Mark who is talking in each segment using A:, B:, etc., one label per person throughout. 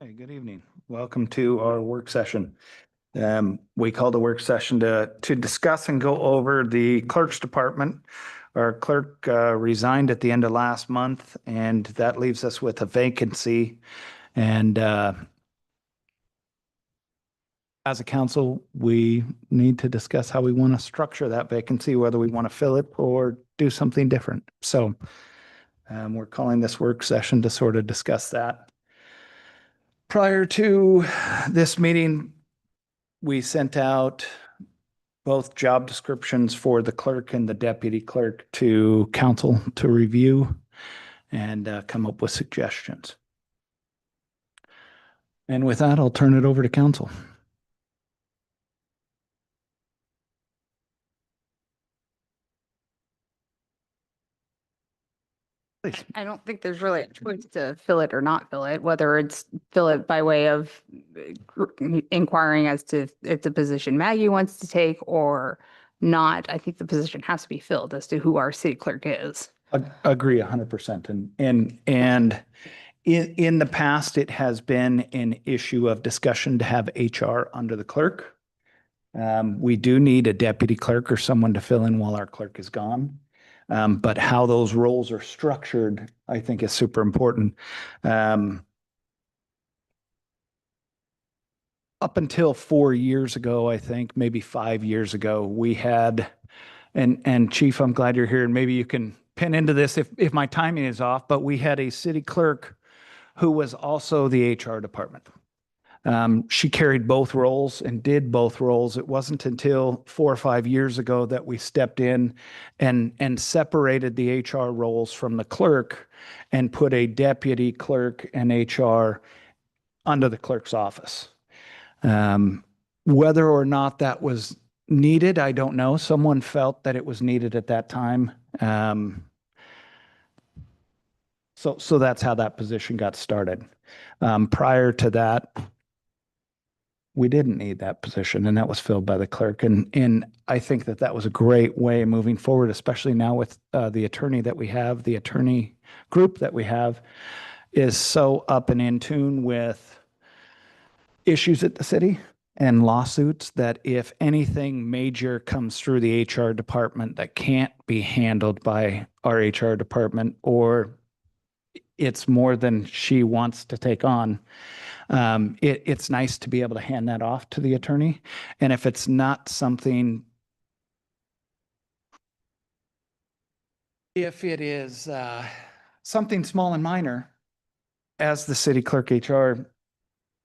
A: Okay, good evening. Welcome to our work session. We called a work session to discuss and go over the clerk's department. Our clerk resigned at the end of last month, and that leaves us with a vacancy. And as a council, we need to discuss how we want to structure that vacancy, whether we want to fill it or do something different. So we're calling this work session to sort of discuss that. Prior to this meeting, we sent out both job descriptions for the clerk and the deputy clerk to council to review and come up with suggestions. And with that, I'll turn it over to council.
B: I don't think there's really a choice to fill it or not fill it, whether it's fill it by way of inquiring as to if the position Maggie wants to take or not. I think the position has to be filled as to who our city clerk is.
A: Agree 100%. And in the past, it has been an issue of discussion to have HR under the clerk. We do need a deputy clerk or someone to fill in while our clerk is gone. But how those roles are structured, I think, is super important. Up until 4 years ago, I think, maybe 5 years ago, we had, and Chief, I'm glad you're here, and maybe you can pin into this if my timing is off, but we had a city clerk who was also the HR department. She carried both roles and did both roles. It wasn't until 4 or 5 years ago that we stepped in and separated the HR roles from the clerk and put a deputy clerk and HR under the clerk's office. Whether or not that was needed, I don't know. Someone felt that it was needed at that time. So that's how that position got started. Prior to that, we didn't need that position, and that was filled by the clerk. And I think that was a great way moving forward, especially now with the attorney that we have, the attorney group that we have is so up and in tune with issues at the city and lawsuits that if anything major comes through the HR department that can't be handled by our HR department, or it's more than she wants to take on, it's nice to be able to hand that off to the attorney. And if it's not something, if it is something small and minor, as the city clerk HR,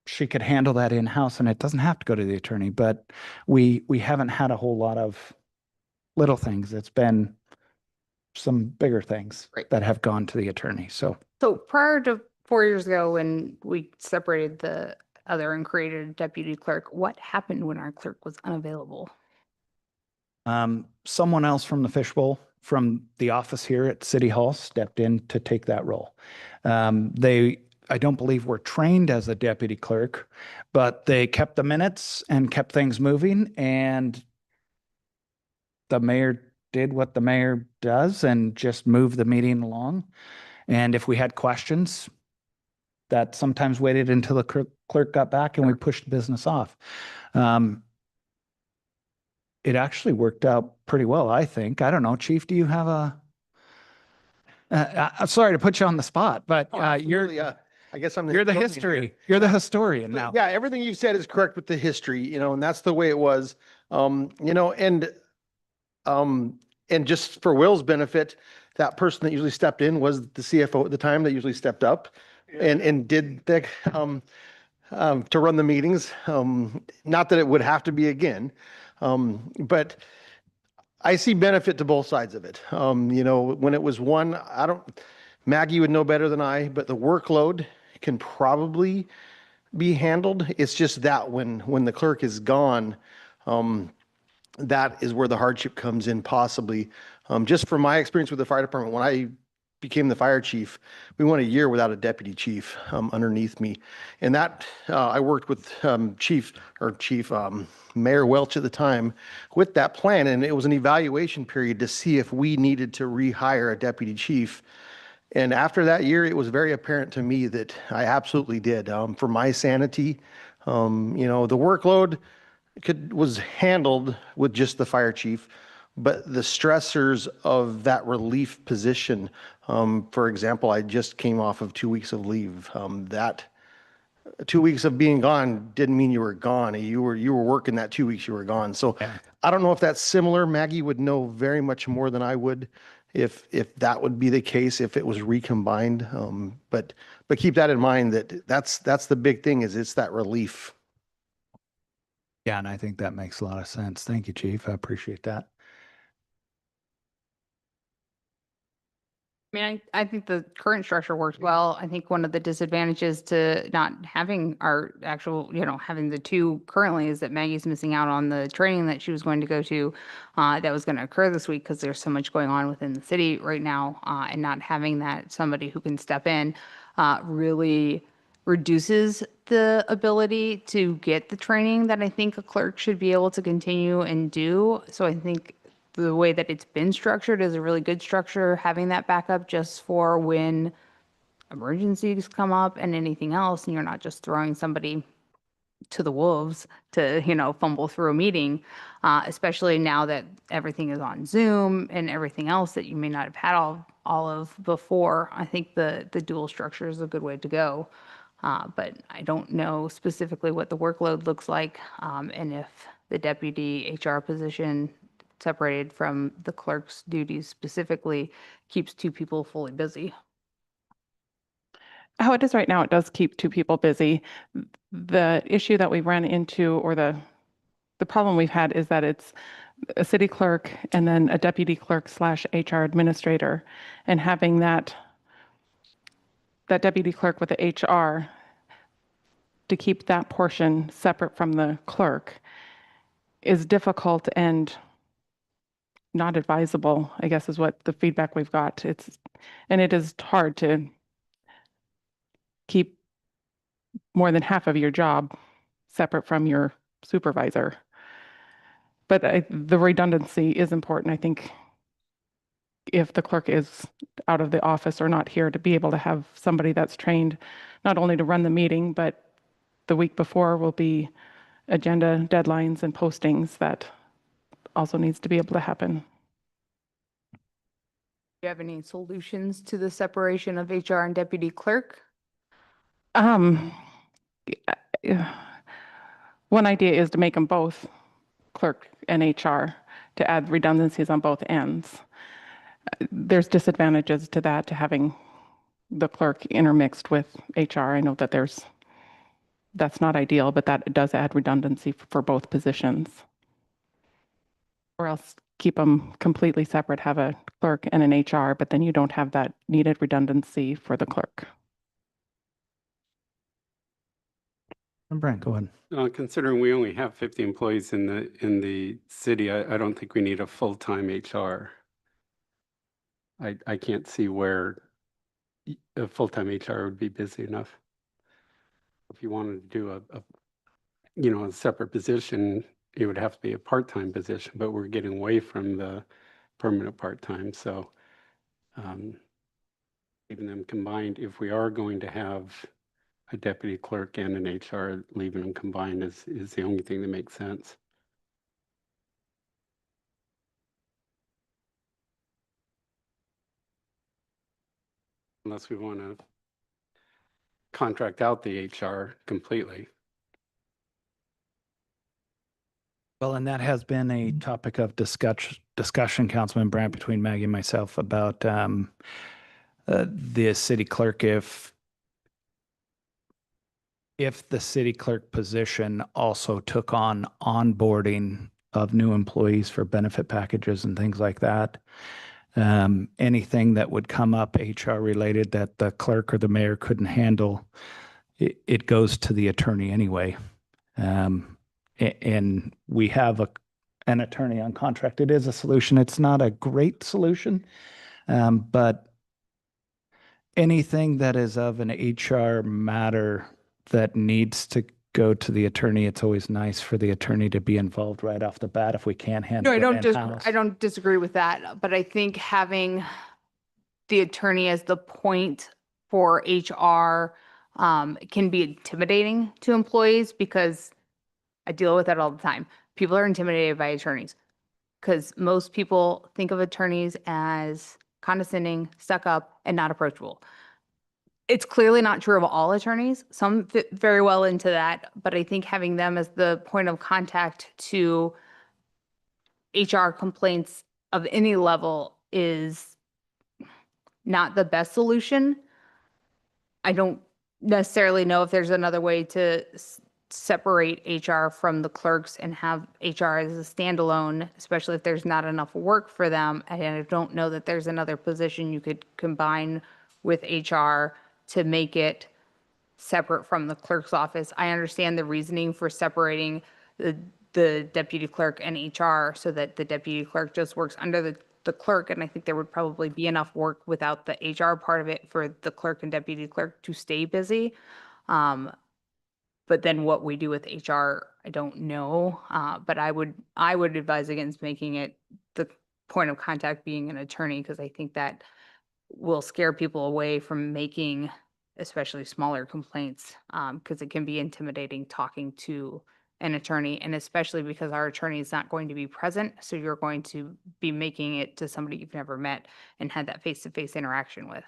A: she could handle that in-house and it doesn't have to go to the attorney. But we haven't had a whole lot of little things. It's been some bigger things that have gone to the attorney. So
B: prior to 4 years ago, when we separated the other and created a deputy clerk, what happened when our clerk was unavailable?
A: Someone else from the fishbowl, from the office here at City Hall, stepped in to take that role. I don't believe were trained as a deputy clerk, but they kept the minutes and kept things moving. And the mayor did what the mayor does and just moved the meeting along. And if we had questions, that sometimes waited until the clerk got back and we pushed the business off. It actually worked out pretty well, I think. I don't know, Chief, do you have I'm sorry to put you on the spot, but
C: I guess
A: you're the history. You're the historian now.
C: Yeah, everything you said is correct with the history, and that's the way it was. And just for Will's benefit, that person that usually stepped in was the CFO at the time that usually stepped up and did the to run the meetings. Not that it would have to be again, but I see benefit to both sides of it. When it was one, Maggie would know better than I, but the workload can probably be handled. It's just that when the clerk is gone, that is where the hardship comes in possibly. Just from my experience with the fire department, when I became the fire chief, we went a year without a deputy chief underneath me. And that I worked with Mayor Welch at the time with that plan. And it was an evaluation period to see if we needed to rehire a deputy chief. And after that year, it was very apparent to me that I absolutely did. For my sanity, the workload was handled with just the fire chief, but the stressors of that relief position, for example, I just came off of 2 weeks of leave. That 2 weeks of being gone didn't mean you were gone. You were working that 2 weeks you were gone. So
A: Yeah.
C: I don't know if that's similar. Maggie would know very much more than I would if that would be the case, if it was recombined. But keep that in mind that that's the big thing is it's that relief.
A: Yeah, and I think that makes a lot of sense. Thank you, Chief. I appreciate that.
B: I mean, I think the current structure works well. I think one of the disadvantages to not having our actual, having the two currently is that Maggie's missing out on the training that she was going to go to that was going to occur this week because there's so much going on within the city right now. And not having that somebody who can step in really reduces the ability to get the training that I think a clerk should be able to continue and do. So I think the way that it's been structured is a really good structure, having that backup just for when emergencies come up and anything else, and you're not just throwing somebody to the wolves to, fumble through a meeting, especially now that everything is on Zoom and everything else that you may not have had all of before. I think the dual structure is a good way to go. But I don't know specifically what the workload looks like, and if the deputy HR position separated from the clerk's duties specifically keeps two people fully busy.
D: How it is right now, it does keep two people busy. The issue that we've run into, or the problem we've had, is that it's a city clerk and then a deputy clerk slash HR administrator, and having that deputy clerk with the HR to keep that portion separate from the clerk is difficult and not advisable, I guess, is what the feedback we've got. It is hard to keep more than half of your job separate from your supervisor. But the redundancy is important. I think if the clerk is out of the office or not here, to be able to have somebody that's trained not only to run the meeting, but the week before will be agenda deadlines and postings that also needs to be able to happen.
B: Do you have any solutions to the separation of HR and deputy clerk?
D: One idea is to make them both clerk and HR to add redundancies on both ends. There's disadvantages to that, to having the clerk intermixed with HR. I know that that's not ideal, but that does add redundancy for both positions. Or else keep them completely separate, have a clerk and an HR, but then you don't have that needed redundancy for the clerk.
A: And Brent, go ahead.
E: Considering we only have 50 employees in the city, I don't think we need a full-time HR. I can't see where a full-time HR would be busy enough. If you wanted to do a separate position, it would have to be a part-time position, but we're getting away from the permanent part-time. So even them combined, if we are going to have a deputy clerk and an HR, leaving them combined is the only thing that makes sense. Unless we want to contract out the HR completely.
A: Well, and that has been a topic of discussion, Councilman Brandt, between Maggie and myself about the city clerk. If the city clerk position also took on onboarding of new employees for benefit packages and things like that, anything that would come up HR related that the clerk or the mayor couldn't handle, it goes to the attorney anyway. And we have an attorney on contract. It is a solution. It's not a great solution, but anything that is of an HR matter that needs to go to the attorney, it's always nice for the attorney to be involved right off the bat if we can't handle
B: No,
A: it in-house.
B: I don't disagree with that, but I think having the attorney as the point for HR can be intimidating to employees because I deal with that all the time. People are intimidated by attorneys because most people think of attorneys as condescending, stuck up, and not approachable. It's clearly not true of all attorneys. Some fit very well into that, but I think having them as the point of contact to HR complaints of any level is not the best solution. I don't necessarily know if there's another way to separate HR from the clerks and have HR as a standalone, especially if there's not enough work for them. And I don't know that there's another position you could combine with HR to make it separate from the clerk's office. I understand the reasoning for separating the deputy clerk and HR so that the deputy clerk just works under the clerk. And I think there would probably be enough work without the HR part of it for the clerk and deputy clerk to stay busy. But then what we do with HR, I don't know. But I would advise against making it the point of contact being an attorney, because I think that will scare people away from making especially smaller complaints, because it can be intimidating talking to an attorney, and especially because our attorney is not going to be present. So you're going to be making it to somebody you've never met and had that face-to-face interaction with.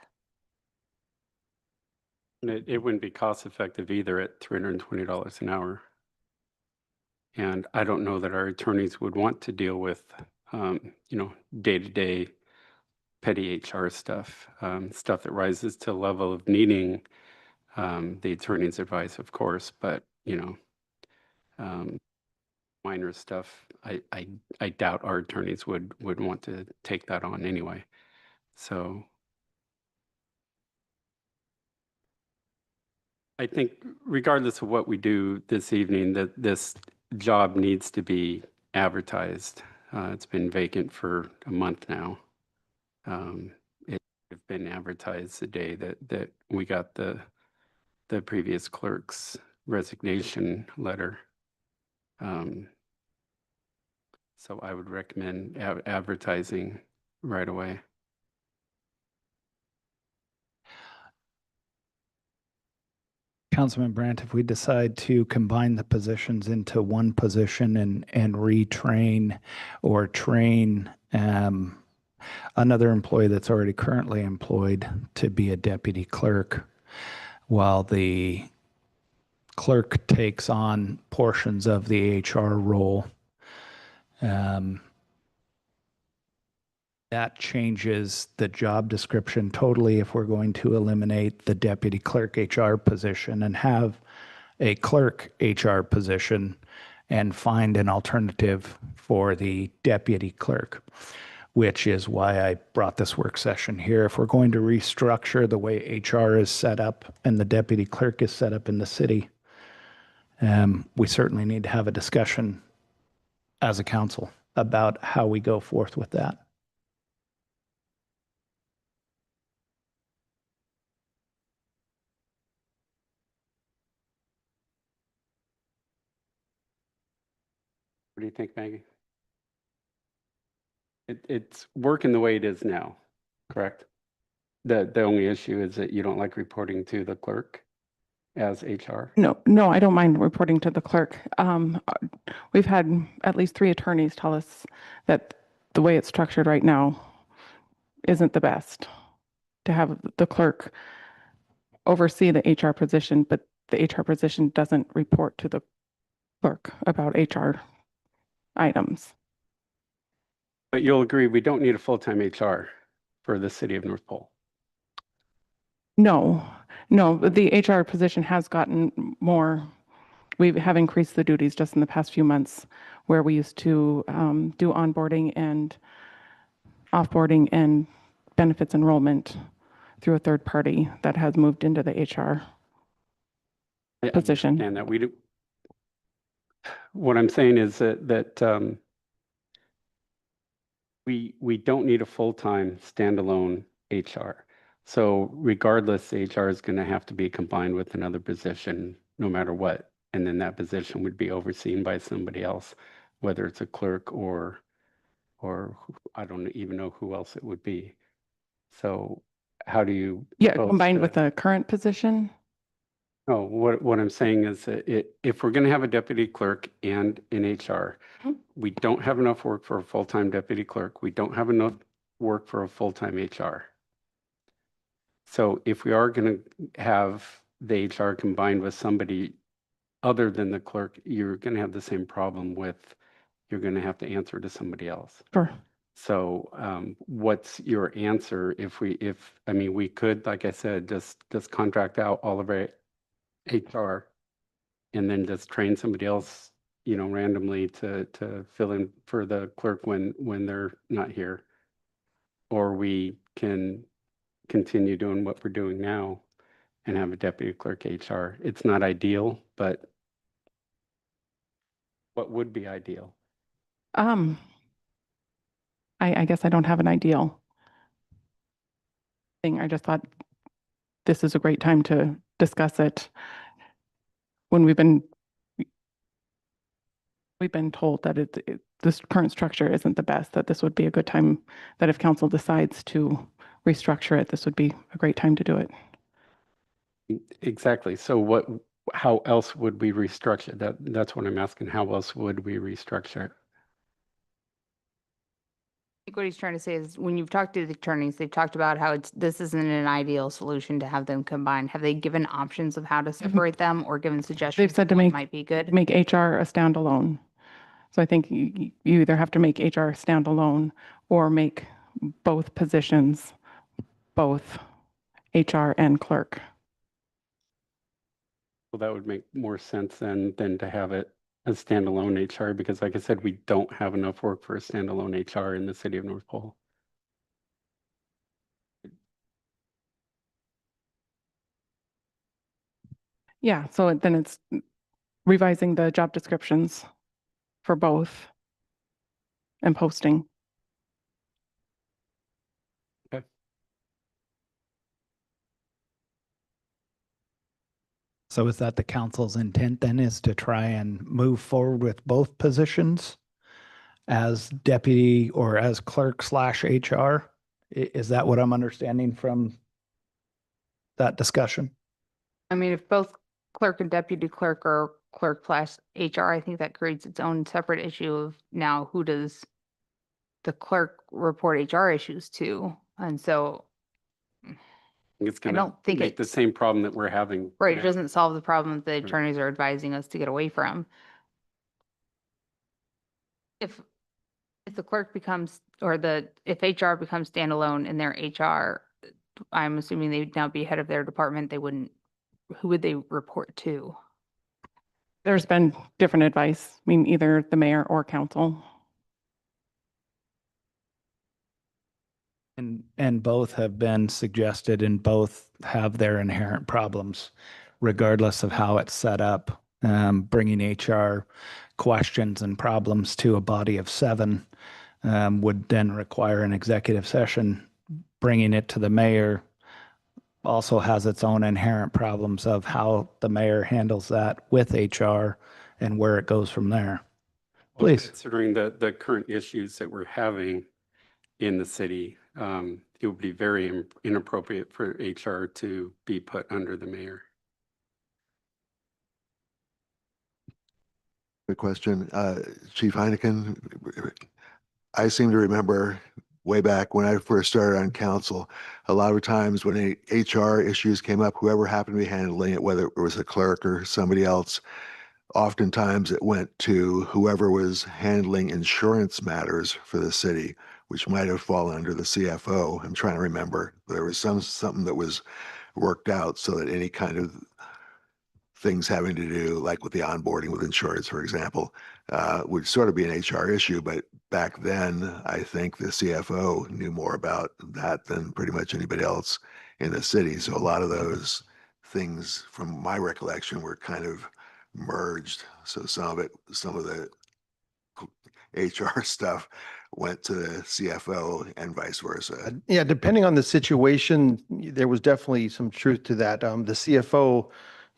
E: And it wouldn't be cost effective either at $320 an hour. And I don't know that our attorneys would want to deal with, day-to-day petty HR stuff, stuff that rises to the level of needing the attorney's advice, of course, but, minor stuff, I doubt our attorneys would want to take that on anyway. So I think regardless of what we do this evening, that this job needs to be advertised. It's been vacant for a month now. It have been advertised the day that we got the previous clerk's resignation letter. So I would recommend advertising right away.
A: Councilman Brandt, if we decide to combine the positions into one position and retrain or train another employee that's already currently employed to be a deputy clerk, while the clerk takes on portions of the HR role, that changes the job description totally if we're going to eliminate the deputy clerk HR position and have a clerk HR position and find an alternative for the deputy clerk, which is why I brought this work session here. If we're going to restructure the way HR is set up and the deputy clerk is set up in the city, we certainly need to have a discussion as a council about how we go forth with that.
E: What do you think, Maggie? It's working the way it is now, correct? The only issue is that you don't like reporting to the clerk as HR.
D: No, I don't mind reporting to the clerk. We've had at least 3 attorneys tell us that the way it's structured right now isn't the best, to have the clerk oversee the HR position, but the HR position doesn't report to the clerk about HR items.
E: But you'll agree, we don't need a full-time HR for the city of North Pole.
D: No, the HR position has gotten more. We have increased the duties just in the past few months, where we used to do onboarding and offboarding and benefits enrollment through a third party that has moved into the HR position.
E: And that we do. What I'm saying is that we don't need a full-time standalone HR. So regardless, HR is going to have to be combined with another position, no matter what. And then that position would be overseen by somebody else, whether it's a clerk or I don't even know who else it would be. So how do you?
D: Yeah,
E: propose
D: combined
E: to-
D: with the current position.
E: No, what I'm saying is that if we're going to have a deputy clerk and an HR,
D: Mhm.
E: we don't have enough work for a full-time deputy clerk. We don't have enough work for a full-time HR. So if we are going to have the HR combined with somebody other than the clerk, you're going to have the same problem with, you're going to have to answer to somebody else.
D: Sure.
E: So what's your answer I mean, we could, like I said, just contract out all of our HR and then just train somebody else, randomly to fill in for the clerk when they're not here. Or we can continue doing what we're doing now and have a deputy clerk HR. It's not ideal, but what would be ideal?
D: I guess I don't have an ideal thing. I just thought this is a great time to discuss it when we've been told that this current structure isn't the best, that this would be a good time, that if council decides to restructure it, this would be a great time to do it.
E: Exactly. So how else would we restructure that? That's what I'm asking. How else would we restructure it?
B: I think what he's trying to say is when you've talked to the attorneys, they've talked about how this isn't an ideal solution to have them combined. Have they given options of how to separate them or given suggestions?
D: said to
B: of what
D: make-
B: might be good.
D: Make HR a standalone. So I think you either have to make HR standalone or make both positions, both HR and clerk.
E: Well, that would make more sense than to have it as standalone HR, because like I said, we don't have enough work for a standalone HR in the city of North Pole.
D: Yeah, so then it's revising the job descriptions for both and posting.
A: So is that the council's intent then, is to try and move forward with both positions as deputy or as clerk slash HR? Is that what I'm understanding from that discussion?
B: I mean, if both clerk and deputy clerk are clerk plus HR, I think that creates its own separate issue of now who does the clerk report HR issues to? And so,
E: It's
B: I
E: going to
B: don't think
E: make the
B: it's-
E: same problem that we're having.
B: right, it
E: now.
B: doesn't solve the problem that the
E: Right.
B: attorneys are advising us to get away from. If the clerk becomes, or if HR becomes standalone in their HR, I'm assuming they'd now be head of their department, who would they report to?
D: There's been different advice, I mean, either the mayor or council.
A: And both have been suggested and both have their inherent problems, regardless of how it's set up. Bringing HR questions and problems to a body of 7 would then require an executive session. Bringing it to the mayor also has its own inherent problems of how the mayor handles that with HR and where it goes from there.
E: Well,
A: Please.
E: considering the current issues that we're having in the city, it would be very inappropriate for HR to be put under the mayor.
F: Good question. Chief Heineken, I seem to remember way back when I first started on council, a lot of times when HR issues came up, whoever happened to be handling it, whether it was a clerk or somebody else, oftentimes it went to whoever was handling insurance matters for the city, which might have fallen under the CFO. I'm trying to remember. There was something that was worked out so that any kind of things having to do, like with the onboarding with insurance, for example, would sort of be an HR issue. But back then, I think the CFO knew more about that than pretty much anybody else in the city. So a lot of those things, from my recollection, were kind of merged. So some of the HR stuff went to the CFO and vice versa.
C: Yeah, depending on the situation, there was definitely some truth to that. The CFO,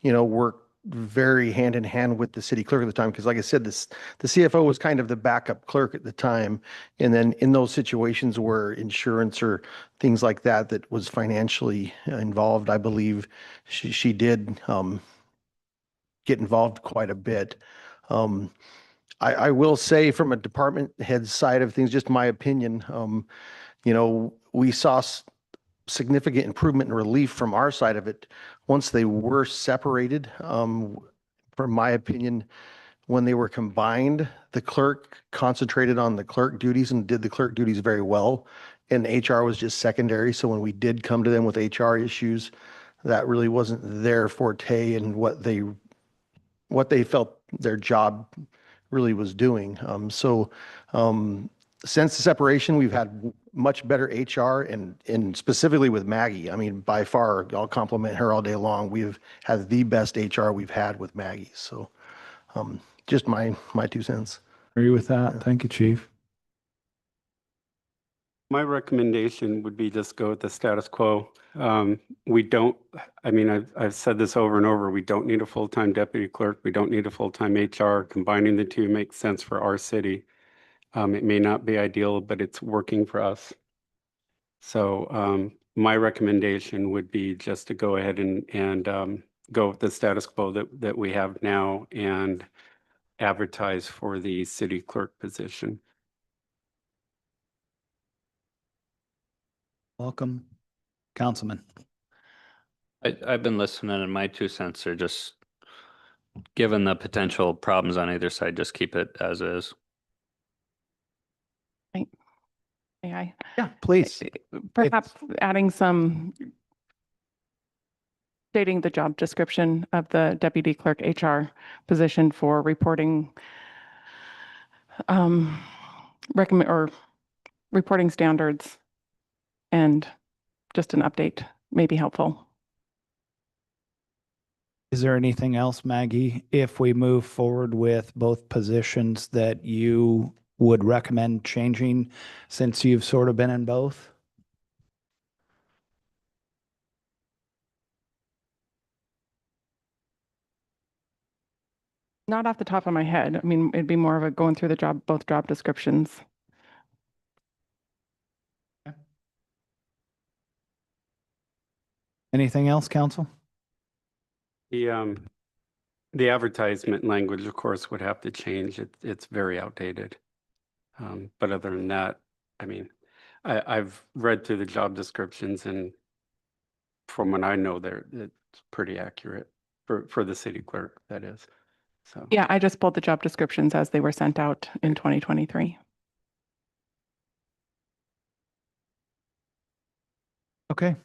C: worked very hand in hand with the city clerk at the time, because like I said, the CFO was kind of the backup clerk at the time. And then in those situations where insurance or things like that, that was financially involved, I believe she did get involved quite a bit. Um, I will say from a department head side of things, just my opinion, we saw significant improvement and relief from our side of it once they were separated. From my opinion, when they were combined, the clerk concentrated on the clerk duties and did the clerk duties very well. And HR was just secondary. So when we did come to them with HR issues, that really wasn't their forte and what they felt their job really was doing. Since the separation, we've had much better HR and specifically with Maggie. I mean, by far, I'll compliment her all day long. We've had the best HR we've had with Maggie. So just my 2 cents.
A: Agree with that. Thank you, Chief.
E: My recommendation would be just go with the status quo. We don't, I mean, I've said this over and over, we don't need a full-time deputy clerk. We don't need a full-time HR. Combining the two makes sense for our city. It may not be ideal, but it's working for us. So my recommendation would be just to go ahead and go with the status quo that we have now and advertise for the city clerk position.
A: Welcome, Councilman.
G: I've been listening and my 2 cents are just, given the potential problems on either side, just keep it as is.
D: May I?
A: Yeah, please.
D: Perhaps adding some, stating the job description of the deputy clerk HR position for reporting, recommend or reporting standards, and just an update may be helpful.
A: Is there anything else, Maggie, if we move forward with both positions that you would recommend changing since you've sort of been in both?
D: Not off the top of my head. I mean, it'd be more of a going through the both job descriptions.
A: Anything else, Council?
E: The advertisement language, of course, would have to change. It's very outdated. But other than that, I mean, I've read through the job descriptions and from what I know there, it's pretty accurate for the city clerk, that is. So
D: Yeah, I just pulled the job descriptions as they were sent out in 2023.
A: Okay,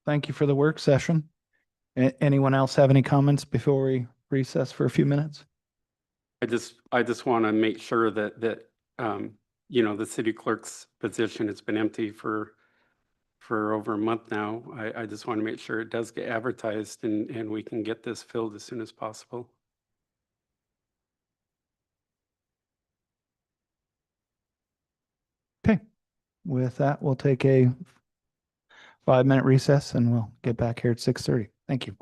A: thank you for the work session. Anyone else have any comments before we recess for a few minutes?
E: I just want to make sure that the city clerk's position has been empty for over a month now. I just want to make sure it does get advertised and we can get this filled as soon as possible.
A: Okay, with that, we'll take a 5-minute recess and we'll get back here at 6:30. Thank you.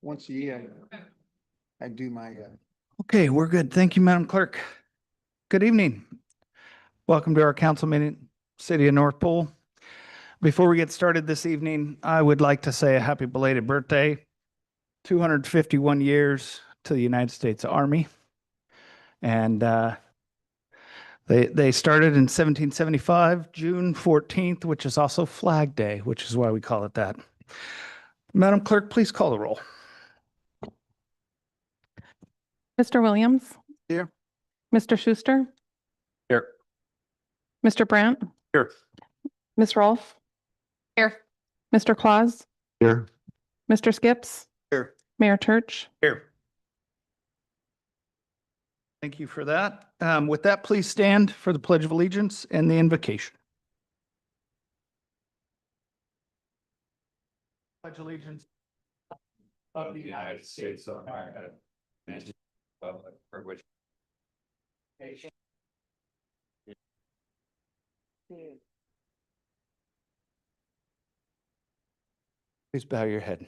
H: once a year, I do my,
A: Okay, we're good. Thank you, Madam Clerk. Good evening. Welcome to our council meeting, City of North Pole. Before we get started this evening, I would like to say a happy belated birthday. 251 years to the United States Army. And they started in 1775, June 14th, which is also Flag Day, which is why we call it that. Madam Clerk, please call the roll.
D: Mr. Williams?
H: Here.
D: Mr. Schuster?
E: Here.
D: Mr. Brandt?
E: Here.
D: Ms. Rolfe?
B: Here.
D: Mr. Claus?
F: Here.
D: Mr. Skips?
H: Here.
D: Mayor Church?
A: Here. Thank you for that. With that, please stand for the Pledge of Allegiance and the invocation. Pledge allegiance
E: Of the United States of America. And to the republic for which.
A: Please bow your head.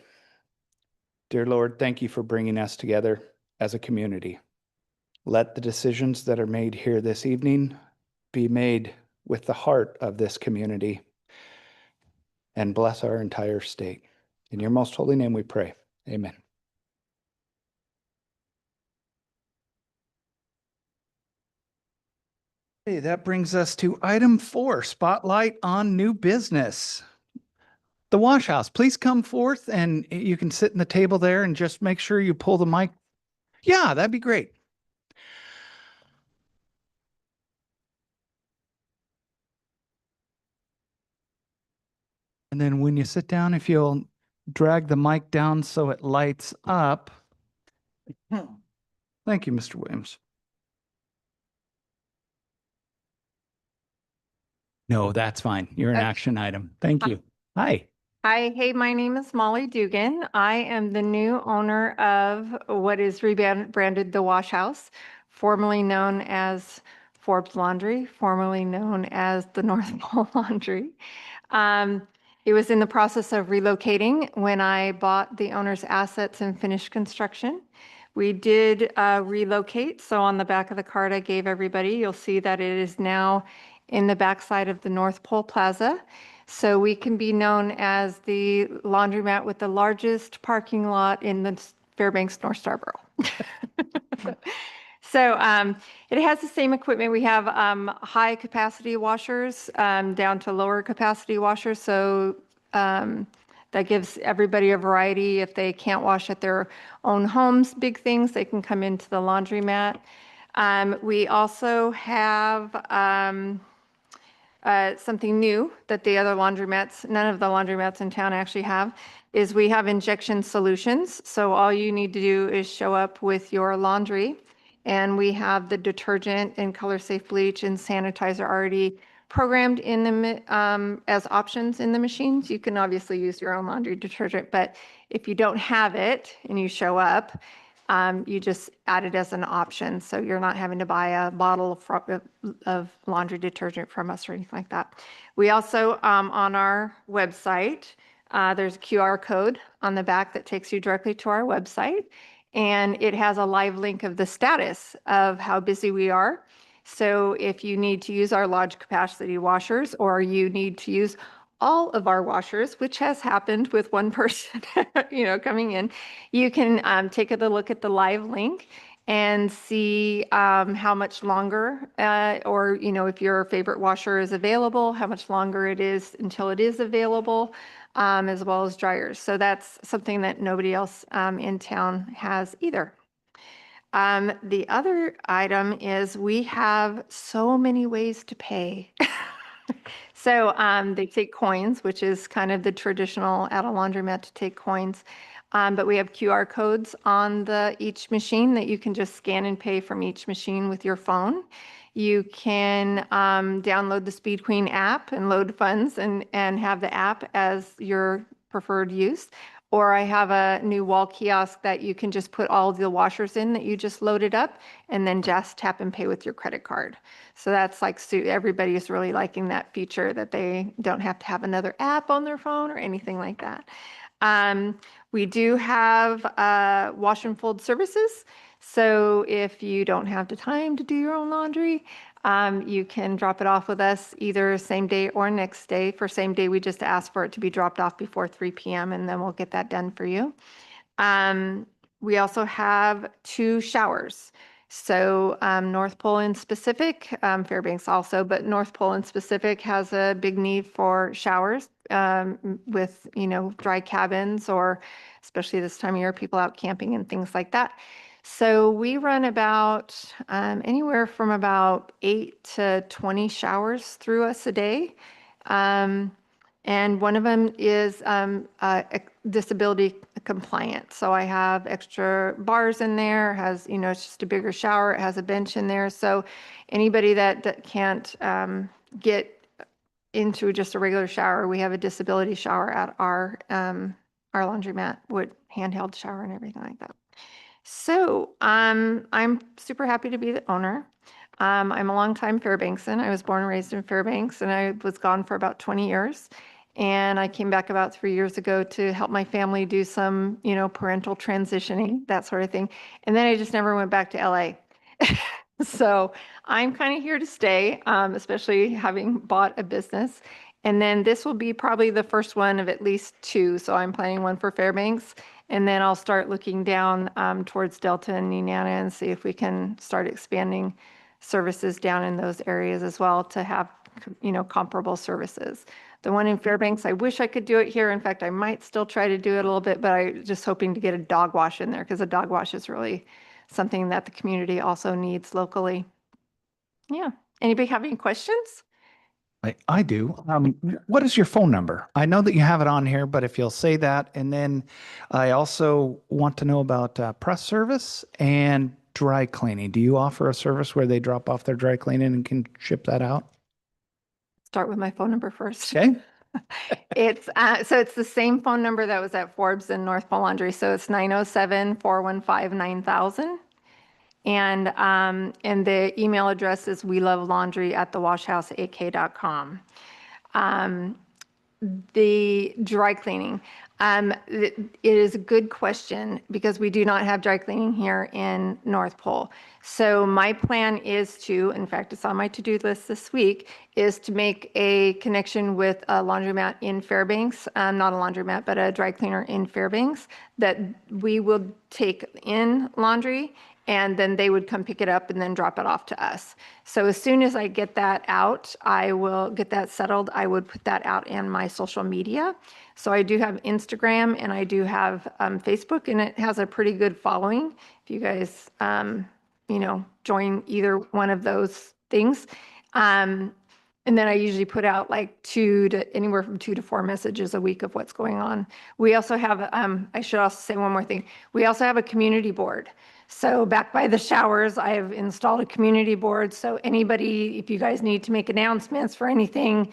A: Dear Lord, thank you for bringing us together as a community. Let the decisions that are made here this evening be made with the heart of this community and bless our entire state. In your most holy name we pray. Amen. Okay, that brings us to item 4, spotlight on new business. The wash house, please come forth and you can sit in the table there and just make sure you pull the mic. Yeah, that'd be great. And then when you sit down, if you'll drag the mic down so it lights up. Thank you, Mr. Williams. No, that's fine. You're an
I: Okay.
A: action item. Thank you. Hi.
I: Hi, hey, my name is Molly Dugan. I am the new owner of what is rebranded the Wash House, formerly known as Forbes Laundry, formerly known as the North Pole Laundry. It was in the process of relocating when I bought the owner's assets and finished construction. We did relocate, so on the back of the card I gave everybody, you'll see that it is now in the backside of the North Pole Plaza. So we can be known as the laundromat with the largest parking lot in the Fairbanks, North Starborough. So it has the same equipment. We have high capacity washers down to lower capacity washers. So that gives everybody a variety. If they can't wash at their own homes, big things, they can come into the laundromat. We also have something new that the other laundromats, none of the laundromats in town actually have, is we have injection solutions. So all you need to do is show up with your laundry, and we have the detergent and color safe bleach and sanitizer already programmed in the as options in the machines. You can obviously use your own laundry detergent, but if you don't have it and you show up, you just add it as an option. So you're not having to buy a bottle of laundry detergent from us or anything like that. We also, on our website, there's a QR code on the back that takes you directly to our website. And it has a live link of the status of how busy we are. So if you need to use our large capacity washers, or you need to use all of our washers, which has happened with one person, coming in, you can take a look at the live link and see how much longer, or if your favorite washer is available, how much longer it is until it is available, as well as dryers. So that's something that nobody else in town has either. The other item is we have so many ways to pay. So they take coins, which is kind of the traditional at a laundromat to take coins. But we have QR codes on each machine that you can just scan and pay from each machine with your phone. You can download the Speed Queen app and load funds and have the app as your preferred use. Or I have a new wall kiosk that you can just put all of the washers in that you just loaded up and then just tap and pay with your credit card. So that's like, everybody is really liking that feature, that they don't have to have another app on their phone or anything like that. We do have wash and fold services. So if you don't have the time to do your own laundry, you can drop it off with us either same day or next day. For same day, we just ask for it to be dropped off before 3 p.m. and then we'll get that done for you. We also have 2 showers. So North Pole in specific, Fairbanks also, but North Pole in specific has a big need for showers with, dry cabins or especially this time of year, people out camping and things like that. So we run about anywhere from about 8 to 20 showers through us a day. And one of them is disability compliant. So I have extra bars in there, has, it's just a bigger shower. It has a bench in there. So anybody that can't get into just a regular shower, we have a disability shower at our laundromat with handheld shower and everything like that. So I'm super happy to be the owner. I'm a longtime Fairbanksan. I was born and raised in Fairbanks, and I was gone for about 20 years. And I came back about 3 years ago to help my family do some, parental transitioning, that sort of thing. And then I just never went back to LA. So I'm kind of here to stay, especially having bought a business. And then this will be probably the first one of at least 2. So I'm planning one for Fairbanks. And then I'll start looking down towards Delta and Nenana and see if we can start expanding services down in those areas as well to have, comparable services. The one in Fairbanks, I wish I could do it here. In fact, I might still try to do it a little bit, but I'm just hoping to get a dog wash in there because a dog wash is really something that the community also needs locally. Yeah. Anybody have any questions?
A: I do. What is your phone number? I know that you have it on here, but if you'll say that, and then I also want to know about press service and dry cleaning. Do you offer a service where they drop off their dry cleaning and can ship that out?
I: Start with my phone number first.
A: Okay.
I: It's so it's the same phone number that was at Forbes and North Pole Laundry. So it's 907-415-9000. And the email address is welovelaundry@thewashhouseak.com. The dry cleaning. It is a good question because we do not have dry cleaning here in North Pole. So my plan is to, in fact, it's on my to-do list this week, is to make a connection with a laundromat in Fairbanks, not a laundromat, but a dry cleaner in Fairbanks, that we will take in laundry and then they would come pick it up and then drop it off to us. So as soon as I get that out, I will get that settled. I would put that out in my social media. So I do have Instagram and I do have Facebook, and it has a pretty good following. If you guys, join either one of those things. And then I usually put out like anywhere from 2 to 4 messages a week of what's going on. We also have, I should also say one more thing. We also have a community board. So back by the showers, I have installed a community board. So anybody, if you guys need to make announcements for anything,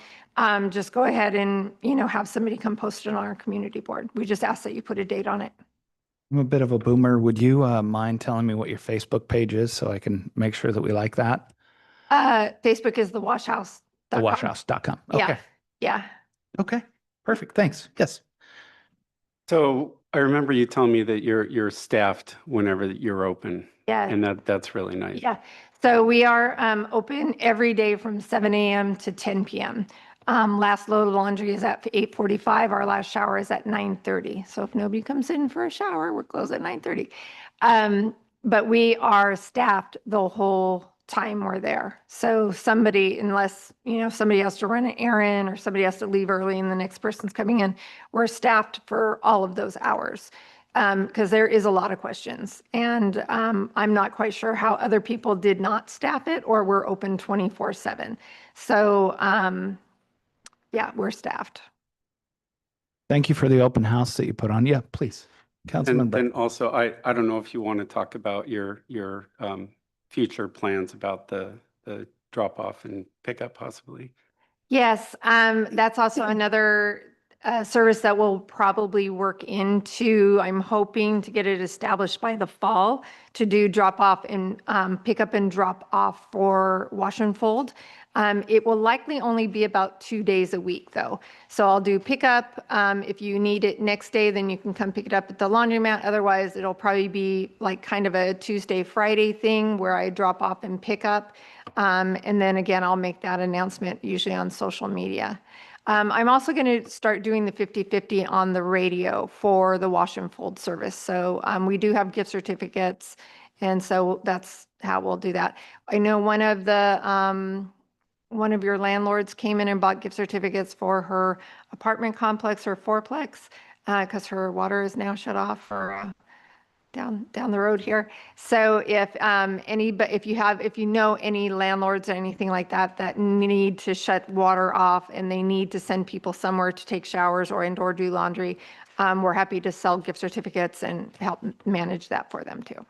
I: just go ahead and, have somebody come post it on our community board. We just ask that you put a date on it.
A: I'm a bit of a boomer. Would you mind telling me what your Facebook page is so I can make sure that we like that?
I: Facebook is thewashhouse.com.
A: Thewashhouse.com. Okay.
I: Yeah. Yeah.
A: Okay. Perfect. Thanks. Yes.
E: So I remember you telling me that you're staffed whenever you're open.
I: Yeah.
E: And that's really nice.
I: Yeah. So we are open every day from 7 a.m. to 10 p.m. Last load of laundry is at 8:45. Our last shower is at 9:30. So if nobody comes in for a shower, we're closed at 9:30. But we are staffed the whole time we're there. So somebody, unless, somebody has to run an errand or somebody has to leave early and the next person's coming in, we're staffed for all of those hours. Because there is a lot of questions. And I'm not quite sure how other people did not staff it or we're open 24/7. So yeah, we're staffed.
A: Thank you for the open house that you put on. Yeah, please. Councilman
E: And
A: Brett.
E: then also, I don't know if you want to talk about your future plans about the drop off and pickup possibly.
I: Yes, that's also another a service that will probably work into, I'm hoping to get it established by the fall to do drop off and pick up and drop off for wash and fold. It will likely only be about 2 days a week though. So I'll do pickup. If you need it next day, then you can come pick it up at the laundromat. Otherwise, it'll probably be like kind of a Tuesday, Friday thing where I drop off and pick up. And then again, I'll make that announcement usually on social media. I'm also going to start doing the 50/50 on the radio for the wash and fold service. So we do have gift certificates, and so that's how we'll do that. I know one of your landlords came in and bought gift certificates for her apartment complex, her fourplex, because her water is now shut off for down the road here. So if you know any landlords or anything like that that need to shut water off and they need to send people somewhere to take showers or indoor do laundry, we're happy to sell gift certificates and help manage that for them too.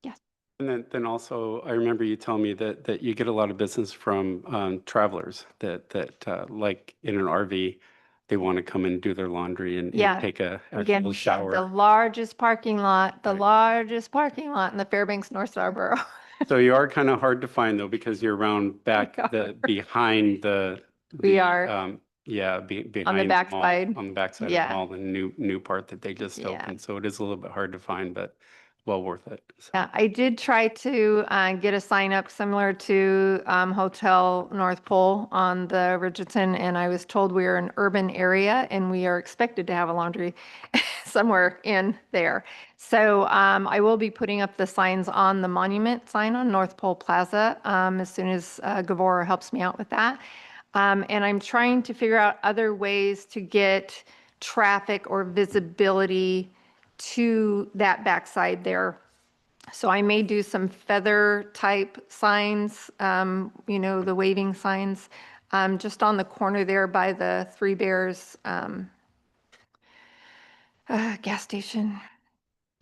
I: Yes.
E: And then also, I remember you telling me that you get a lot of business from travelers that like in an RV, they want to come and do their laundry and
I: Yeah.
E: take a
I: Again,
E: actual shower.
I: the largest parking lot in the Fairbanks North Star Borough.
E: So you are kind of hard to find though, because you're around back behind the.
I: We
E: the,
I: are.
E: Yeah, behind the
I: backside.
E: mall, on the backside of
I: Yeah.
E: the mall, the new part that they just
I: Yeah.
E: opened. So it is a little bit hard to find, but well worth it. So,
I: Yeah, I did try to get a sign up similar to Hotel North Pole on the Richardson, and I was told we are an urban area and we are expected to have a laundry somewhere in there. So I will be putting up the signs on the monument sign on North Pole Plaza as soon as Gavora helps me out with that. And I'm trying to figure out other ways to get traffic or visibility to that backside there. So I may do some feather type signs, the waving signs, just on the corner there by the Three Bears gas station.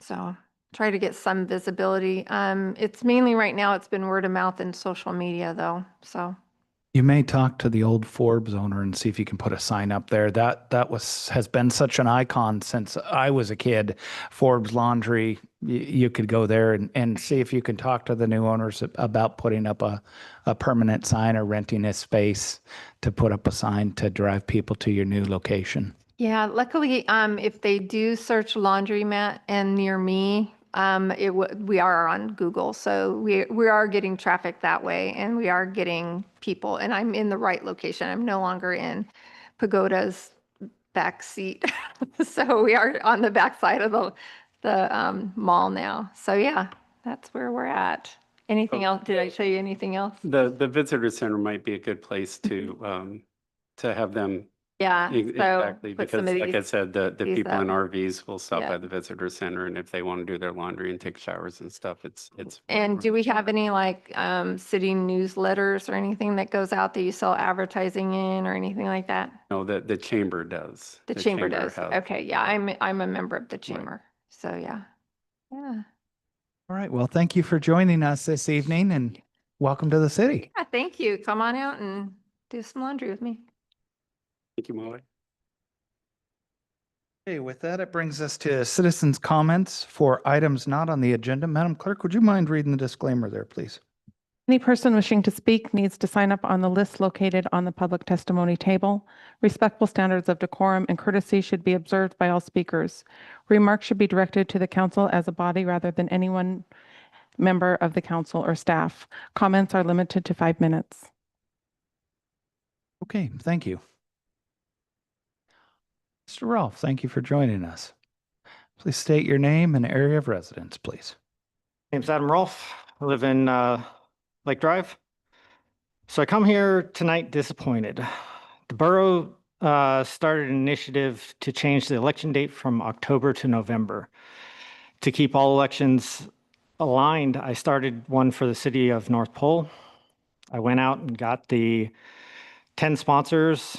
I: So try to get some visibility. It's mainly right now, it's been word of mouth and social media though, so.
A: You may talk to the old Forbes owner and see if you can put a sign up there. That has been such an icon since I was a kid. Forbes Laundry, you could go there and see if you can talk to the new owners about putting up a permanent sign or renting a space to put up a sign to drive people to your new location.
I: Yeah, luckily, if they do search laundromat and near me, we are on Google, so we are getting traffic that way, and we are getting people, and I'm in the right location. I'm no longer in Pagoda's back seat, so we are on the back side of the mall now. So yeah, that's where we're at. Anything else? Did I show you anything else?
E: the visitor center might be a good place to have them.
I: Yeah, so
E: Exactly,
I: put
E: because
I: some of
E: like I
I: these.
E: said, the
I: these
E: people in
I: up.
E: RVs will stop
I: Yeah.
E: by the visitor center, and if they want to do their laundry and take showers and stuff, it's.
I: And do we have any like city newsletters or anything that goes out that you sell advertising in or anything like that?
E: No, the chamber does.
I: The chamber does.
E: has-
I: Okay, yeah, I'm a member of the chamber. So yeah. Yeah.
A: All right. Well, thank you for joining us this evening and welcome to the city.
I: Yeah, thank you. Come on out and do some laundry with me.
E: Thank you, Molly.
A: Okay, with that, it brings us to citizens' comments for items not on the agenda. Madam Clerk, would you mind reading the disclaimer there, please?
D: Any person wishing to speak needs to sign up on the list located on the public testimony table. Respectful standards of decorum and courtesy should be observed by all speakers. Remarks should be directed to the council as a body rather than any one member of the council or staff. Comments are limited to 5 minutes.
A: Okay, thank you. Mr. Rolfe, thank you for joining us. Please state your name and area of residence, please.
J: Name's Adam Rolfe. I live in Lake Drive. So I come here tonight disappointed. The borough started an initiative to change the election date from October to November. To keep all elections aligned, I started one for the city of North Pole. I went out and got the 10 sponsors,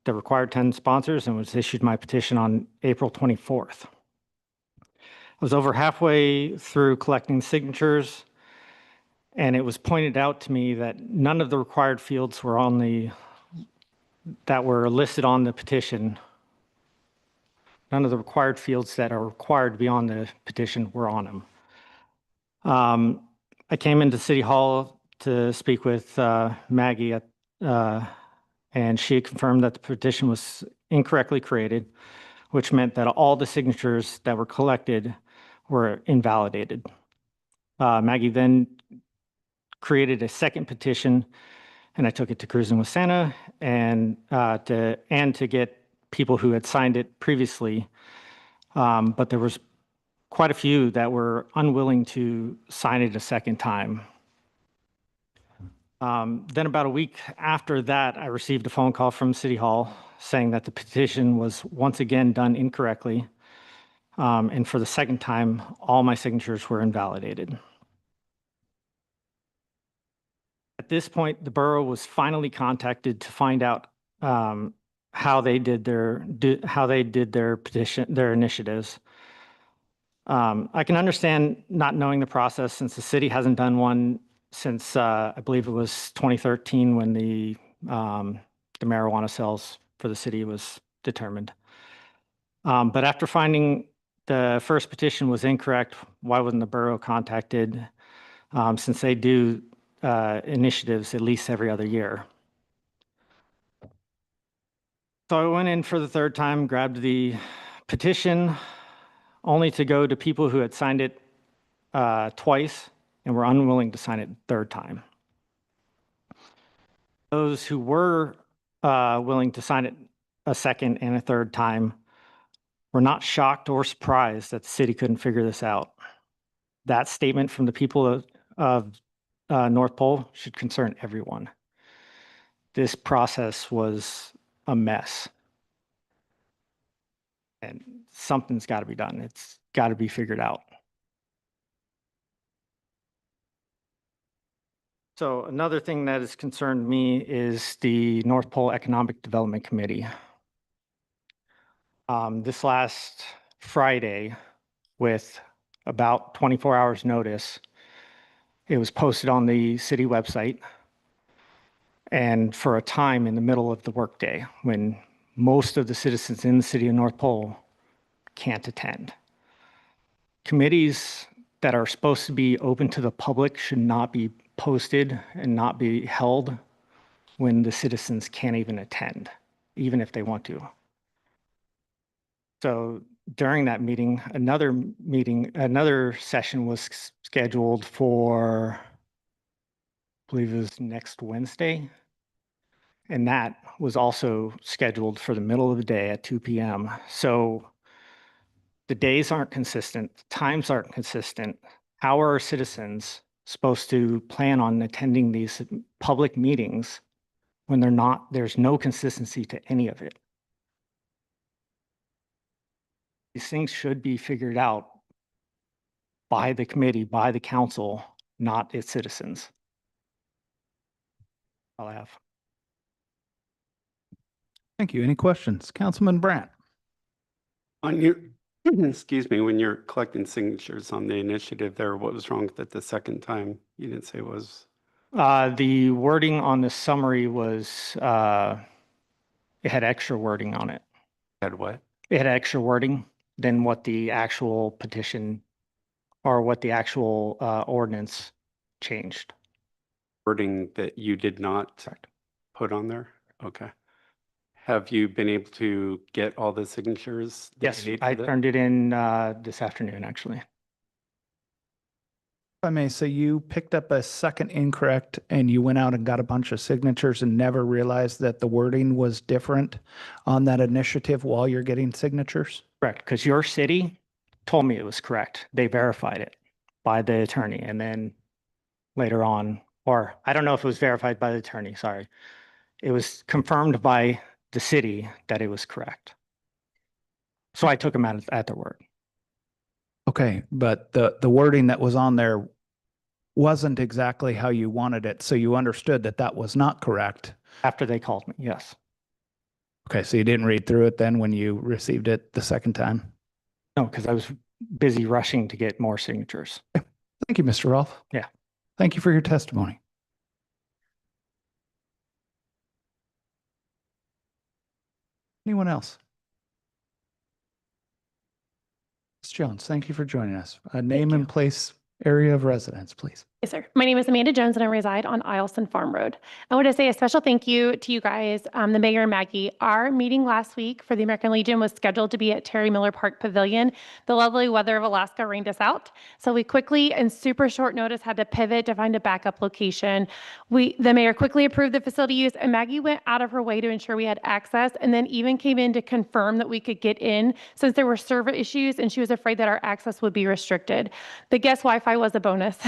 J: the required 10 sponsors, and was issued my petition on April 24th. I was over halfway through collecting signatures, and it was pointed out to me that none of the required fields were on the that were listed on the petition, none of the required fields that are required to be on the petition were on them. I came into City Hall to speak with Maggie, and she confirmed that the petition was incorrectly created, which meant that all the signatures that were collected were invalidated. Maggie then created a second petition, and I took it to Cruising with Santa and to get people who had signed it previously. But there was quite a few that were unwilling to sign it a second time. Then about a week after that, I received a phone call from City Hall saying that the petition was once again done incorrectly. And for the second time, all my signatures were invalidated. At this point, the borough was finally contacted to find out how they did their petition, their initiatives. I can understand not knowing the process since the city hasn't done one since I believe it was 2013 when the marijuana sales for the city was determined. But after finding the first petition was incorrect, why wasn't the borough contacted? Since they do initiatives at least every other year. So I went in for the third time, grabbed the petition, only to go to people who had signed it twice and were unwilling to sign it the third time. Those who were willing to sign it a second and a third time were not shocked or surprised that the city couldn't figure this out. That statement from the people of North Pole should concern everyone. This process was a mess. And something's got to be done. It's got to be figured out. So another thing that has concerned me is the North Pole Economic Development Committee. This last Friday, with about 24 hours notice, it was posted on the city website, and for a time in the middle of the workday when most of the citizens in the city of North Pole can't attend. Committees that are supposed to be open to the public should not be posted and not be held when the citizens can't even attend, even if they want to. So during that meeting, another session was scheduled for, I believe it was next Wednesday. And that was also scheduled for the middle of the day at 2 p.m. So the days aren't consistent, the times aren't consistent. How are our citizens supposed to plan on attending these public meetings when there's no consistency to any of it? These things should be figured out by the committee, by the council, not its citizens. All I have.
A: Thank you. Any questions? Councilman Brandt?
E: On your, excuse me, when you're collecting signatures on the initiative there, what was wrong with it the second time? You didn't say it was.
J: The wording on the summary was, it had extra wording on it.
E: Had what?
J: It had extra wording than what the actual petition or what the actual ordinance changed.
E: Wording that you did not put on there? Okay. Have you been able to get all the signatures? that
J: Yes,
E: you need
J: I
E: for that?
J: turned it in this afternoon, actually.
A: If I may say, you picked up a second incorrect and you went out and got a bunch of signatures and never realized that the wording was different on that initiative while you're getting signatures?
J: Correct, because your city told me it was correct. They verified it by the attorney, and then later on, or I don't know if it was verified by the attorney, sorry. It was confirmed by the city that it was correct. So I took them at their word.
A: Okay, but the wording that was on there wasn't exactly how you wanted it, so you understood that that was not correct.
J: After they called me, yes.
A: Okay, so you didn't read through it then when you received it the second time?
J: No, because I was busy rushing to get more signatures.
A: Thank you, Mr. Rolfe.
J: Yeah.
A: Thank you for your testimony. Anyone else? Ms. Jones, thank you for joining us. Name and place, area of residence, please.
K: Yes, sir. My name is Amanda Jones and I reside on Ileson Farm Road. I want to say a special thank you to you guys, the mayor and Maggie. Our meeting last week for the American Legion was scheduled to be at Terry Miller Park Pavilion. The lovely weather of Alaska rained us out. So we quickly, in super short notice, had to pivot to find a backup location. The mayor quickly approved the facility use and Maggie went out of her way to ensure we had access and then even came in to confirm that we could get in since there were server issues and she was afraid that our access would be restricted. The guest Wi-Fi was a bonus.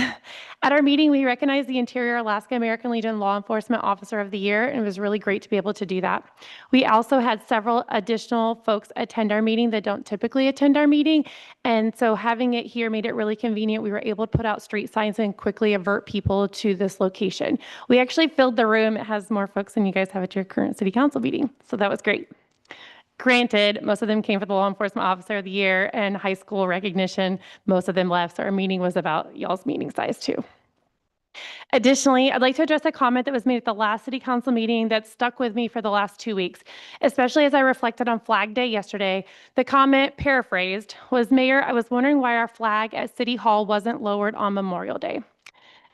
K: At our meeting, we recognized the Interior Alaska American Legion Law Enforcement Officer of the Year, and it was really great to be able to do that. We also had several additional folks attend our meeting that don't typically attend our meeting, and so having it here made it really convenient. We were able to put out street signs and quickly avert people to this location. We actually filled the room. It has more folks than you guys have at your current city council meeting, so that was great. Granted, most of them came for the Law Enforcement Officer of the Year and high school recognition. Most of them left, so our meeting was about y'all's meeting size too. Additionally, I'd like to address a comment that was made at the last city council meeting that stuck with me for the last 2 weeks, especially as I reflected on Flag Day yesterday. The comment, paraphrased, was, "Mayor, I was wondering why our flag at City Hall wasn't lowered on Memorial Day."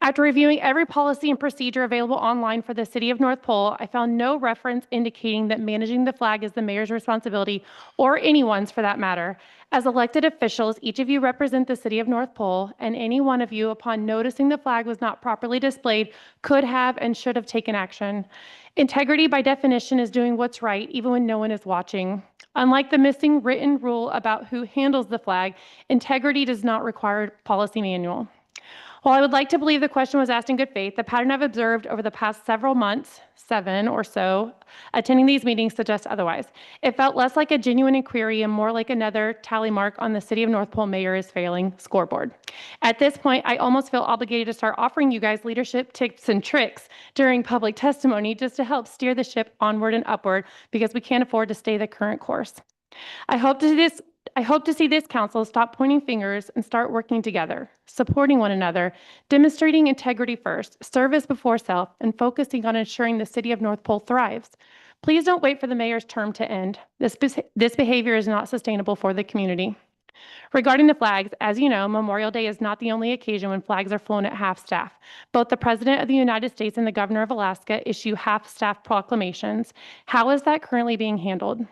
K: After reviewing every policy and procedure available online for the City of North Pole, I found no reference indicating that managing the flag is the mayor's responsibility, or anyone's for that matter. As elected officials, each of you represent the City of North Pole, and any one of you, upon noticing the flag was not properly displayed, could have and should have taken action. Integrity, by definition, is doing what's right, even when no one is watching. Unlike the missing written rule about who handles the flag, integrity does not require a policy manual. While I would like to believe the question was asked in good faith, the pattern I've observed over the past several months, 7 or so, attending these meetings suggests otherwise. It felt less like a genuine inquiry and more like another tally mark on the City of North Pole mayor is failing scoreboard. At this point, I almost feel obligated to start offering you guys leadership tips and tricks during public testimony just to help steer the ship onward and upward because we can't afford to stay the current course. I hope to see this council stop pointing fingers and start working together, supporting one another, demonstrating integrity first, service before self, and focusing on ensuring the City of North Pole thrives. Please don't wait for the mayor's term to end. This behavior is not sustainable for the community. Regarding the flags, as you know, Memorial Day is not the only occasion when flags are flown at half-staff. Both the President of the United States and the Governor of Alaska issue half-staff proclamations. How is that currently being handled?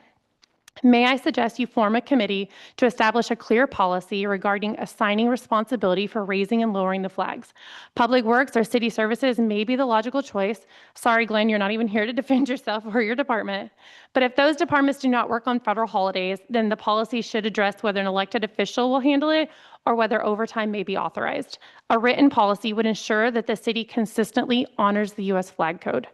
K: May I suggest you form a committee to establish a clear policy regarding assigning responsibility for raising and lowering the flags? Public Works or City Services may be the logical choice. Sorry, Glenn, you're not even here to defend yourself or your department. But if those departments do not work on federal holidays, then the policy should address whether an elected official will handle it or whether overtime may be authorized. A written policy would ensure that the city consistently honors the U.S. flag code.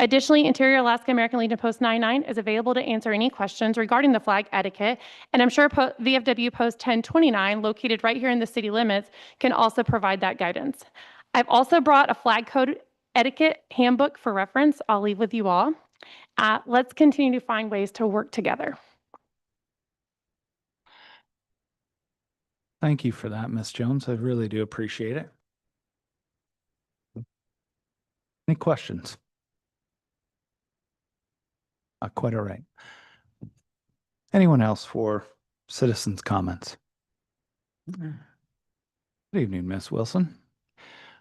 K: Additionally, Interior Alaska American Legion Post 99 is available to answer any questions regarding the flag etiquette, and I'm sure VFW Post 1029, located right here in the city limits, can also provide that guidance. I've also brought a flag code etiquette handbook for reference. I'll leave with you all. Let's continue to find ways to work together.
A: Thank you for that, Ms. Jones. I really do appreciate it. Any questions? Quite all right. Anyone else for citizens' comments? Good evening, Ms. Wilson.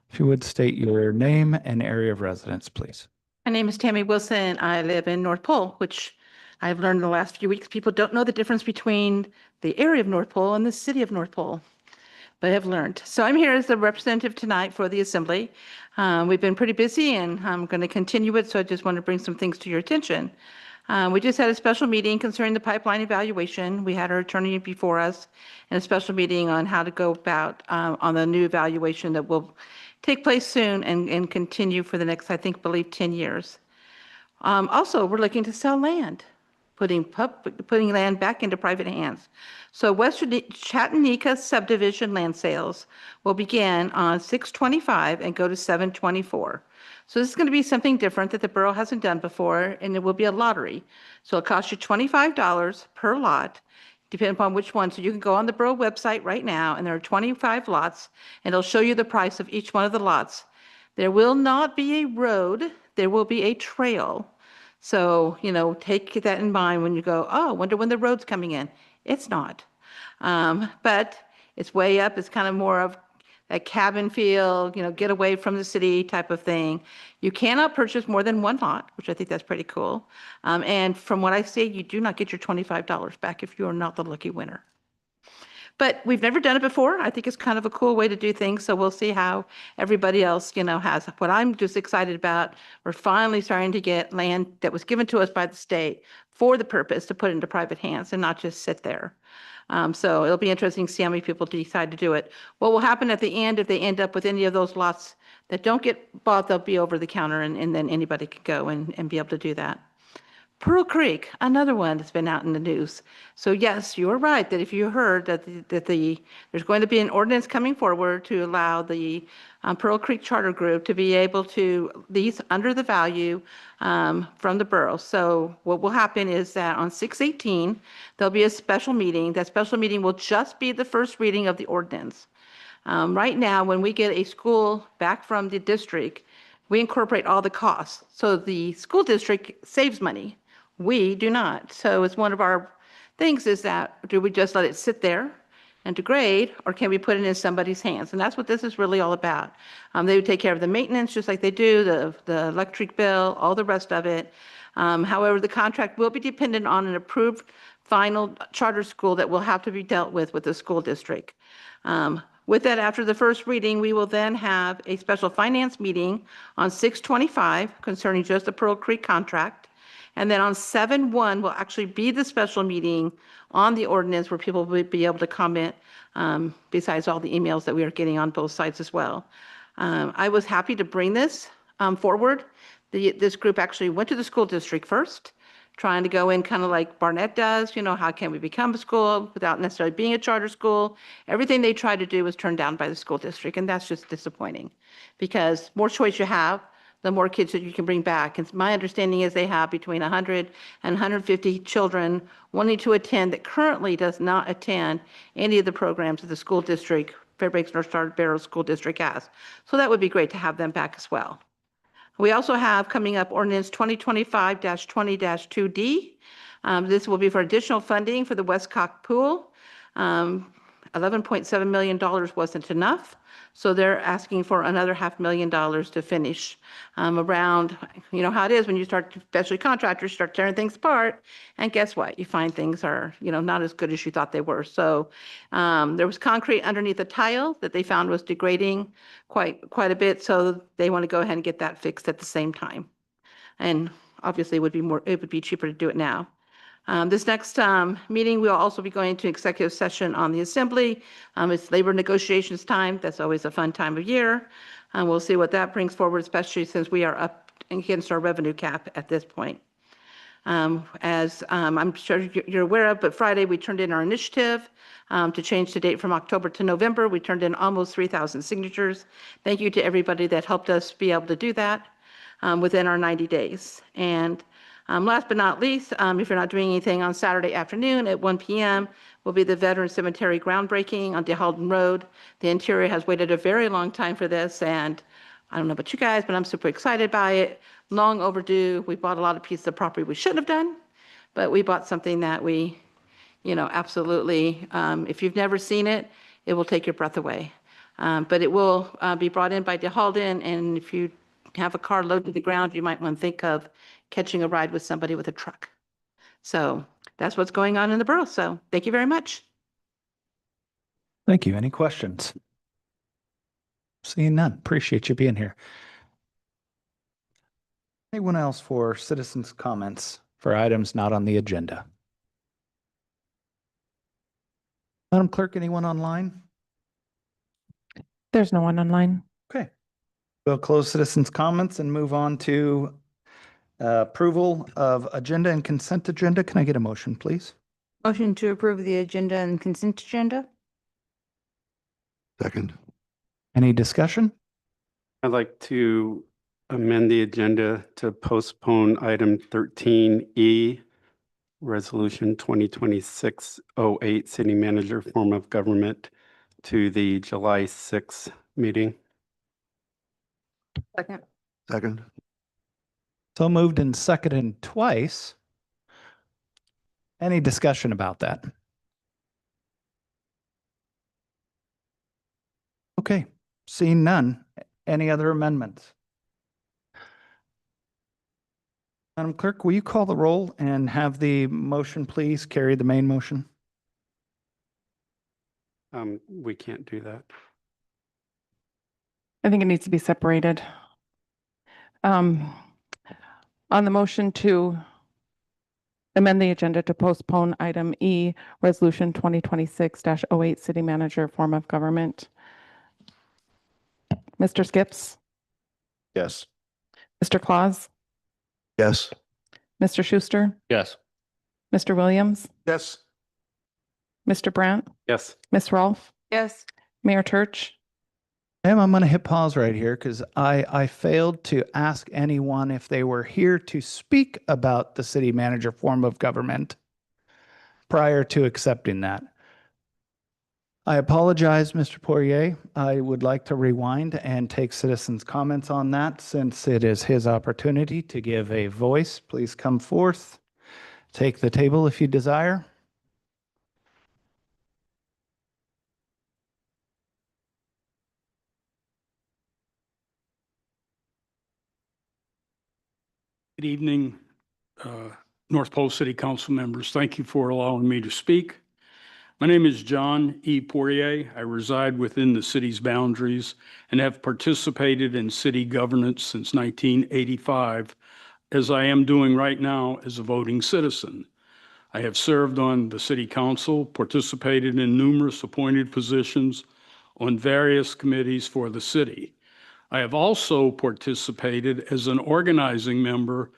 A: If you would state your name and area of residence, please.
L: My name is Tammy Wilson. I live in North Pole, which I've learned in the last few weeks. People don't know the difference between the area of North Pole and the city of North Pole, but I've learned. So I'm here as the representative tonight for the assembly. We've been pretty busy and I'm going to continue it, so I just want to bring some things to your attention. We just had a special meeting concerning the pipeline evaluation. We had our attorney before us and a special meeting on how to go about on the new evaluation that will take place soon and continue for the next, I believe 10 years. Also, we're looking to sell land, putting land back into private hands. So Western Chattanooga subdivision land sales will begin on 6/25 and go to 7/24. So this is going to be something different that the borough hasn't done before, and it will be a lottery. So it'll cost you $25 per lot, depending upon which one. So you can go on the borough website right now, and there are 25 lots, and it'll show you the price of each one of the lots. There will not be a road. There will be a trail. So, take that in mind when you go, oh, wonder when the road's coming in. It's not. But it's way up. It's kind of more of that cabin feel, get away from the city type of thing. You cannot purchase more than one lot, which I think that's pretty cool. And from what I see, you do not get your $25 back if you are not the lucky winner. But we've never done it before. I think it's kind of a cool way to do things. So we'll see how everybody else, has. What I'm just excited about, we're finally starting to get land that was given to us by the state for the purpose to put into private hands and not just sit there. So it'll be interesting to see how many people decide to do it. What will happen at the end if they end up with any of those lots that don't get bought, they'll be over the counter and then anybody could go and be able to do that. Pearl Creek, another one that's been out in the news. So yes, you are right that if you heard that there's going to be an ordinance coming forward to allow the Pearl Creek Charter Group to be able to lease under the value from the borough. So what will happen is that on 6/18, there'll be a special meeting. That special meeting will just be the first reading of the ordinance. Right now, when we get a school back from the district, we incorporate all the costs. So the school district saves money. We do not. So it's one of our things is that, do we just let it sit there and degrade, or can we put it in somebody's hands? And that's what this is really all about. They would take care of the maintenance just like they do, the electric bill, all the rest of it. However, the contract will be dependent on an approved final charter school that will have to be dealt with the school district. With that, after the first reading, we will then have a special finance meeting on 6/25 concerning just the Pearl Creek contract. And then on 7/1 will actually be the special meeting on the ordinance where people will be able to comment, besides all the emails that we are getting on both sides as well. I was happy to bring this forward. This group actually went to the school district first, trying to go in kind of like Barnett does, how can we become a school without necessarily being a charter school? Everything they tried to do was turned down by the school district, and that's just disappointing because more choice you have, the more kids that you can bring back. And my understanding is they have between 100 and 150 children wanting to attend that currently does not attend any of the programs that the school district, Fairbanks North Star Barrow School District has. So that would be great to have them back as well. We also have coming up ordinance 2025-20-2D. This will be for additional funding for the Westcock Pool. $11.7 million wasn't enough, so they're asking for another $500,000 to finish around, how it is when you start, especially contractors, start tearing things apart, and guess what? You find things are, not as good as you thought they were. So there was concrete underneath the tile that they found was degrading quite a bit, so they want to go ahead and get that fixed at the same time. And obviously it would be cheaper to do it now. This next meeting, we'll also be going to executive session on the assembly. It's labor negotiations time. That's always a fun time of year. We'll see what that brings forward, especially since we are up against our revenue cap at this point. As I'm sure you're aware of, but Friday we turned in our initiative to change the date from October to November. We turned in almost 3,000 signatures. Thank you to everybody that helped us be able to do that within our 90 days. And last but not least, if you're not doing anything on Saturday afternoon at 1 p.m., will be the Veteran Cemetery groundbreaking on DeHalden Road. The interior has waited a very long time for this, and I don't know about you guys, but I'm super excited by it. Long overdue. We bought a lot of pieces of property we shouldn't have done, but we bought something that we, absolutely, if you've never seen it, it will take your breath away. But it will be brought in by DeHalden, and if you have a car loaded to the ground, you might want to think of catching a ride with somebody with a truck. So that's what's going on in the borough. So thank you very much.
A: Thank you. Any questions? Seeing none. Appreciate you being here. Anyone else for citizens' comments for items not on the agenda? Madam Clerk, anyone online?
D: There's no one online.
A: Okay. We'll close citizens' comments and move on to approval of agenda and consent agenda. Can I get a motion, please?
B: Motion to approve the agenda and consent agenda?
F: Second.
A: Any discussion?
E: I'd like to amend the agenda to postpone item 13E, Resolution 2026-08, City Manager Form of Government, to the July 6th meeting.
B: Second.
F: Second.
A: So moved and seconded twice. Any discussion about that? Okay, seeing none. Any other amendments? Madam Clerk, will you call the roll and have the motion, please, carry the main motion?
E: We can't do that.
D: I think it needs to be separated. On the motion to amend the agenda to postpone item E, resolution 2026-08, city manager form of government. Mr. Skips,
F: Yes.
D: Mr. Claus,
F: Yes.
D: Mr. Schuster,
G: Yes.
D: Mr. Williams,
F: Yes.
D: Mr. Brandt,
E: Yes.
D: Ms. Rolfe,
B: Yes.
D: Mayor Church.
A: I'm going to hit pause right here because I failed to ask anyone if they were here to speak about the city manager form of government prior to accepting that. I apologize, Mr. Poirier. I would like to rewind and take citizens' comments on that since it is his opportunity to give a voice. Please come forth, take the table if you desire.
M: Good evening, North Pole City Council members. Thank you for allowing me to speak. My name is John E. Poirier. I reside within the city's boundaries and have participated in city governance since 1985, as I am doing right now as a voting citizen. I have served on the city council, participated in numerous appointed positions on various committees for the city. I have also participated as an organizing member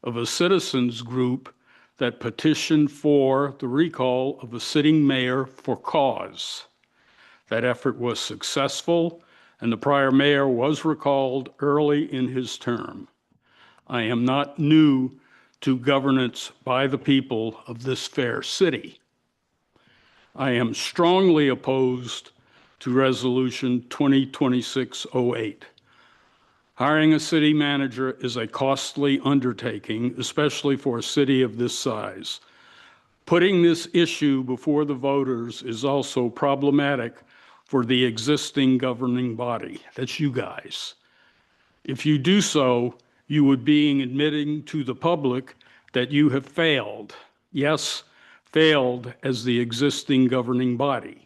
M: of a citizens group that petitioned for the recall of a sitting mayor for cause. That effort was successful, and the prior mayor was recalled early in his term. I am not new to governance by the people of this fair city. I am strongly opposed to Resolution 2026-08. Hiring a city manager is a costly undertaking, especially for a city of this size. Putting this issue before the voters is also problematic for the existing governing body. That's you guys. If you do so, you would be admitting to the public that you have failed. Yes, failed as the existing governing body.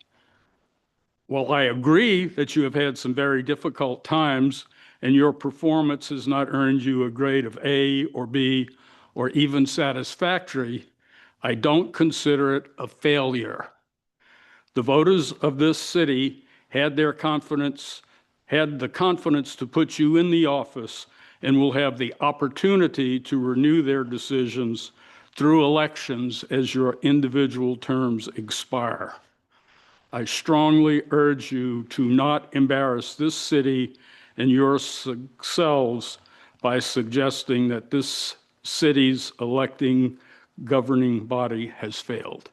M: While I agree that you have had some very difficult times and your performance has not earned you a grade of A or B or even satisfactory, I don't consider it a failure. The voters of this city had the confidence to put you in the office and will have the opportunity to renew their decisions through elections as your individual terms expire. I strongly urge you to not embarrass this city and yourselves by suggesting that this city's electing governing body has failed.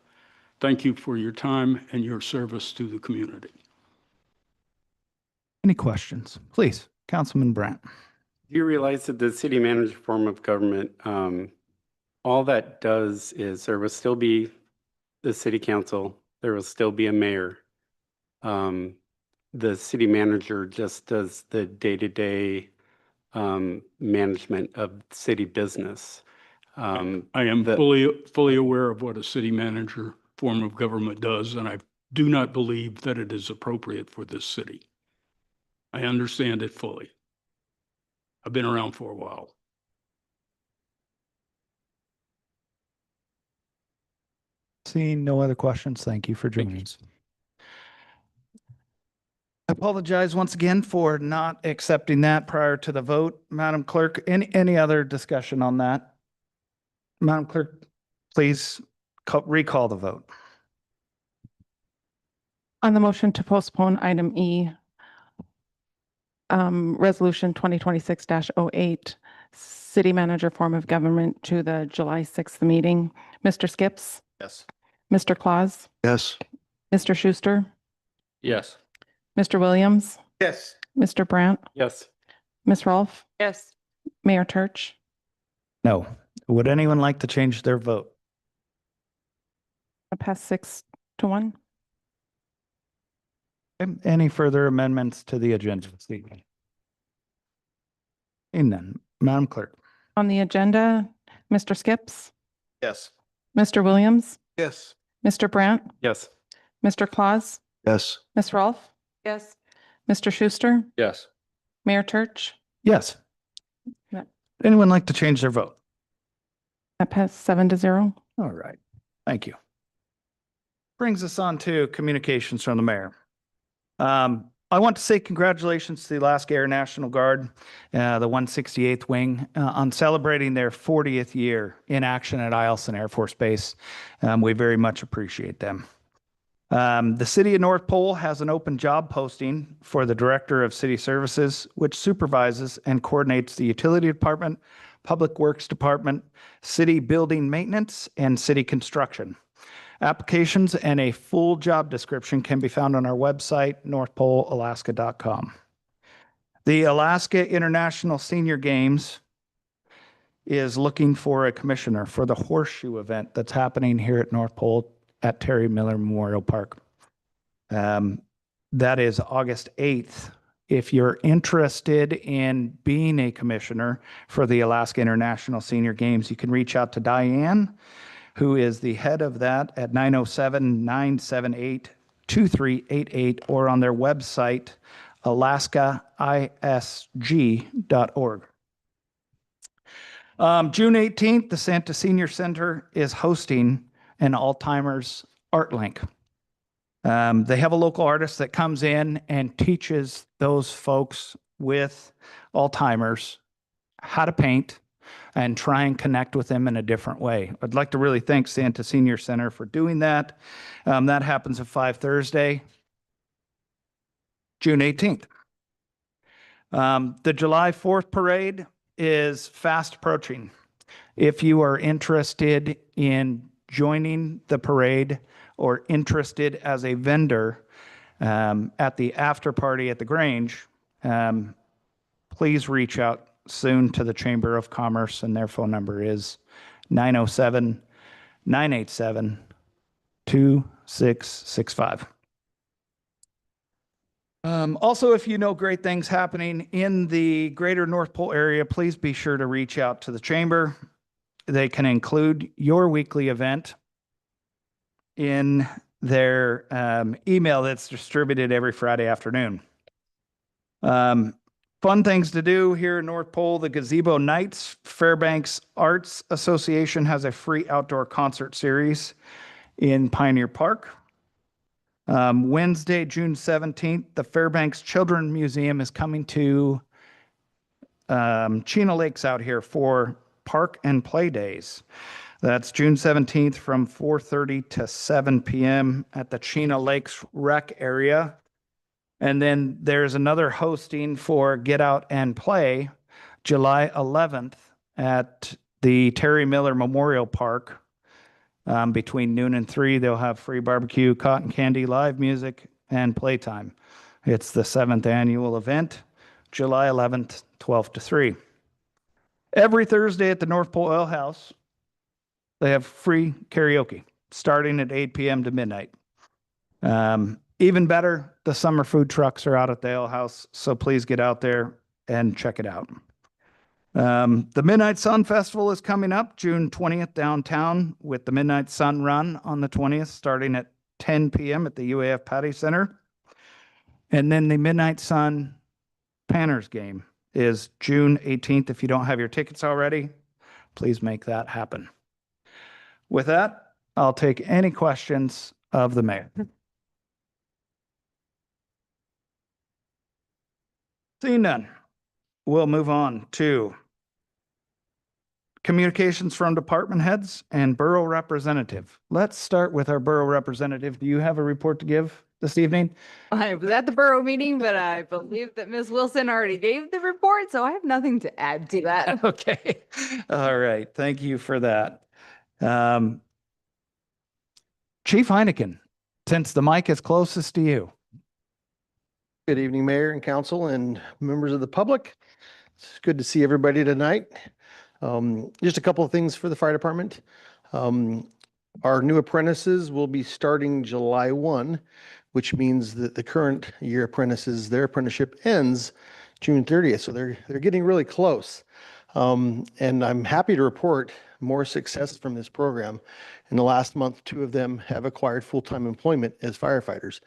M: Thank you for your time and your service to the community.
A: Any questions? Please, Councilman Brandt.
E: Do you realize that the city manager form of government, all that does is there will still be the city council, there will still be a mayor. The city manager just does the day-to-day management of city business.
M: I am fully aware of what a city manager form of government does, and I do not believe that it is appropriate for this city. I understand it fully. I've been around for a while.
A: Seeing no other questions, thank you for joining us. I apologize once again for not accepting that prior to the vote. Madam Clerk, any other discussion on that? Madam Clerk, please recall the vote.
D: On the motion to postpone item E, resolution 2026-08, city manager form of government to the July 6th meeting. Mr. Skips,
F: Yes.
D: Mr. Claus,
F: Yes.
D: Mr. Schuster,
G: Yes.
D: Mr. Williams,
H: Yes.
D: Mr. Brandt,
E: Yes.
D: Ms. Rolfe,
B: Yes.
D: Mayor Church.
A: No. Would anyone like to change their vote?
D: I passed 6-1.
A: Any further amendments to the agenda this evening? Seeing none. Madam Clerk.
D: On the agenda, Mr. Skips,
C: Yes.
D: Mr. Williams,
C: Yes.
D: Mr. Brandt,
E: Yes.
D: Mr. Claus,
F: Yes.
D: Ms. Rolfe,
B: Yes.
D: Mr. Schuster,
G: Yes.
D: Mayor Church.
A: Yes.
D: Yeah.
A: Anyone like to change their vote?
D: That passed 7-0.
A: All right. Thank you. Brings us on to communications from the mayor. I want to say congratulations to the Alaska Air National Guard, the 168th Wing, on celebrating their 40th year in action at Eielson Air Force Base. We very much appreciate them. The city of North Pole has an open job posting for the Director of City Services, which supervises and coordinates the Utility Department, Public Works Department, City Building Maintenance, and City Construction. Applications and a full job description can be found on our website, northpolealaska.com. The Alaska International Senior Games is looking for a commissioner for the horseshoe event that's happening here at North Pole at Terry Miller Memorial Park. That is August 8th. If you're interested in being a commissioner for the Alaska International Senior Games, you can reach out to Diane, who is the head of that, at 907-978-2388, or on their website, alaskaisg.org. June 18th, the Santa Senior Center is hosting an Alzheimer's Art Link. They have a local artist that comes in and teaches those folks with Alzheimer's how to paint and try and connect with them in a different way. I'd like to really thank Santa Senior Center for doing that. That happens at 5 Thursday, June 18th. The July 4th parade is fast approaching. If you are interested in joining the parade or interested as a vendor at the after party at the Grange, please reach out soon to the Chamber of Commerce, and their phone number is 907-987-2665. Also, if you know great things happening in the greater North Pole area, please be sure to reach out to the Chamber. They can include your weekly event in their email that's distributed every Friday afternoon. Fun things to do here in North Pole, the Gazebo Nights. Fairbanks Arts Association has a free outdoor concert series in Pioneer Park. Wednesday, June 17th, the Fairbanks Children's Museum is coming to Chena Lakes out here for Park and Play Days. That's June 17th from 4:30 to 7 p.m. at the Chena Lakes Rec area. And then there's another hosting for Get Out and Play, July 11th at the Terry Miller Memorial Park. Between noon and 3, they'll have free barbecue, cotton candy, live music, and playtime. It's the 7th annual event, July 11th, 12 to 3. Every Thursday at the North Pole Ale House, they have free karaoke starting at 8 p.m. to midnight. Even better, the summer food trucks are out at the Ale House, so please get out there and check it out. The Midnight Sun Festival is coming up June 20th downtown with the Midnight Sun Run on the 20th, starting at 10 p.m. at the UAF Patty Center. And then the Midnight Sun Panners game is June 18th. If you don't have your tickets already, please make that happen. With that, I'll take any questions of the mayor. Seeing none, we'll move on to communications from department heads and borough representative. Let's start with our borough representative. Do you have a report to give this evening?
B: I was at the borough meeting, but I believe that Ms. Wilson already gave the report, so I have nothing to add to that.
A: Okay. All right. Thank you for that. Chief Heineken, since the mic is closest to you.
C: Good evening, Mayor and Council and members of the public. It's good to see everybody tonight. Just a couple of things for the fire department. Our new apprentices will be starting July 1, which means that the current year apprentices, their apprenticeship ends June 30th. So they're getting really close. And I'm happy to report more success from this program. In the last month, 2 of them have acquired full-time employment as firefighters.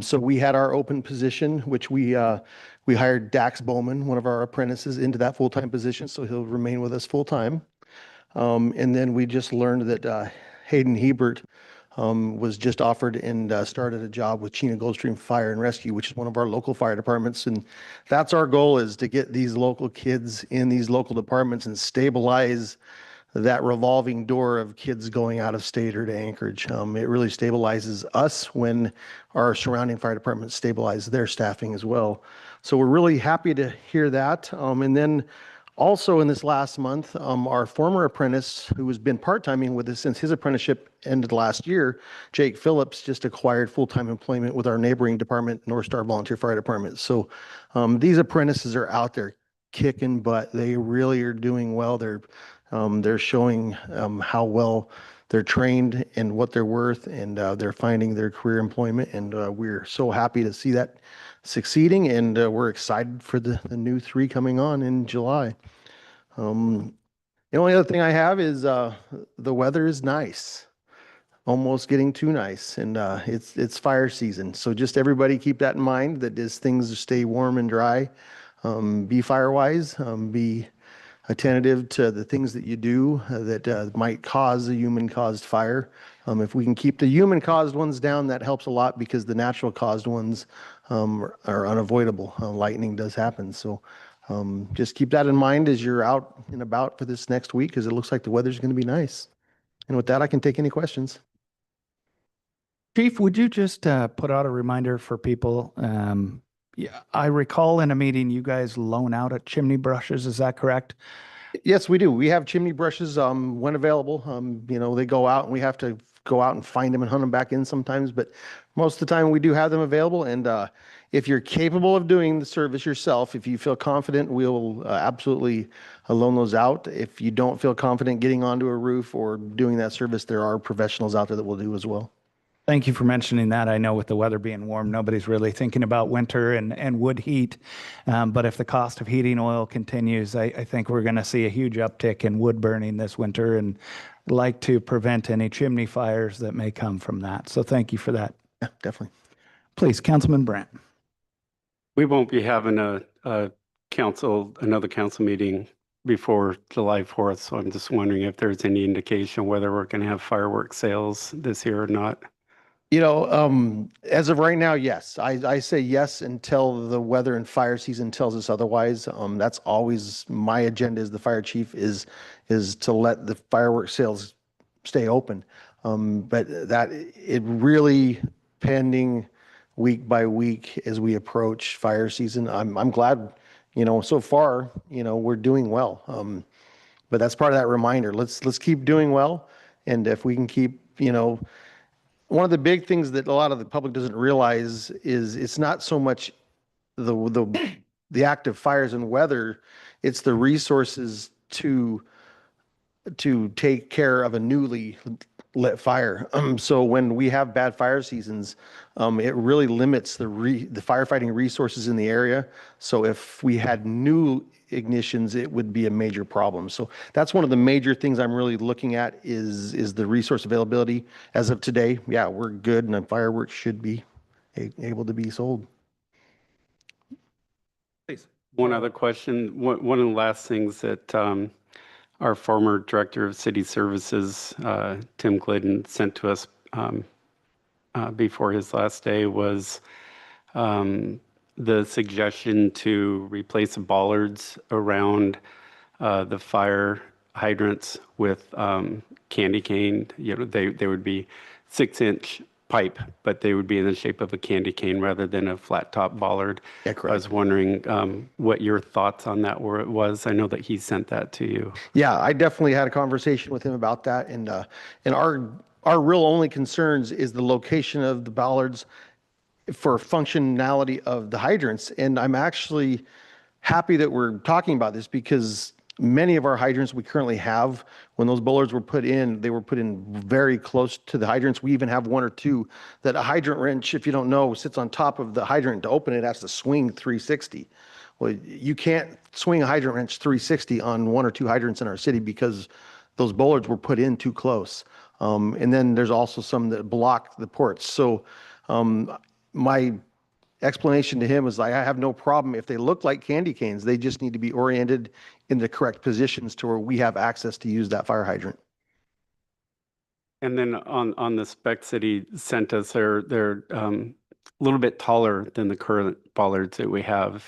C: So we had our open position, which we hired Dax Bowman, one of our apprentices, into that full-time position. So he'll remain with us full-time. And then we just learned that Hayden Hebert was just offered and started a job with Chena Goldstream Fire and Rescue, which is one of our local fire departments. And that's our goal, is to get these local kids in these local departments and stabilize that revolving door of kids going out of state or to Anchorage. It really stabilizes us when our surrounding fire departments stabilize their staffing as well. So we're really happy to hear that. And then also in this last month, our former apprentice, who has been part-timing with us since his apprenticeship ended last year, Jake Phillips, just acquired full-time employment with our neighboring department, North Star Volunteer Fire Department. So these apprentices are out there kicking butt. They really are doing well. They're showing how well they're trained and what they're worth, and they're finding their career employment. And we're so happy to see that succeeding, and we're excited for the new 3 coming on in July. The only other thing I have is the weather is nice, almost getting too nice, and it's fire season. So just everybody keep that in mind, that as things stay warm and dry, be fire wise, be attentive to the things that you do that might cause a human caused fire. If we can keep the human caused ones down, that helps a lot, because the natural caused ones are unavoidable. Lightning does happen. So just keep that in mind as you're out and about for this next week, because it looks like the weather's going to be nice. And with that, I can take any questions.
A: Chief, would you just put out a reminder for people? Yeah, I recall in a meeting you guys loan out at chimney brushes. Is that correct?
C: Yes, we do. We have chimney brushes when available. They go out and we have to go out and find them and hunt them back in sometimes, but most of the time we do have them available. And if you're capable of doing the service yourself, if you feel confident, we'll absolutely loan those out. If you don't feel confident getting onto a roof or doing that service, there are professionals out there that will do as well.
A: Thank you for mentioning that. I know with the weather being warm, nobody's really thinking about winter and wood heat. But if the cost of heating oil continues, I think we're going to see a huge uptick in wood burning this winter, and like to prevent any chimney fires that may come from that. So thank you for that.
C: Yeah, definitely.
A: Please, Councilman Brandt.
E: We won't be having another council meeting before July 4th. So I'm just wondering if there's any indication whether we're going to have fireworks sales this year or not.
C: As of right now, yes. I say yes until the weather and fire season tells us otherwise. That's always my agenda as the fire chief, is to let the fireworks sales stay open. But that it really pending week by week as we approach fire season. I'm glad, so far, we're doing well. But that's part of that reminder. Let's keep doing well. And if we can keep, one of the big things that a lot of the public doesn't realize is it's not so much the active fires and weather, it's the resources to take care of a newly lit fire. So when we have bad fire seasons, it really limits the firefighting resources in the area. So if we had new ignitions, it would be a major problem. So that's one of the major things I'm really looking at is the resource availability. As of today, yeah, we're good, and the fireworks should be able to be sold.
A: Please.
E: One other question. One of the last things that our former director of city services, Tim Glidden, sent to us before his last day was the suggestion to replace the bollards around the fire hydrants with candy cane. They would be 6-inch pipe, but they would be in the shape of a candy cane rather than a flat top bollard.
C: Yeah, correct.
E: I was wondering what your thoughts on that was. I know that he sent that to you.
C: Yeah, I definitely had a conversation with him about that, and our real only concerns is the location of the bollards for functionality of the hydrants. And I'm actually happy that we're talking about this, because Many of our hydrants we currently have, when those bollards were put in, they were put in very close to the hydrants. We even have one or two that a hydrant wrench, if you don't know, sits on top of the hydrant. To open it has to swing 360. Well, you can't swing a hydrant wrench 360 on one or two hydrants in our city because those bollards were put in too close. And then there's also some that block the ports. So my explanation to him was like, I have no problem if they look like candy canes. They just need to be oriented in the correct positions to where we have access to use that fire hydrant.
E: And then on the specs that he sent us, they're a little bit taller than the current bollards that we have.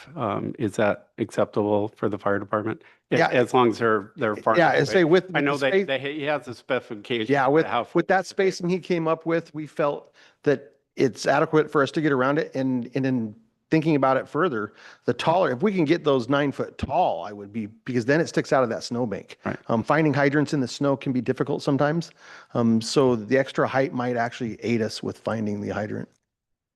E: Is that acceptable for the fire department?
C: Yeah.
E: As long as they're far
C: Yeah,
E: enough
C: and
E: away.
C: say
E: I know
C: the space-
E: he has a specification.
C: Yeah,
E: to how
C: with that spacing he came up with, we felt that it's adequate for us to get around it. And in thinking about it further, the taller, if we can get those 9 foot tall, I would be, because then it sticks out of that snowbank.
E: Right.
C: Finding hydrants in the snow can be difficult sometimes. So the extra height might actually aid us with finding the hydrant.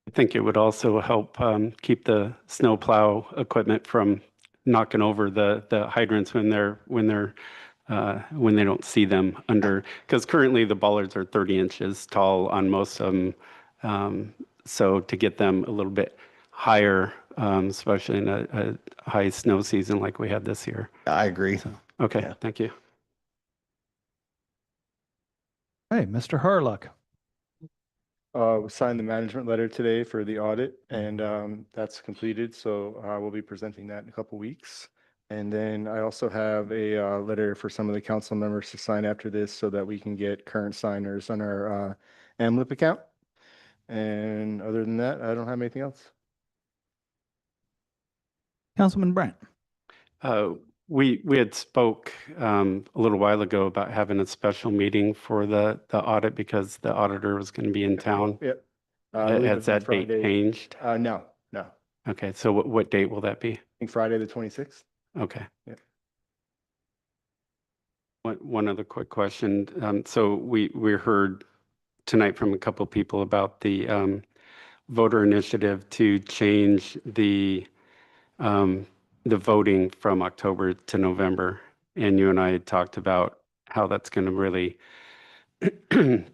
E: I think it would also help keep the snow plow equipment from knocking over the hydrants when they don't see them under, because currently the bollards are 30 inches tall on most of them. So to get them a little bit higher, especially in a high snow season like we had this year.
C: I agree.
E: So, okay,
C: Yeah.
E: thank you.
A: Hey, Mr. Harlock.
N: We signed the management letter today for the audit, and that's completed. So we'll be presenting that in a couple weeks. And then I also have a letter for some of the council members to sign after this so that we can get current signers on our AMLIP account. And other than that, I don't have anything else.
A: Councilman Brandt.
E: We had spoke a little while ago about having a special meeting for the audit because the auditor was going to be in town.
N: Yep. I believe
E: Has
N: it's on
E: that date
N: Friday.
E: changed?
N: No. I
E: Okay, so what date will that be?
N: think Friday the 26th.
E: Okay.
N: Yeah.
E: One other quick question. So we heard tonight from a couple of people about the voter initiative to change the voting from October to November. And you and I had talked about how that's going to really be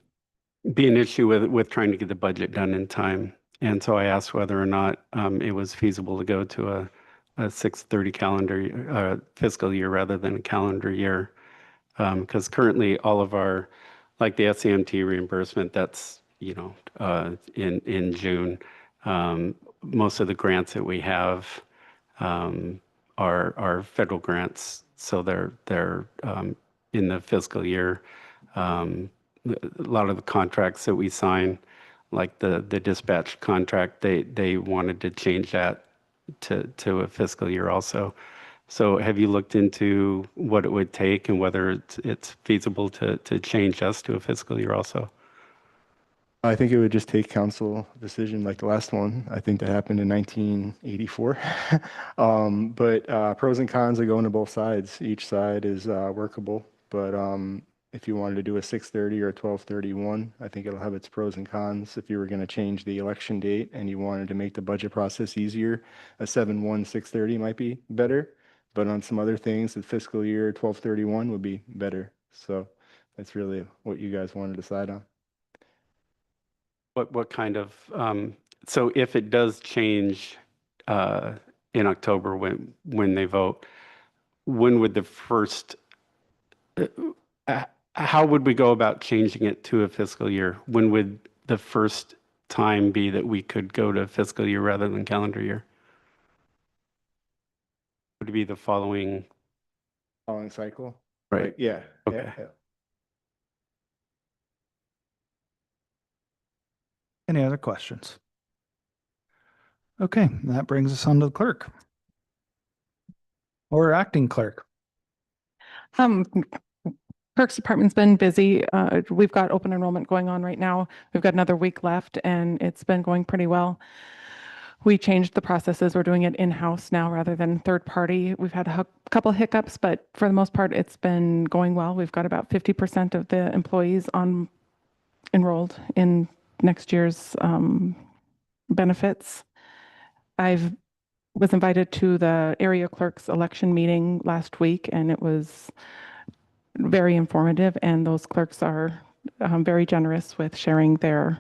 E: an issue with trying to get the budget done in time. And so I asked whether or not it was feasible to go to a 6/30 calendar fiscal year rather than a calendar year. Because currently all of our, like the SCMT reimbursement, that's, in June. Most of the grants that we have are federal grants, so they're in the fiscal year. A lot of the contracts that we sign, like the dispatch contract, they wanted to change that to a fiscal year also. So have you looked into what it would take and whether it's feasible to change us to a fiscal year also?
N: I think it would just take council decision like the last one. I think that happened in 1984. But pros and cons are going to both sides. Each side is workable. But if you wanted to do a 6/30 or a 12/31, I think it'll have its pros and cons. If you were going to change the election date and you wanted to make the budget process easier, a 7/1, 6/30 might be better. But on some other things, the fiscal year 12/31 would be better. So that's really what you guys want to decide on.
E: What kind of, so if it does change in October when they vote, when would the first, how would we go about changing it to a fiscal year? When would the first time be that we could go to fiscal year rather than calendar year? Would it be the following?
N: Following cycle?
E: Right.
N: Like, yeah.
E: Okay.
N: Yeah.
A: Any other questions? Okay, that brings us on to the clerk. Or acting clerk.
D: Clerk's department's been busy. We've got open enrollment going on right now. We've got another week left and it's been going pretty well. We changed the processes. We're doing it in-house now rather than third party. We've had a couple hiccups, but for the most part, it's been going well. We've got about 50% of the employees enrolled in next year's benefits. I've was invited to the area clerk's election meeting last week, and it was very informative. And those clerks are very generous with sharing their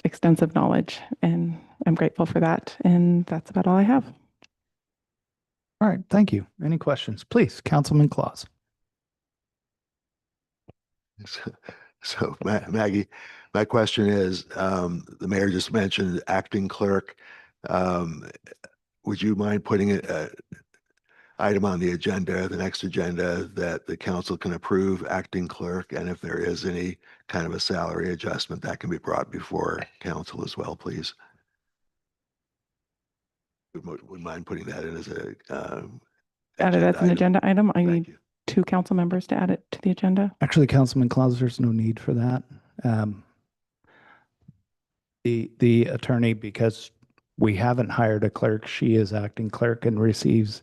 D: extensive knowledge, and I'm grateful for that. And that's about all I have.
A: All right, thank you. Any questions? Please, Councilman Claus.
F: So Maggie, my question is, the mayor just mentioned acting clerk. Would you mind putting a item on the agenda, the next agenda, that the council can approve acting clerk? And if there is any kind of a salary adjustment, that can be brought before council as well, please. Would mind putting that in as a
D: Add it as an agenda item. I
F: Thank
D: need
F: you.
D: 2 council members to add it to the agenda.
A: Actually, Councilman Claus, there's no need for that. The attorney, because we haven't hired a clerk, she is acting clerk and receives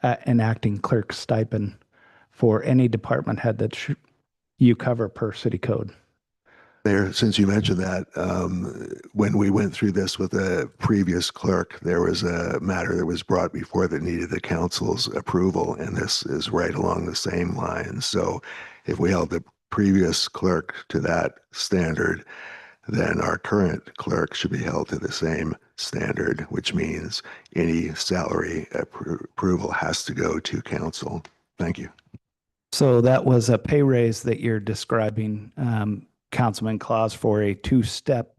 A: an acting clerk stipend for any department head that you cover per city code.
F: There, since you mentioned that, when we went through this with a previous clerk, there was a matter that was brought before that needed the council's approval, and this is right along the same lines. So if we held the previous clerk to that standard, then our current clerk should be held to the same standard, which means any salary approval has to go to council. Thank you.
A: So that was a pay raise that you're describing, Councilman Claus, for a 2-step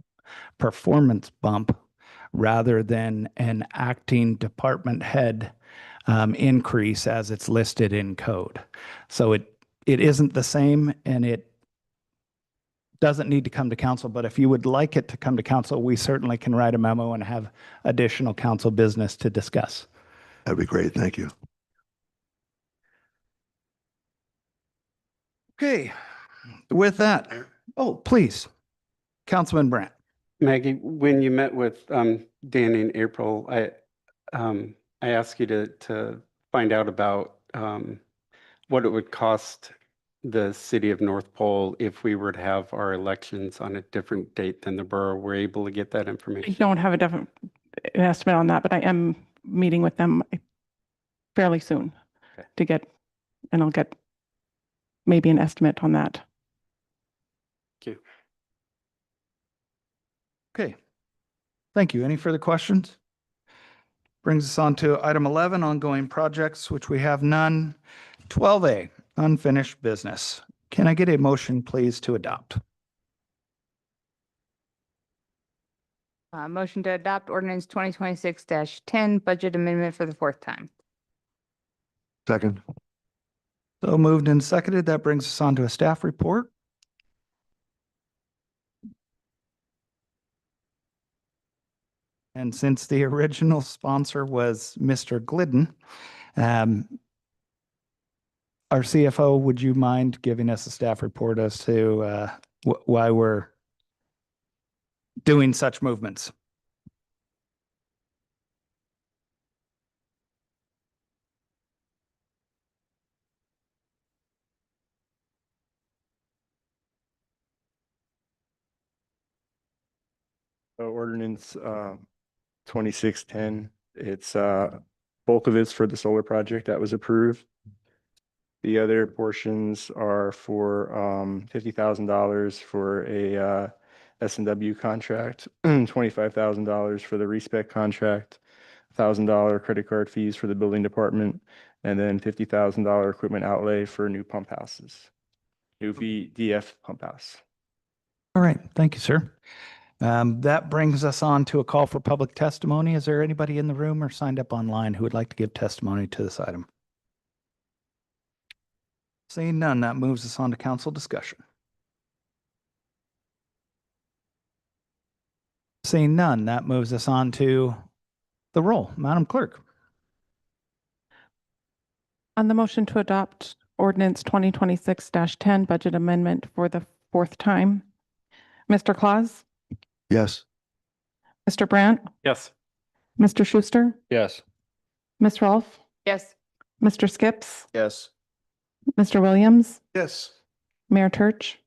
A: performance bump rather than an acting department head increase as it's listed in code. So it isn't the same, and it doesn't need to come to council, but if you would like it to come to council, we certainly can write a memo and have additional council business to discuss.
F: That'd be great. Thank you.
A: Okay, with that, oh, please, Councilman Brandt.
E: Maggie, when you met with Dan in April, I asked you to find out about what it would cost the city of North Pole if we were to have our elections on a different date than the borough. We're able to get that
D: I
E: information.
D: don't have an estimate on that, but I am meeting with them fairly soon
E: Okay.
D: and I'll get maybe an estimate on that.
E: Thank you.
A: Okay, thank you. Any further questions? Brings us on to item 11, ongoing projects, which we have none. 12A, unfinished business. Can I get a motion, please, to adopt?
B: Motion to adopt ordinance 2026-10, budget amendment for the 4th time.
F: Second.
A: So moved and seconded. That brings us on to a staff report. And since the original sponsor was Mr. Glidden, our CFO, would you mind giving us a staff report as to why we're doing such movements?
N: Ordinance 2610, it's bulk of it's for the solar project that was approved. The other portions are for $50,000 for a S&W contract, $25,000 for the respec contract, $1,000 credit card fees for the building department, and then $50,000 equipment outlay for new pump houses, new VDF pump house.
A: All right, thank you, sir. That brings us on to a call for public testimony. Is there anybody in the room or signed up online who would like to give testimony to this item? Seeing none, that moves us on to council discussion. Seeing none, that moves us on to the roll. Madam Clerk.
D: On the motion to adopt ordinance 2026-10, budget amendment for the 4th time, Mr. Claus,
F: Yes.
D: Mr. Brandt,
E: Yes.
D: Mr. Schuster,
G: Yes.
D: Ms. Rolfe,
B: Yes.
D: Mr. Skips,
C: Yes.
D: Mr. Williams,
C: Yes.
D: Mayor Turch.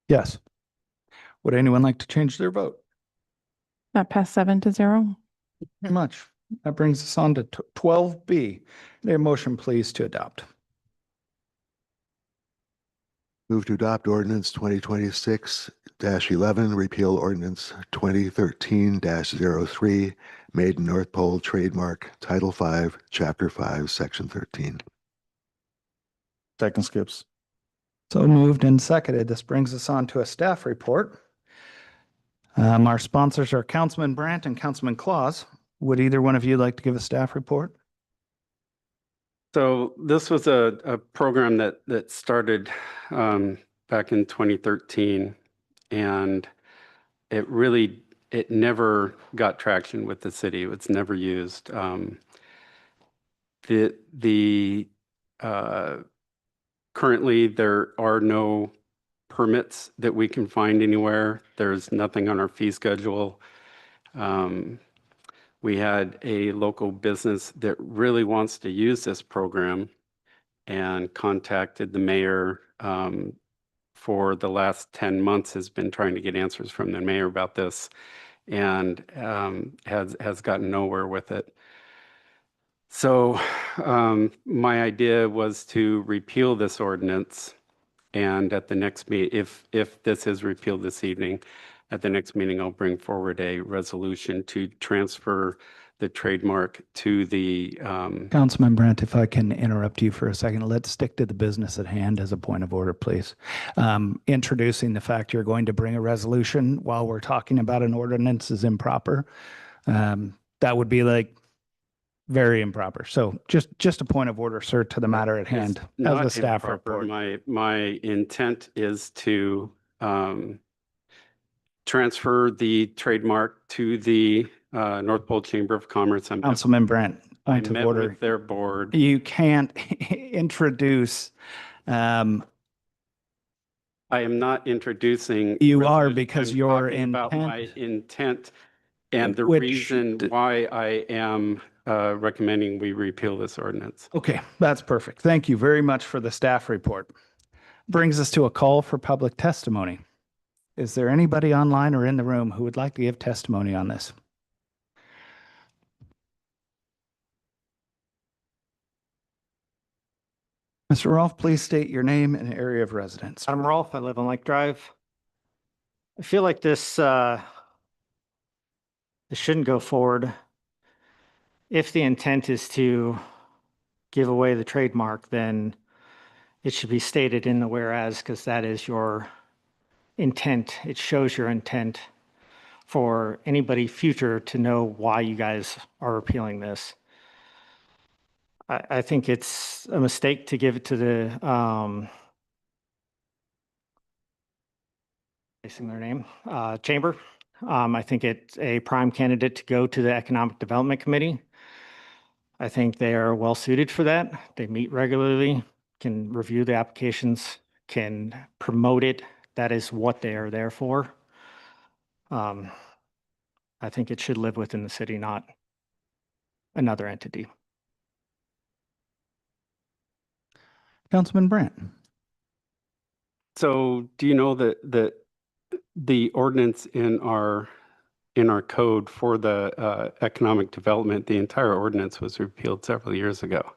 A: Yes. Would anyone like to change their vote?
D: That passed 7-0.
A: Very much. That brings us on to 12B. A motion, please, to adopt.
F: Move to adopt ordinance 2026-11, repeal ordinance 2013-03, made in North Pole trademark, Title 5, Chapter 5, Section 13.
N: Second skips.
A: So moved and seconded. This brings us on to a staff report. Our sponsors are Councilman Brandt and Councilman Claus. Would either one of you like to give a staff report?
E: So this was a program that started back in 2013, and it never got traction with the city. It's never used. Currently there are no permits that we can find anywhere. There's nothing on our fee schedule. We had a local business that really wants to use this program and contacted the mayor for the last 10 months, has been trying to get answers from the mayor about this, and has gotten nowhere with it. So my idea was to repeal this ordinance, and at the next meeting, if this is repealed this evening, at the next meeting, I'll bring forward a resolution to transfer the trademark to the
A: Councilman Brandt, if I can interrupt you for a second, let's stick to the business at hand as a point of order, please. Introducing the fact you're going to bring a resolution while we're talking about an ordinance is improper. That would be like very improper. So just a point of order, sir, to the matter at hand as
E: not
A: a staff
E: improper.
A: report.
E: My intent is to transfer the trademark to the North Pole Chamber of Commerce.
A: Councilman Brandt,
E: I
A: point of
E: met
A: order.
E: with their board.
A: You can't introduce.
E: I am not introducing.
A: You are,
E: resolution.
A: because
E: I'm
A: your
E: talking about
A: intent-
E: my intent and the
A: Which-
E: reason why I am recommending we repeal this ordinance.
A: Okay, that's perfect. Thank you very much for the staff report. Brings us to a call for public testimony. Is there anybody online or in the room who would like to give testimony on this? Mr. Rolfe, please state your name and area of residence.
J: I'm Rolf. I live on Lake Drive. I feel like this shouldn't go forward. If the intent is to give away the trademark, then it should be stated in the whereas, because that is your intent. It shows your intent for anybody future to know why you guys are repealing this. I think it's a mistake to give it to the facing their name, chamber. I think it's a prime candidate to go to the Economic Development Committee. I think they are well suited for that. They meet regularly, can review the applications, can promote it. That is what they are there for. I think it should live within the city, not another entity.
A: Councilman Brandt.
E: So do you know that the ordinance in our code for the economic development, the entire ordinance was repealed several years ago?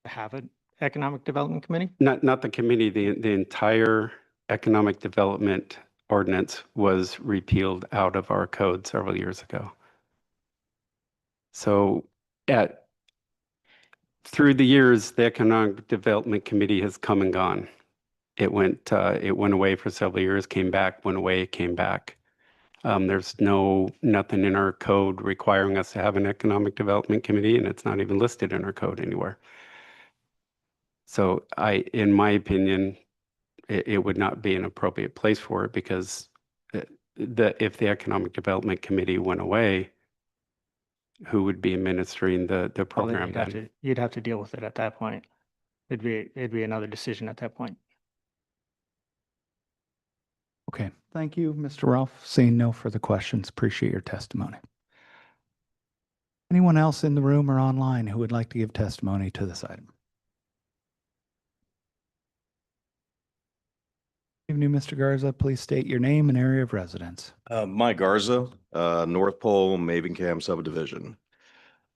J: Have an Economic Development Committee?
E: Not the committee, the entire economic development ordinance was repealed out of our code several years ago. So through the years, the Economic Development Committee has come and gone. It went away for several years, came back, went away, came back. There's nothing in our code requiring us to have an Economic Development Committee, and it's not even listed in our code anywhere. So in my opinion, it would not be an appropriate place for it, because if the Economic Development Committee went away, who would be administering the program then?
J: You'd have to deal with it at that point. It'd be another decision at that point.
A: Okay, thank you, Mr. Rolfe. Seeing no further questions, appreciate your testimony. Anyone else in the room or online who would like to give testimony to this item? Evening, Mr. Garza. Please state your name and area of residence.
O: Mike Garza, North Pole, Mavencam subdivision.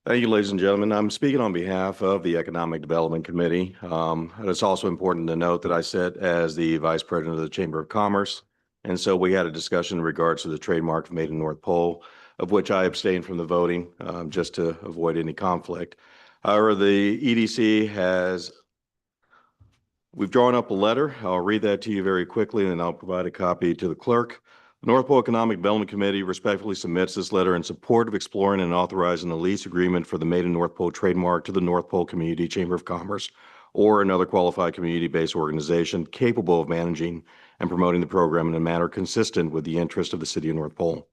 O: Thank you, ladies and gentlemen. I'm speaking on behalf of the Economic Development Committee. And it's also important to note that I sit as the Vice President of the Chamber of Commerce. And so we had a discussion in regards to the trademark Made in North Pole, of which I abstained from the voting just to avoid any conflict. However, the EDC we've drawn up a letter. I'll read that to you very quickly, and I'll provide a copy to the clerk. The North Pole Economic Development Committee respectfully submits this letter in support of exploring and authorizing a lease agreement for the Made in North Pole trademark to the North Pole Community Chamber of Commerce or another qualified community-based organization capable of managing and promoting the program in a manner consistent with the interest of the City of North Pole.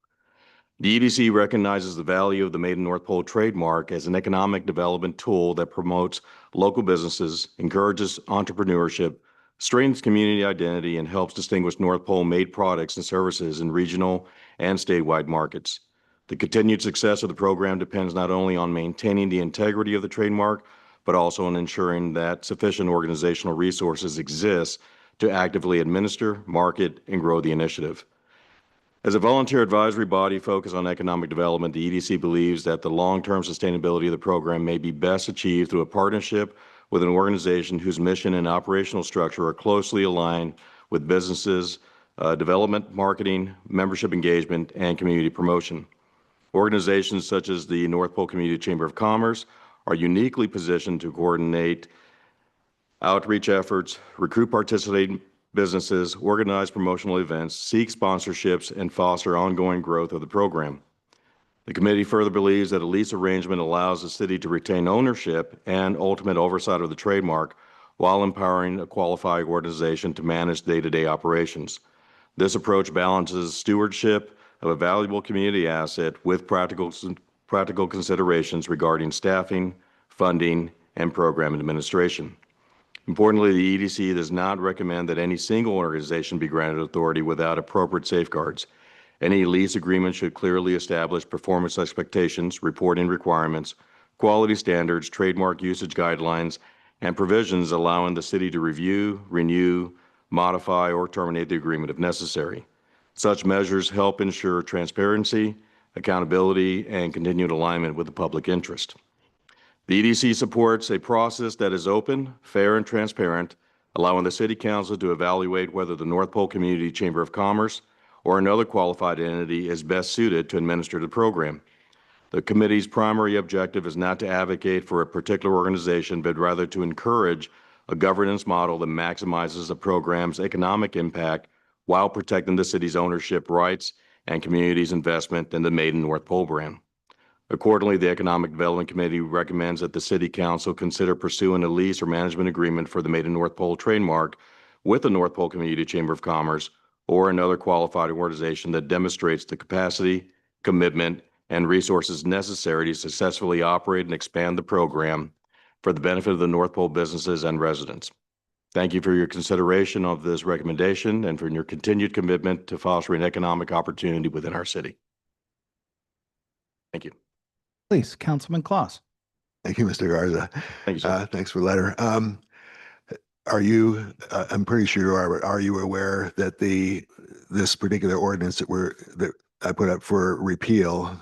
O: The EDC recognizes the value of the Made in North Pole trademark as an economic development tool that promotes local businesses, encourages entrepreneurship, strengthens community identity, and helps distinguish North Pole made products and services in regional and statewide markets. The continued success of the program depends not only on maintaining the integrity of the trademark, but also on ensuring that sufficient organizational resources exist to actively administer, market, and grow the initiative. As a volunteer advisory body focused on economic development, the EDC believes that the long-term sustainability of the program may be best achieved through a partnership with an organization whose mission and operational structure are closely aligned with businesses, development, marketing, membership engagement, and community promotion. Organizations such as the North Pole Community Chamber of Commerce are uniquely positioned to coordinate outreach efforts, recruit participating businesses, organize promotional events, seek sponsorships, and foster ongoing growth of the program. The committee further believes that a lease arrangement allows the city to retain ownership and ultimate oversight of the trademark while empowering a qualified organization to manage day-to-day operations. This approach balances stewardship of a valuable community asset with practical considerations regarding staffing, funding, and program administration. Importantly, the EDC does not recommend that any single organization be granted authority without appropriate safeguards. Any lease agreement should clearly establish performance expectations, reporting requirements, quality standards, trademark usage guidelines, and provisions allowing the city to review, renew, modify, or terminate the agreement if necessary. Such measures help ensure transparency, accountability, and continued alignment with the public interest. The EDC supports a process that is open, fair, and transparent, allowing the City Council to evaluate whether the North Pole Community Chamber of Commerce or another qualified entity is best suited to administer the program. The committee's primary objective is not to advocate for a particular organization, but rather to encourage a governance model that maximizes the program's economic impact while protecting the city's ownership rights and community's investment in the Made in North Pole brand. Accordingly, the Economic Development Committee recommends that the City Council consider pursuing a lease or management agreement for the Made in North Pole trademark with the North Pole Community Chamber of Commerce or another qualified organization that demonstrates the capacity, commitment, and resources necessary to successfully operate and expand the program for the benefit of the North Pole businesses and residents. Thank you for your consideration of this recommendation and for your continued commitment to fostering economic opportunity within our city. Thank you.
A: Please, Councilman Claus.
F: Thank you, Mr. Garza.
O: Thank you, sir.
F: Thanks for the letter. Are you, I'm pretty sure you are, but are you aware that this particular ordinance that I put up for repeal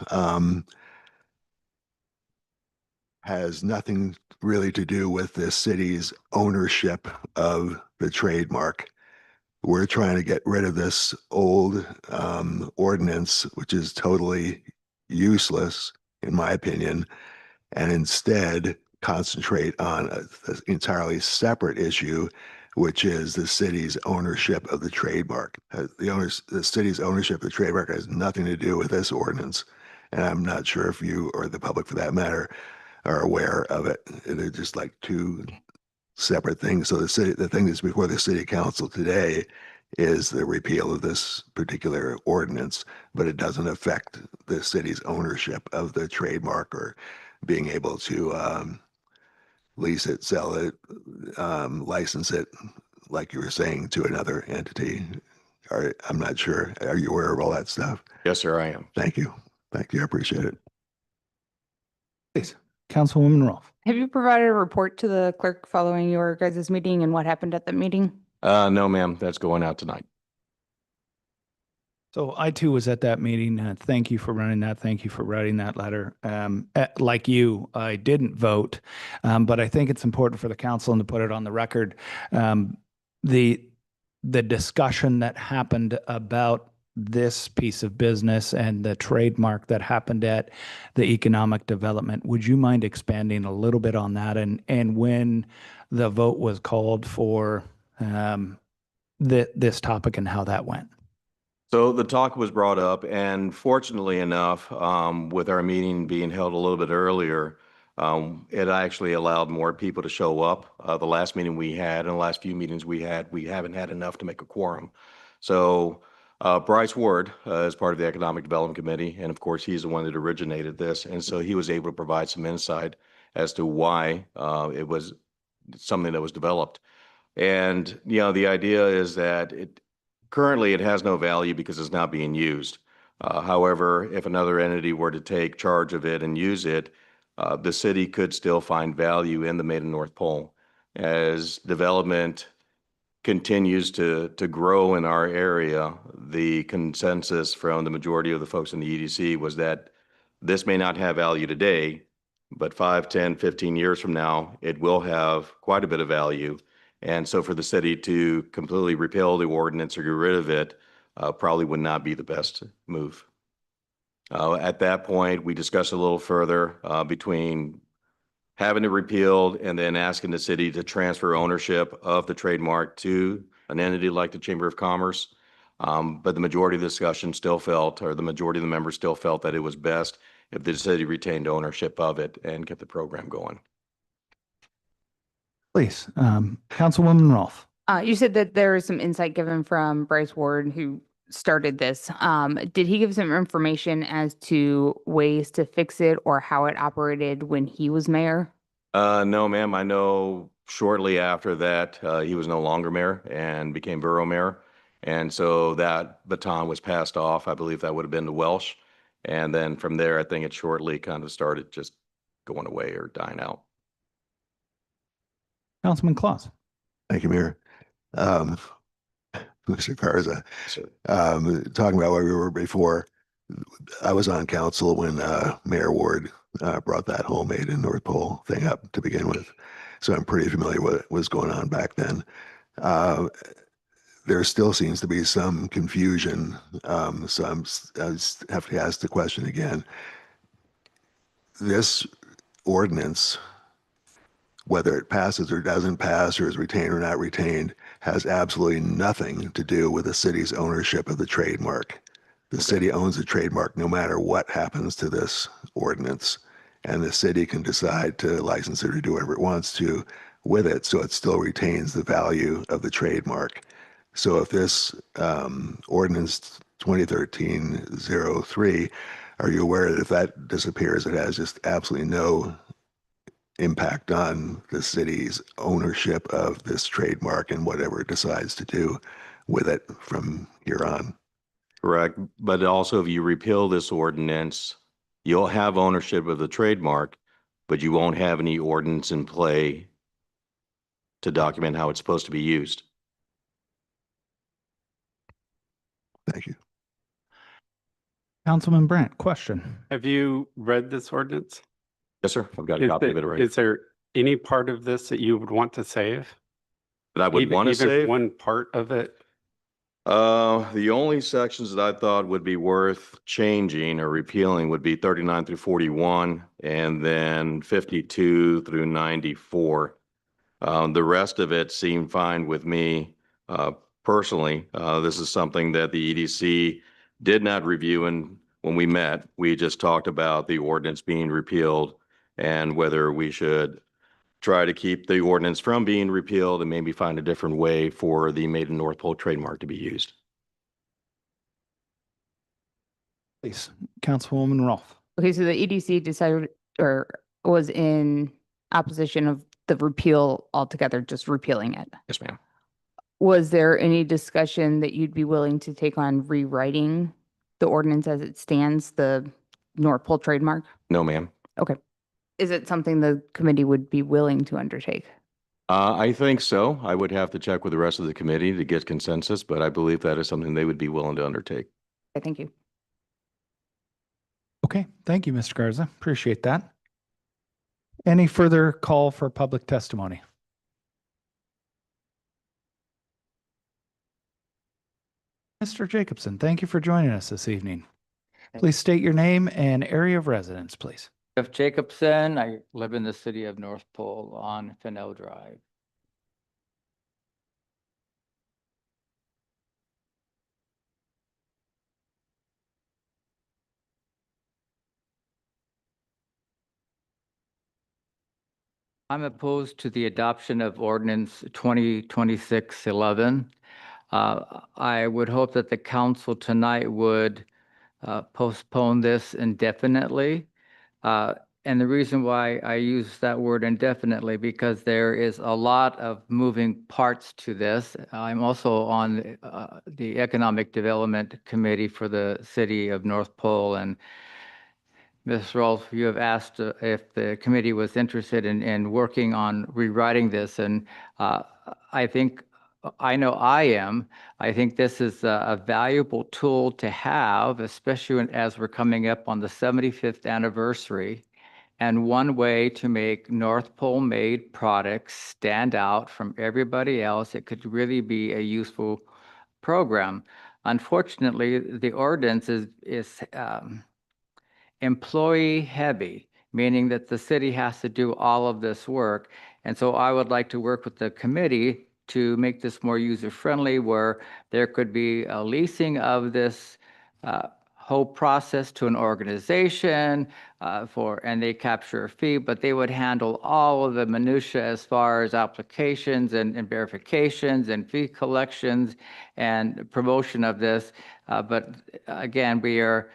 F: has nothing really to do with the city's ownership of the trademark? We're trying to get rid of this old ordinance, which is totally useless, in my opinion, and instead concentrate on an entirely separate issue, which is the city's ownership of the trademark. The city's ownership of the trademark has nothing to do with this ordinance. And I'm not sure if you or the public for that matter are aware of it. They're just like two separate things. So the thing that's before the city council today is the repeal of this particular ordinance, but it doesn't affect the city's ownership of the trademark or being able to lease it, sell it, license it, like you were saying, to another entity. I'm not sure. Are you aware of all that stuff?
O: Yes, sir, I am.
F: Thank you. Thank you. I appreciate it.
A: Please, Councilwoman Rolfe.
B: Have you provided a report to the clerk following your guys' meeting and what happened at the meeting?
O: No, ma'am, that's going out tonight.
A: So I too was at that meeting. Thank you for running that. Thank you for writing that letter. Like you, I didn't vote, but I think it's important for the council and to put it on the record. Um, the the discussion that happened about this piece of business and the trademark that happened at the economic development. Would you mind expanding a little bit on that and when the vote was called for this topic and how that went?
O: So the talk was brought up, and fortunately enough, with our meeting being held a little bit earlier, it actually allowed more people to show up. The last meeting we had and the last few meetings we haven't had enough to make a quorum. So Bryce Ward is part of the Economic Development Committee, and of course, he's the one that originated this. And so he was able to provide some insight as to why it was something that was developed. And, the idea is that currently it has no value because it's not being used. However, if another entity were to take charge of it and use it, the city could still find value in the Maiden North Pole. As development continues to grow in our area, the consensus from the majority of the folks in the EDC was that this may not have value today, but 5, 10, 15 years from now, it will have quite a bit of value. And so for the city to completely repeal the ordinance or get rid of it probably would not be the best move. At that point, we discussed a little further between having it repealed and then asking the city to transfer ownership of the trademark to an entity like the Chamber of Commerce. But the majority of the discussion still felt, or the majority of the members still felt that it was best if the city retained ownership of it and kept the program going.
A: Please, Councilwoman Rolfe.
B: You said that there is some insight given from Bryce Ward, who started this. Did he give some information as to ways to fix it or how it operated when he was mayor?
O: No, ma'am. I know shortly after that, he was no longer mayor and became borough mayor. And so that baton was passed off. I believe that would have been to Welsh. And then from there, I think it shortly kind of started just going away or dying out.
A: Councilman Claus.
F: Thank you, Mayor. Mr. Garza, talking about where we were before, I was on council when Mayor Ward brought that homemade in North Pole thing up to begin with. So I'm pretty familiar with what was going on back then. There still seems to be some confusion. So I have to ask the question again. This ordinance, whether it passes or doesn't pass or is retained or not retained, has absolutely nothing to do with the city's ownership of the trademark. The city owns the trademark no matter what happens to this ordinance, and the city can decide to license it or do whatever it wants to with it, so it still retains the value of the trademark. So if this ordinance 2013-03, are you aware that if that disappears, it has just absolutely no impact on the city's ownership of this trademark and whatever it decides to do with it from here on?
O: Correct. But also, if you repeal this ordinance, you'll have ownership of the trademark, but you won't have any ordinance in play to document how it's supposed to be used.
F: Thank you.
A: Councilman Brandt, question.
E: Have you read this ordinance?
O: Yes, sir. I've got a copy of it already.
E: Is there any part of this that you would want to save?
O: That I would want to
E: Even
O: save?
E: one part of it?
O: The only sections that I thought would be worth changing or repealing would be 39 through 41 and then 52 through 94. The rest of it seemed fine with me. Personally, this is something that the EDC did not review, and when we met, we just talked about the ordinance being repealed and whether we should try to keep the ordinance from being repealed and maybe find a different way for the Maiden North Pole trademark to be used.
A: Please, Councilwoman Rolfe.
B: Okay, so the EDC decided or was in opposition of the repeal altogether, just repealing it.
O: Yes, ma'am.
B: Was there any discussion that you'd be willing to take on rewriting the ordinance as it stands, the North Pole trademark?
O: No, ma'am.
B: Okay. Is it something the committee would be willing to undertake?
O: I think so. I would have to check with the rest of the committee to get consensus, but I believe that is something they would be willing to undertake.
B: Okay, thank you.
A: Okay, thank you, Mr. Garza. Appreciate that. Any further call for public testimony? Mr. Jacobson, thank you for joining us this evening. Please state your name and area of residence, please.
P: Jeff Jacobson. I live in the city of North Pole on Fennell Drive. I'm opposed to the adoption of ordinance 2026-11. I would hope that the council tonight would postpone this indefinitely. And the reason why I use that word indefinitely, because there is a lot of moving parts to this. I'm also on the Economic Development Committee for the city of North Pole. And Ms. Rolfe, you have asked if the committee was interested in working on rewriting this. And I think, I know I am. I think this is a valuable tool to have, especially as we're coming up on the 75th anniversary. And one way to make North Pole made products stand out from everybody else, it could really be a useful program. Unfortunately, the ordinance is employee heavy, meaning that the city has to do all of this work. And so I would like to work with the committee to make this more user-friendly, where there could be a leasing of this whole process to an organization and they capture a fee, but they would handle all of the minutia as far as applications and verifications and fee collections and promotion of this. But again, we are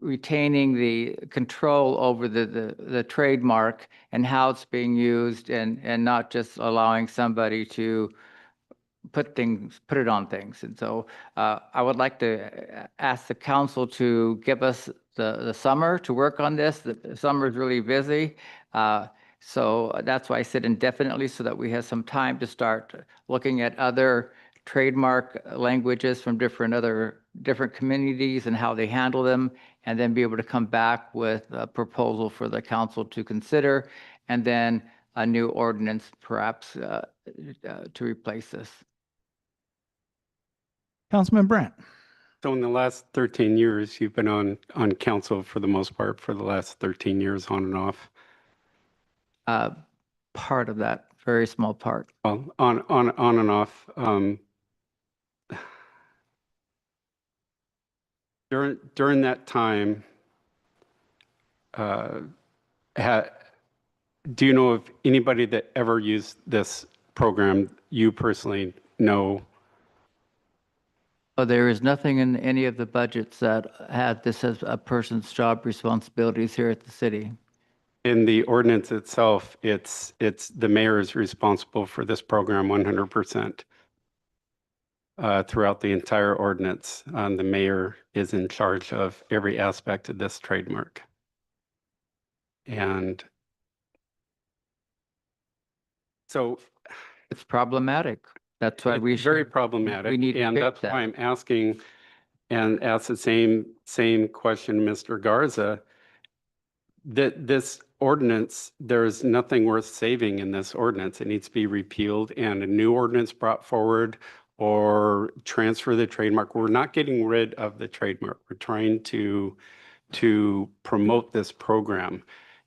P: retaining the control over the trademark and how it's being used, and not just allowing somebody to put it on things. And so I would like to ask the council to give us the summer to work on this. The summer is really busy. So that's why I said indefinitely, so that we have some time to start looking at other trademark languages from different communities and how they handle them, and then be able to come back with a proposal for the council to consider, and then a new ordinance perhaps to replace this.
A: Councilman Brandt.
E: So in the last 13 years, you've been on council for the most part for the last 13 years, on and off.
P: Part of that, very small part.
E: Well, on and off. During that time, do you know of anybody that ever used this program you personally know?
P: Oh, there is nothing in any of the budgets that had this as a person's job responsibilities here at the city.
E: In the ordinance itself, it's the mayor is responsible for this program 100%. Throughout the entire ordinance, the mayor is in charge of every aspect of this trademark. And so
P: it's problematic. That's why
E: it's very problematic.
P: We need to
E: and
P: fix
E: that's
P: that.
E: why I'm asking and ask the same question, Mr. Garza, that this ordinance, there's nothing worth saving in this ordinance. It needs to be repealed and a new ordinance brought forward, or transfer the trademark. We're not getting rid of the trademark. We're trying to promote this program.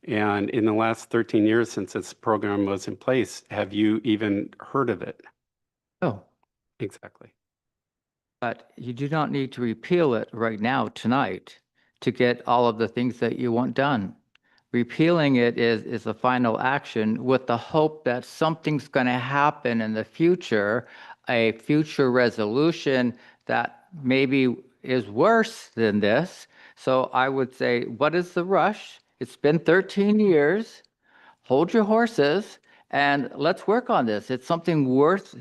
E: And in the last 13 years since this program was in place, have you even heard of it?
P: No.
E: Exactly.
P: But you do not need to repeal it right now, tonight, to get all of the things that you want done. Repealing it is a final action with the hope that something's going to happen in the future, a future resolution that maybe is worse than this. So I would say, what is the rush? It's been 13 years. Hold your horses and let's work on this. It's something worth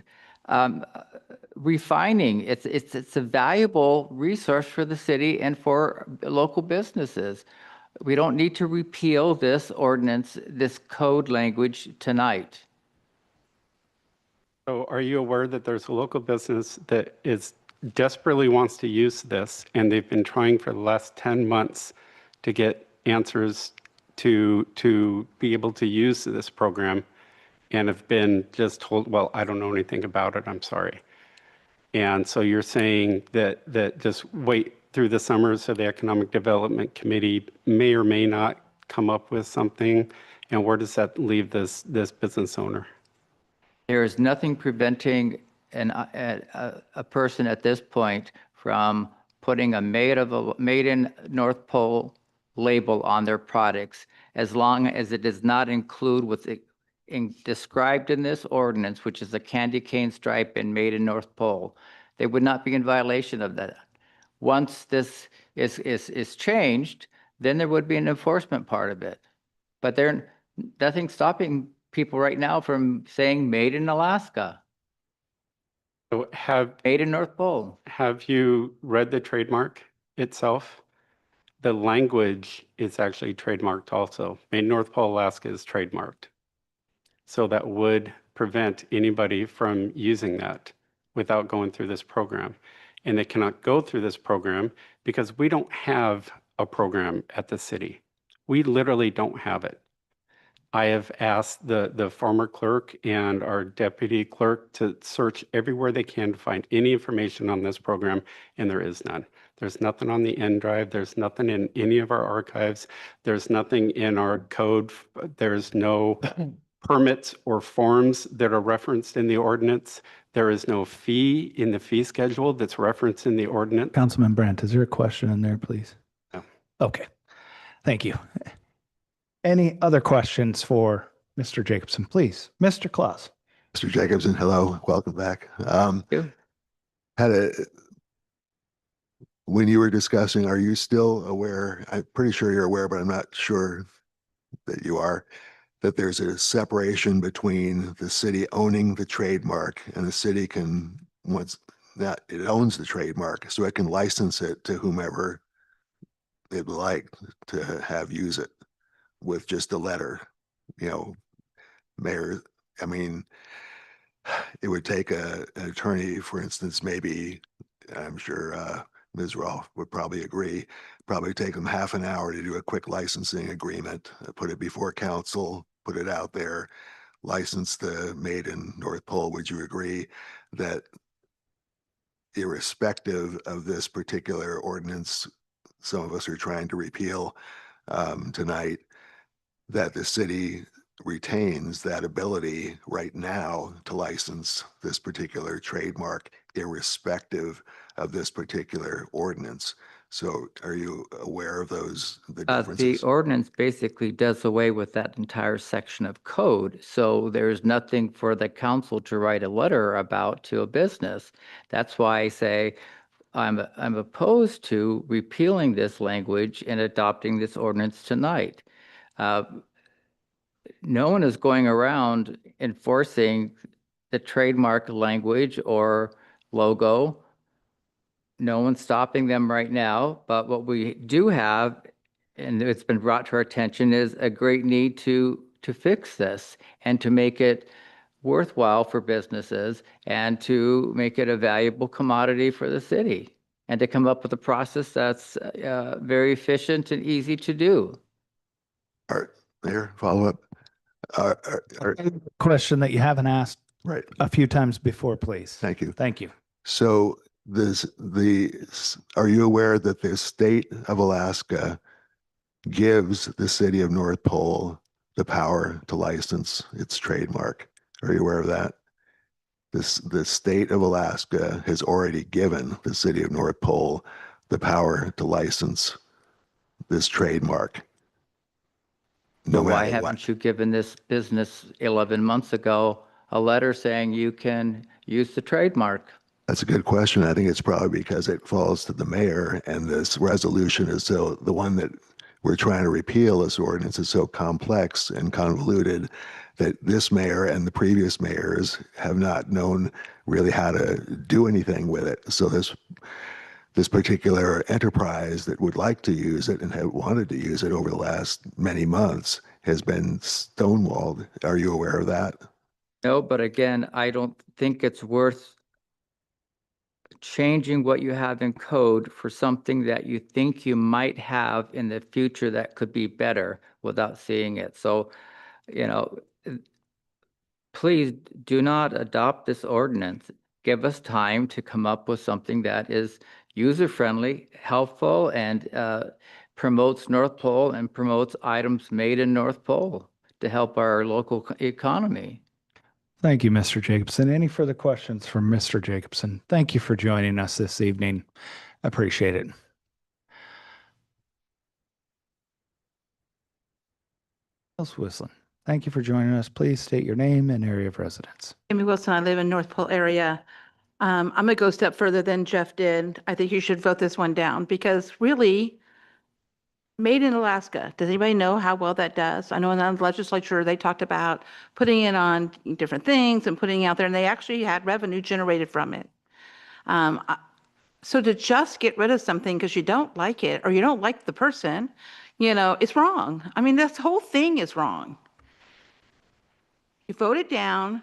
P: refining. It's a valuable resource for the city and for local businesses. We don't need to repeal this ordinance, this code language tonight.
E: So are you aware that there's a local business that is desperately wants to use this, and they've been trying for the last 10 months to get answers to be able to use this program, and have been just told, well, I don't know anything about it, I'm sorry. And so you're saying that just wait through the summer so the Economic Development Committee may or may not come up with something, and where does that leave this business owner?
P: There is nothing preventing a person at this point from putting a made in North Pole label on their products, as long as it does not include what's described in this ordinance, which is a candy cane stripe and made in North Pole. They would not be in violation of that. Once this is changed, then there would be an enforcement part of it. But there's nothing stopping people right now from saying made in Alaska,
E: So
P: made in North Pole.
E: have you read the trademark itself? The language is actually trademarked also. Made in North Pole, Alaska is trademarked. So that would prevent anybody from using that without going through this program. And they cannot go through this program because we don't have a program at the city. We literally don't have it. I have asked the former clerk and our deputy clerk to search everywhere they can to find any information on this program, and there is none. There's nothing on the N drive. There's nothing in any of our archives. There's nothing in our code. There's no permits or forms that are referenced in the ordinance. There is no fee in the fee schedule that's referenced in the ordinance.
A: Councilman Brandt, is there a question in there, please?
E: No.
A: Okay, thank you. Any other questions for Mr. Jacobson, please? Mr. Claus.
F: Mr. Jacobson, hello, welcome back. When you were discussing, are you still aware, I'm pretty sure you're aware, but I'm not sure that you are, that there's a separation between the city owning the trademark and the city can, once that it owns the trademark, so it can license it to whomever they'd like to have use it with just a letter, mayor. I mean, it would take an attorney, for instance, maybe, I'm sure Ms. Rolfe would probably agree, probably take them half an hour to do a quick licensing agreement, put it before council, put it out there, license the made in North Pole. Would you agree that irrespective of this particular ordinance, some of us are trying to repeal tonight, that the city retains that ability right now to license this particular trademark irrespective of this particular ordinance? So are you aware of the differences?
P: The ordinance basically does away with that entire section of code. So there's nothing for the council to write a letter about to a business. That's why I say I'm opposed to repealing this language and adopting this ordinance tonight. No one is going around enforcing the trademark language or logo. No one's stopping them right now, but what we do have, and it's been brought to our attention, is a great need to fix this and to make it worthwhile for businesses and to make it a valuable commodity for the city and to come up with a process that's very efficient and easy to do.
F: All right, Mayor, follow up.
A: Question that you haven't asked
F: Right.
A: a few times before, please.
F: Thank you.
A: Thank you.
F: So are you aware that the state of Alaska gives the city of North Pole the power to license its trademark? Are you aware of that? The state of Alaska has already given the city of North Pole the power to license this trademark. No
P: Why
F: matter what.
P: haven't you given this business 11 months ago a letter saying you can use the trademark?
F: That's a good question. I think it's probably because it falls to the mayor, and this resolution is so, the one that we're trying to repeal, this ordinance is so complex and convoluted that this mayor and the previous mayors have not known really how to do anything with it. So this particular enterprise that would like to use it and have wanted to use it over the last many months has been stonewalled. Are you aware of that?
P: No, but again, I don't think it's worth changing what you have in code for something that you think you might have in the future that could be better without seeing it. So, you know, please do not adopt this ordinance. Give us time to come up with something that is user-friendly, helpful, and promotes North Pole and promotes items made in North Pole to help our local economy.
A: Thank you, Mr. Jacobson. Any further questions from Mr. Jacobson? Thank you for joining us this evening. Appreciate it. Ms. Whistling, thank you for joining us. Please state your name and area of residence.
L: Amy Wilson, I live in North Pole area. I'm gonna go a step further than Jeff did. I think you should vote this one down because really, made in Alaska, does anybody know how well that does? I know in the legislature, they talked about putting it on different things and putting it out there, and they actually had revenue generated from it. So to just get rid of something because you don't like it or you don't like the person, you know, it's wrong. I mean, this whole thing is wrong. You vote it down,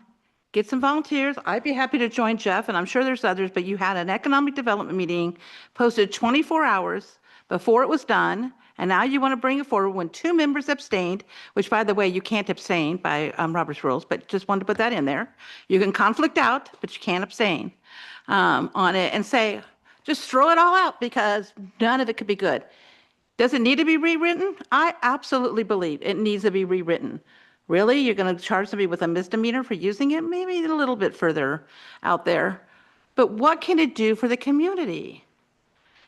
L: get some volunteers. I'd be happy to join Jeff, and I'm sure there's others, but you had an economic development meeting posted 24 hours before it was done, and now you want to bring it forward when 2 members abstained, which, by the way, you can't abstain by Robert's rules, but just wanted to put that in there. You can conflict out, but you can't abstain on it and say, just throw it all out because none of it could be good. Does it need to be rewritten? I absolutely believe it needs to be rewritten. Really? You're going to charge somebody with a misdemeanor for using it? Maybe a little bit further out there. But what can it do for the community?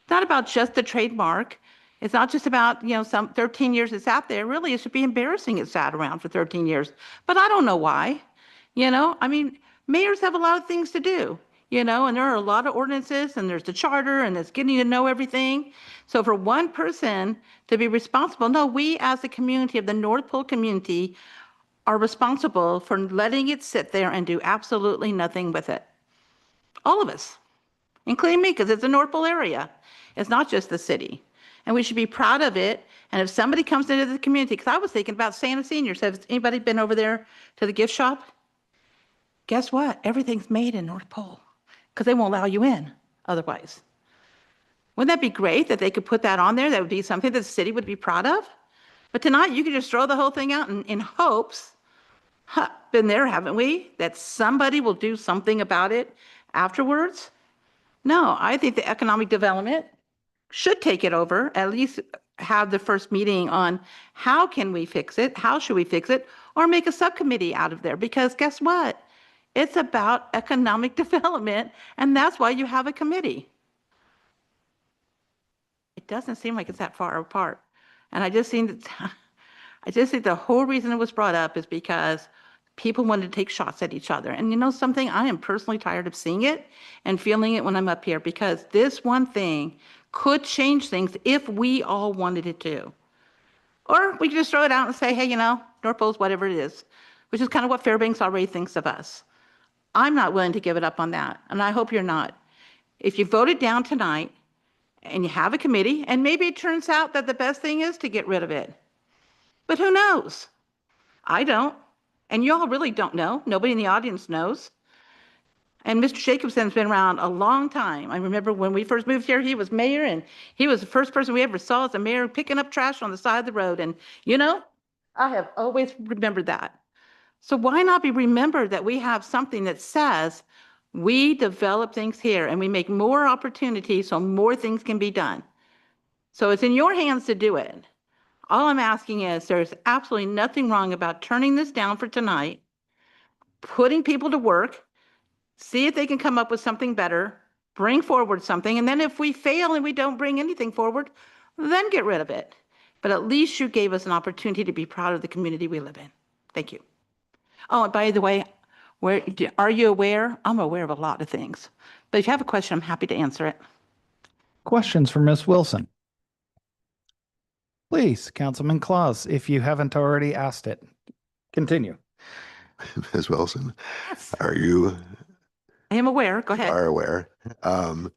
L: It's not about just the trademark. It's not just about, you know, some 13 years it's out there. Really, it should be embarrassing it's sat around for 13 years. But I don't know why. You know, I mean, mayors have a lot of things to do, you know, and there are a lot of ordinances and there's the charter and it's getting to know everything. So for one person to be responsible, no, we as a community of the North Pole community are responsible for letting it sit there and do absolutely nothing with it. All of us, including me, because it's the North Pole area. It's not just the city. And we should be proud of it. And if somebody comes into the community, because I was thinking about Santa Seniors, has anybody been over there to the gift shop? Guess what? Everything's made in North Pole because they won't allow you in otherwise. Wouldn't that be great that they could put that on there? That would be something that the city would be proud of. But tonight you could just throw the whole thing out in hopes, been there, haven't we, that somebody will do something about it afterwards? No, I think the economic development should take it over, at least have the first meeting on how can we fix it, how should we fix it, or make a subcommittee out of there. Because guess what? It's about economic development, and that's why you have a committee. It doesn't seem like it's that far apart. And I just think the whole reason it was brought up is because people wanted to take shots at each other. And you know something? I am personally tired of seeing it and feeling it when I'm up here because this one thing could change things if we all wanted it to. Or we could just throw it out and say, hey, you know, North Pole's whatever it is, which is kind of what Fairbanks already thinks of us. I'm not willing to give it up on that, and I hope you're not. If you vote it down tonight, and you have a committee, and maybe it turns out that the best thing is to get rid of it. But who knows? I don't. And y'all really don't know. Nobody in the audience knows. And Mr. Jacobson's been around a long time. I remember when we first moved here, he was mayor, and he was the first person we ever saw as a mayor picking up trash on the side of the road. And, you know, I have always remembered that. So why not be remembered that we have something that says we develop things here and we make more opportunities so more things can be done. So it's in your hands to do it. All I'm asking is there's absolutely nothing wrong about turning this down for tonight, putting people to work, see if they can come up with something better, bring forward something, and then if we fail and we don't bring anything forward, then get rid of it. But at least you gave us an opportunity to be proud of the community we live in. Thank you. Oh, and by the way, are you aware? I'm aware of a lot of things. But if you have a question, I'm happy to answer it.
A: Questions for Ms. Wilson? Please, Councilman Claus, if you haven't already asked it, continue.
F: Ms. Wilson,
L: Yes.
F: are you
L: I am aware. Go ahead.
F: are aware? The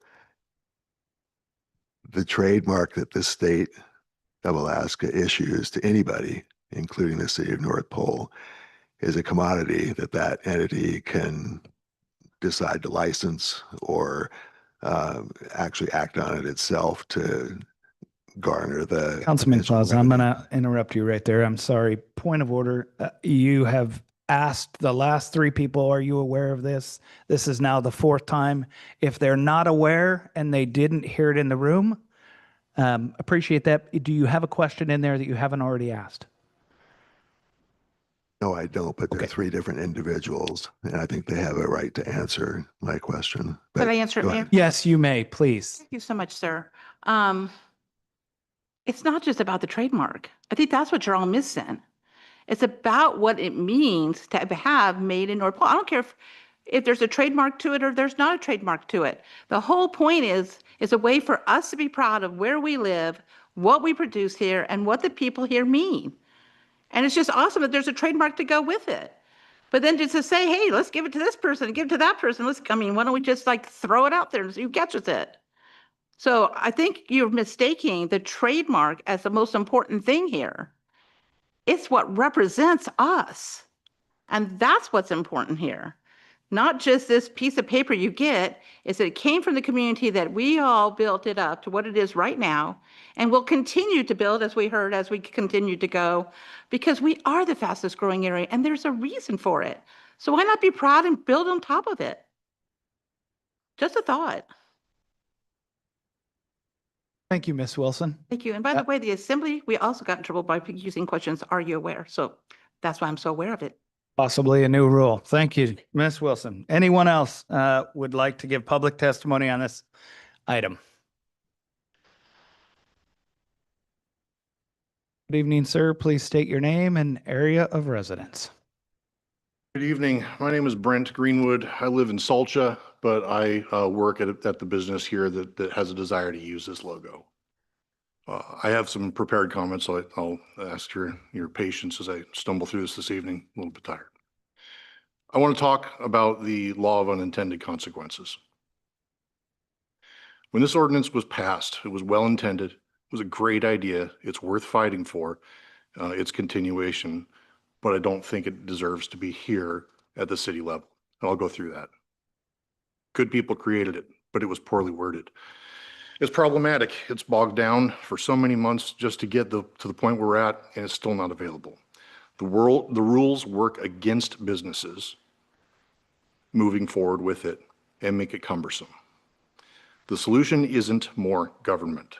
F: trademark that the state of Alaska issues to anybody, including the city of North Pole, is a commodity that entity can decide to license or actually act on it itself to garner the
A: Councilman
F: potential
A: Claus, I'm going
F: revenue.
A: to interrupt you right there. I'm sorry. Point of order. You have asked the last three people, are you aware of this? This is now the fourth time. If they're not aware and they didn't hear it in the room, appreciate that. Do you have a question in there that you haven't already asked?
F: No, I don't, but
A: Okay.
F: they're three different individuals, and I think they have a right to answer my question.
L: Could
F: But
L: I answer it,
F: go
L: Mayor?
F: ahead.
A: Yes, you may, please.
L: Thank you so much, sir. It's not just about the trademark. I think that's what you're all missing. It's about what it means to have made in North Pole. I don't care if there's a trademark to it or there's not a trademark to it. The whole point is a way for us to be proud of where we live, what we produce here, and what the people here mean. And it's just awesome that there's a trademark to go with it. But then just to say, hey, let's give it to this person, give it to that person. I mean, why don't we just like throw it out there and see who catches it? So I think you're mistaking the trademark as the most important thing here. It's what represents us. And that's what's important here. Not just this piece of paper you get, is that it came from the community that we all built it up to what it is right now, and will continue to build, as we heard, as we continue to go, because we are the fastest growing area, and there's a reason for it. So why not be proud and build on top of it? Just a thought.
A: Thank you, Ms. Wilson.
L: Thank you. And by the way, the assembly, we also got in trouble by using questions, are you aware? So that's why I'm so aware of it.
A: Possibly a new rule. Thank you, Ms. Wilson. Anyone else would like to give public testimony on this item? Good evening, sir. Please state your name and area of residence.
Q: Good evening. My name is Brent Greenwood. I live in Salcha, but I work at the business here that has a desire to use this logo. I have some prepared comments, so I'll ask your patience as I stumble through this evening. A little bit tired. I want to talk about the law of unintended consequences. When this ordinance was passed, it was well intended. It was a great idea. It's worth fighting for its continuation, but I don't think it deserves to be here at the city level. And I'll go through that. Good people created it, but it was poorly worded. It's problematic. It's bogged down for so many months just to get to the point where we're at, and it's still not available. The rules work against businesses moving forward with it and make it cumbersome. The solution isn't more government,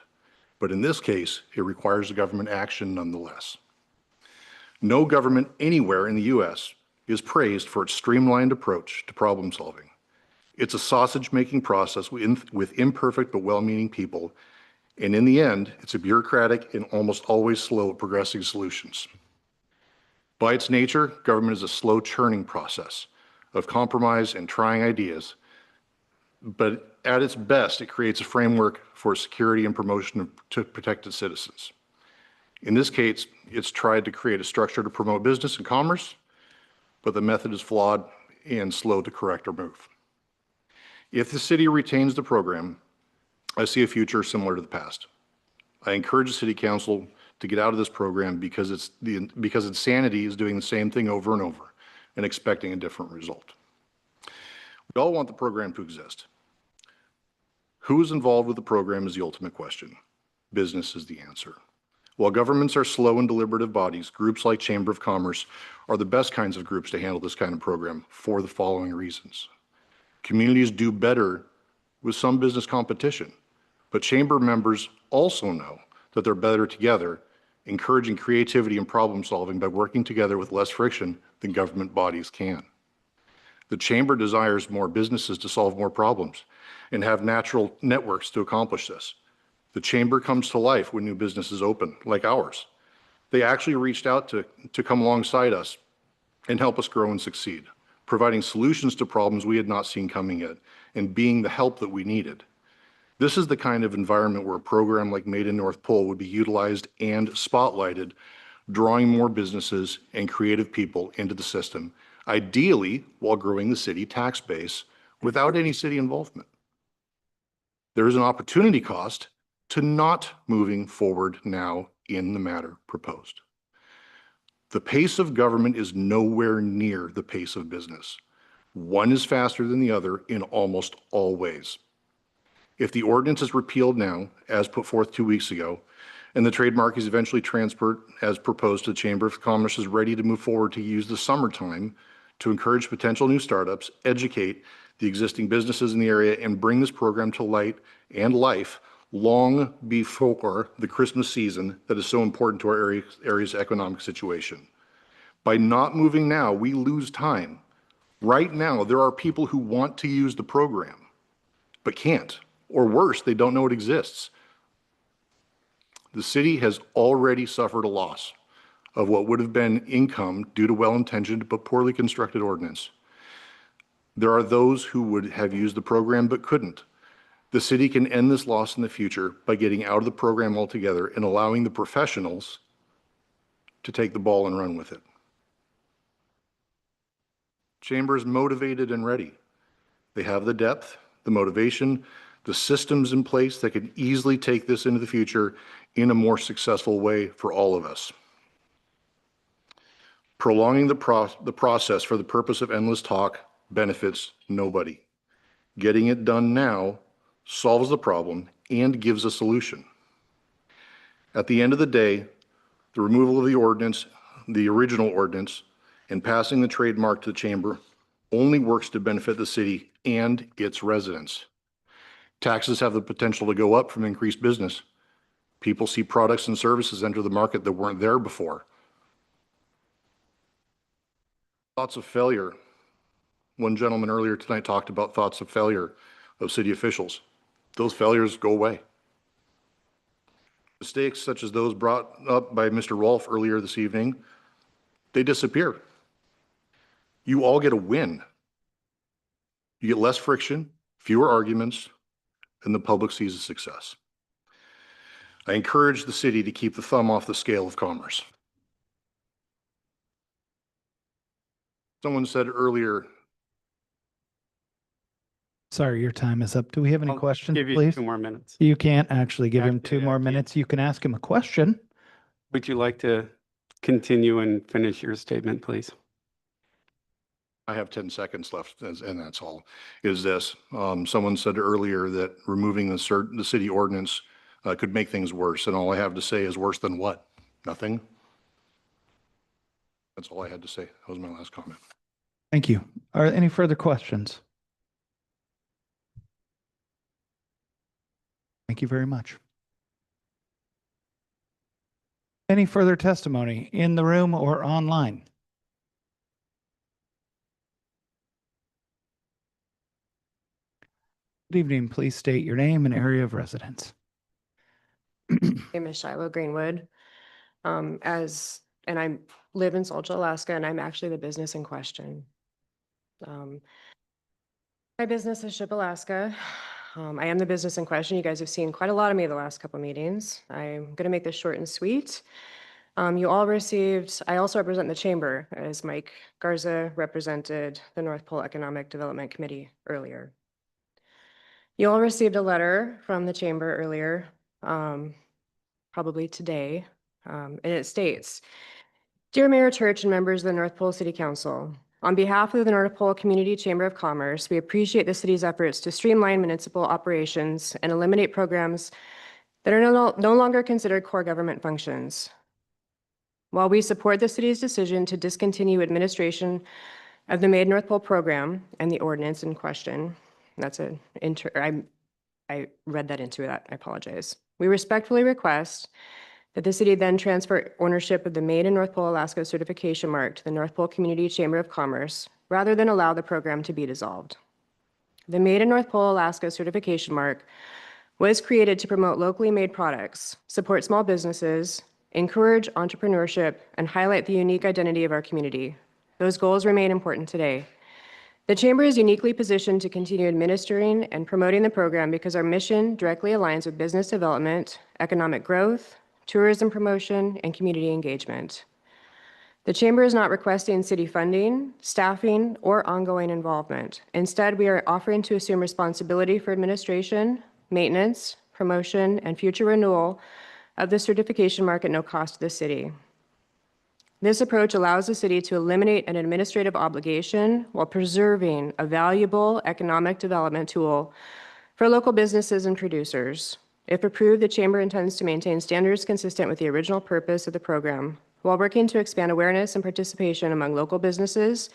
Q: but in this case, it requires government action nonetheless. No government anywhere in the U.S. is praised for its streamlined approach to problem solving. It's a sausage-making process with imperfect but well-meaning people, and in the end, it's a bureaucratic and almost always slow at progressing solutions. By its nature, government is a slow churning process of compromise and trying ideas, but at its best, it creates a framework for security and promotion to protect its citizens. In this case, it's tried to create a structure to promote business and commerce, but the method is flawed and slow to correct or move. If the city retains the program, I see a future similar to the past. I encourage the city council to get out of this program because insanity is doing the same thing over and over and expecting a different result. We all want the program to exist. Who is involved with the program is the ultimate question. Business is the answer. While governments are slow and deliberative bodies, groups like Chamber of Commerce are the best kinds of groups to handle this kind of program for the following reasons. Communities do better with some business competition, but Chamber members also know that they're better together, encouraging creativity and problem solving by working together with less friction than government bodies can. The Chamber desires more businesses to solve more problems and have natural networks to accomplish this. The Chamber comes to life when new businesses open, like ours. They actually reached out to come alongside us and help us grow and succeed, providing solutions to problems we had not seen coming yet and being the help that we needed. This is the kind of environment where a program like Made in North Pole would be utilized and spotlighted, drawing more businesses and creative people into the system, ideally while growing the city tax base without any city involvement. There is an opportunity cost to not moving forward now in the matter proposed. The pace of government is nowhere near the pace of business. One is faster than the other in almost all ways. If the ordinance is repealed now, as put forth 2 weeks ago, and the trademark is eventually transferred as proposed to the Chamber of Commerce is ready to move forward to use the summertime to encourage potential new startups, educate the existing businesses in the area, and bring this program to light and life long before the Christmas season that is so important to our area's economic situation. By not moving now, we lose time. Right now, there are people who want to use the program, but can't. Or worse, they don't know it exists. The city has already suffered a loss of what would have been income due to well-intentioned but poorly constructed ordinance. There are those who would have used the program but couldn't. The city can end this loss in the future by getting out of the program altogether and allowing the professionals to take the ball and run with it. Chamber is motivated and ready. They have the depth, the motivation, the systems in place that could easily take this into the future in a more successful way for all of us. Prolonging the process for the purpose of endless talk benefits nobody. Getting it done now solves the problem and gives a solution. At the end of the day, the removal of the ordinance, the original ordinance, and passing the trademark to the chamber only works to benefit the city and its residents. Taxes have the potential to go up from increased business. People see products and services enter the market that weren't there before. Thoughts of failure. One gentleman earlier tonight talked about thoughts of failure of city officials. Those failures go away. Mistakes such as those brought up by Mr. Rolfe earlier this evening, they disappear. You all get a win. You get less friction, fewer arguments, and the public sees a success. I encourage the city to keep the thumb off the scale of commerce. Someone said earlier.
A: Sorry, your time is up. Do we have any
E: I'll
A: questions,
E: give you
A: please?
E: 2 more minutes.
A: You can't actually give him
E: Actually,
A: 2 more
E: I can.
A: minutes. You can ask him a question.
E: Would you like to continue and finish your statement, please?
Q: I have 10 seconds left, and that's all, is this. Someone said earlier that removing the city ordinance could make things worse, and all I have to say is worse than what? Nothing? That's all I had to say. That was my last comment.
A: Thank you. Are there any further questions? Thank you very much. Any further testimony in the room or online? Good evening. Please state your name and area of residence.
R: My name is Shiloh Greenwood. And I live in Soldier, Alaska, and I'm actually the business in question. My business is Ship Alaska. I am the business in question. You guys have seen quite a lot of me the last couple meetings. I'm going to make this short and sweet. You all received, I also represent the chamber, as Mike Garza represented the North Pole Economic Development Committee earlier. You all received a letter from the chamber earlier, probably today, and it states, "Dear Mayor Church and members of the North Pole City Council, on behalf of the North Pole Community Chamber of Commerce, we appreciate the city's efforts to streamline municipal operations and eliminate programs that are no longer considered core government functions. While we support the city's decision to discontinue administration of the Made North Pole program and the ordinance in question," that's I read that into that, I apologize. "We respectfully request that the city then transfer ownership of the Made in North Pole, Alaska certification mark to the North Pole Community Chamber of Commerce, rather than allow the program to be dissolved. The Made in North Pole, Alaska certification mark was created to promote locally made products, support small businesses, encourage entrepreneurship, and highlight the unique identity of our community. Those goals remain important today. The Chamber is uniquely positioned to continue administering and promoting the program because our mission directly aligns with business development, economic growth, tourism promotion, and community engagement. The Chamber is not requesting city funding, staffing, or ongoing involvement. Instead, we are offering to assume responsibility for administration, maintenance, promotion, and future renewal of the certification mark at no cost to the city. This approach allows the city to eliminate an administrative obligation while preserving a valuable economic development tool For local businesses and producers, if approved, the Chamber intends to maintain standards consistent with the original purpose of the program while working to expand awareness and participation among local businesses,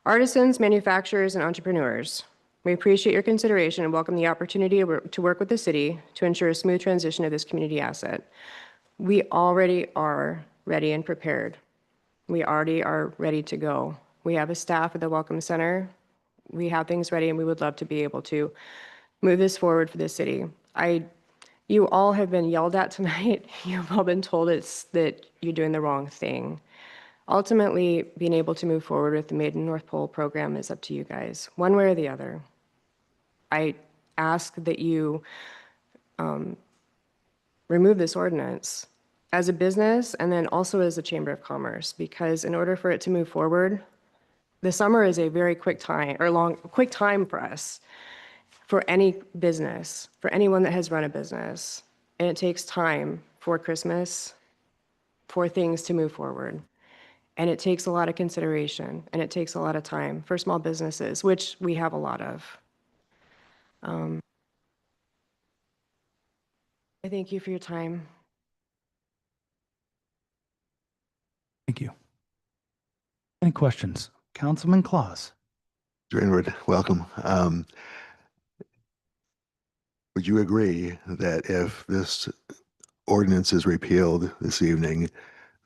R: artisans, manufacturers, and entrepreneurs. We appreciate your consideration and welcome the opportunity to work with the city to ensure a smooth transition of this community asset. We already are ready and prepared. We already are ready to go. We have a staff at the Welcome Center. We have things ready, and we would love to be able to move this forward for the city. You all have been yelled at tonight. You've all been told that you're doing the wrong thing. Ultimately, being able to move forward with the Made in North Pole program is up to you guys, one way or the other. I ask that you remove this ordinance as a business and then also as a Chamber of Commerce, because in order for it to move forward, the summer is a very quick time for us, for any business, for anyone that has run a business. And it takes time for Christmas, for things to move forward. And it takes a lot of consideration and it takes a lot of time for small businesses, which we have a lot of. I thank you for your time.
A: Thank you. Any questions? Councilman Claus.
F: Greenwood, welcome. Would you agree that if this ordinance is repealed this evening,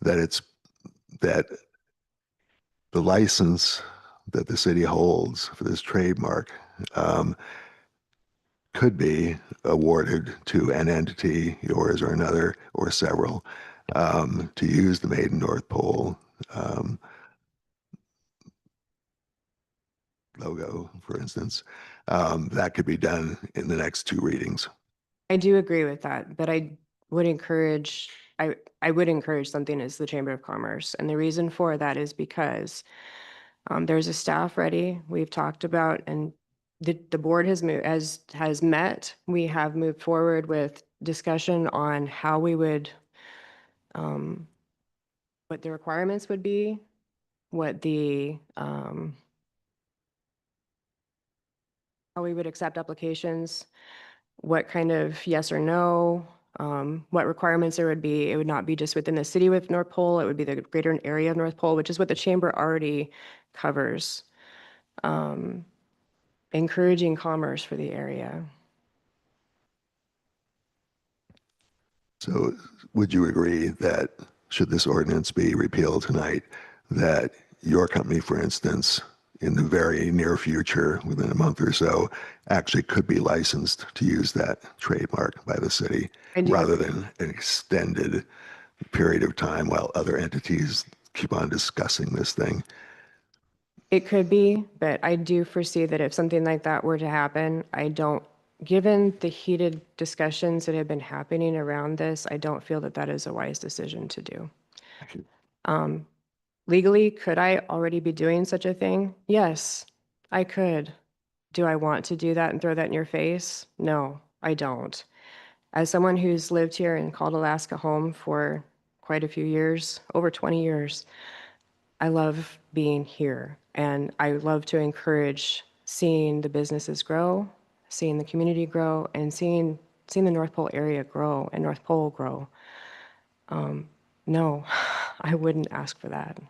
F: that the license that the city holds for this trademark could be awarded to an entity, yours or another, or several, to use the Made in North Pole logo, for instance? That could be done in the next 2 readings.
R: I do agree with that, but I would encourage something as the Chamber of Commerce. And the reason for that is because there's a staff ready. We've talked about, and the board has met. We have moved forward with discussion on how we would, what the requirements would be, what the, how we would accept applications, what kind of yes or no, what requirements there would be. It would not be just within the city with North Pole, it would be the greater area of North Pole, which is what the chamber already covers. Encouraging commerce for the area.
F: So would you agree that should this ordinance be repealed tonight, that your company, for instance, in the very near future, within a month or so, actually could be licensed to use that trademark by the city rather than an extended period of time while other entities keep on discussing this thing?
R: It could be, but I do foresee that if something like that were to happen, given the heated discussions that have been happening around this, I don't feel that that is a wise decision to do.
F: Thank you.
R: Legally, could I already be doing such a thing? Yes, I could. Do I want to do that and throw that in your face? No, I don't. As someone who's lived here and called Alaska home for quite a few years, over 20 years, I love being here, and I love to encourage seeing the businesses grow, seeing the community grow, and seeing the North Pole area grow and North Pole grow. No, I wouldn't ask for that.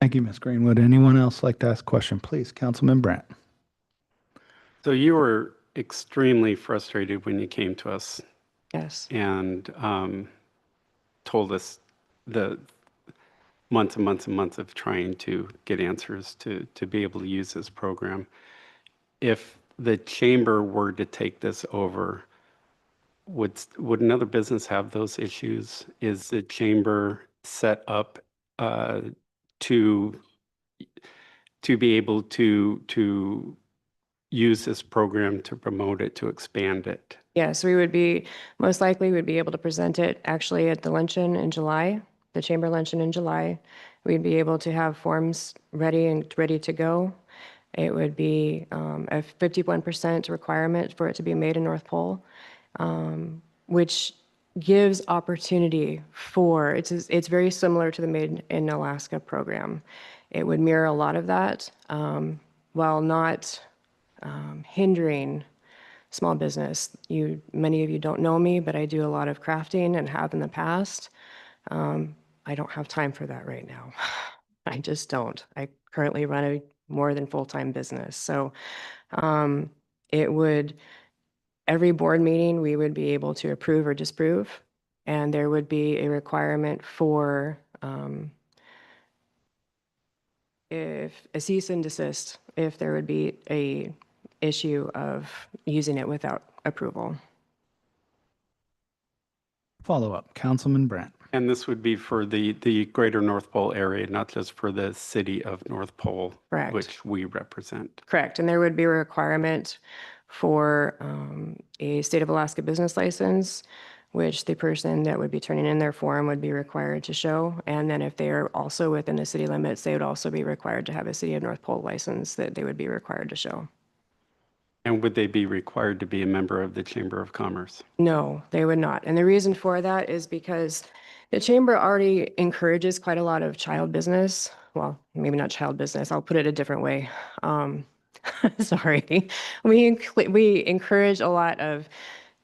A: Thank you, Ms. Greenwood. Anyone else like to ask a question? Please, Councilman Brandt.
E: So you were extremely frustrated when you came to us.
R: Yes.
E: And told us the months and months and months of trying to get answers to be able to use this program. If the chamber were to take this over, would another business have those issues? Is the chamber set up to be able to use this program to promote it, to expand it?
R: Yes, we would be, most likely would be able to present it actually at the luncheon in July, the chamber luncheon in July. We'd be able to have forms ready to go. It would be a 51% requirement for it to be made in North Pole, which gives opportunity for, it's very similar to the Made in Alaska program. It would mirror a lot of that while not hindering small business. Many of you don't know me, but I do a lot of crafting and have in the past. I don't have time for that right now. I just don't. I currently run a more than full-time business. So it would, every board meeting, we would be able to approve or disapprove. And there would be a requirement for if a cease and desist, if there would be a issue of using it without approval.
A: Follow up, Councilman Brandt.
E: And this would be for the greater North Pole area, not just for the city of North Pole,
R: Correct.
E: which we represent.
R: Correct. And there would be a requirement for a state of Alaska business license, which the person that would be turning in their form would be required to show. And then if they are also within the city limits, they would also be required to have a city of North Pole license that they would be required to show.
E: And would they be required to be a member of the Chamber of Commerce?
R: No, they would not. And the reason for that is because the chamber already encourages quite a lot of child business. Well, maybe not child business. I'll put it a different way. Sorry. We encourage a lot of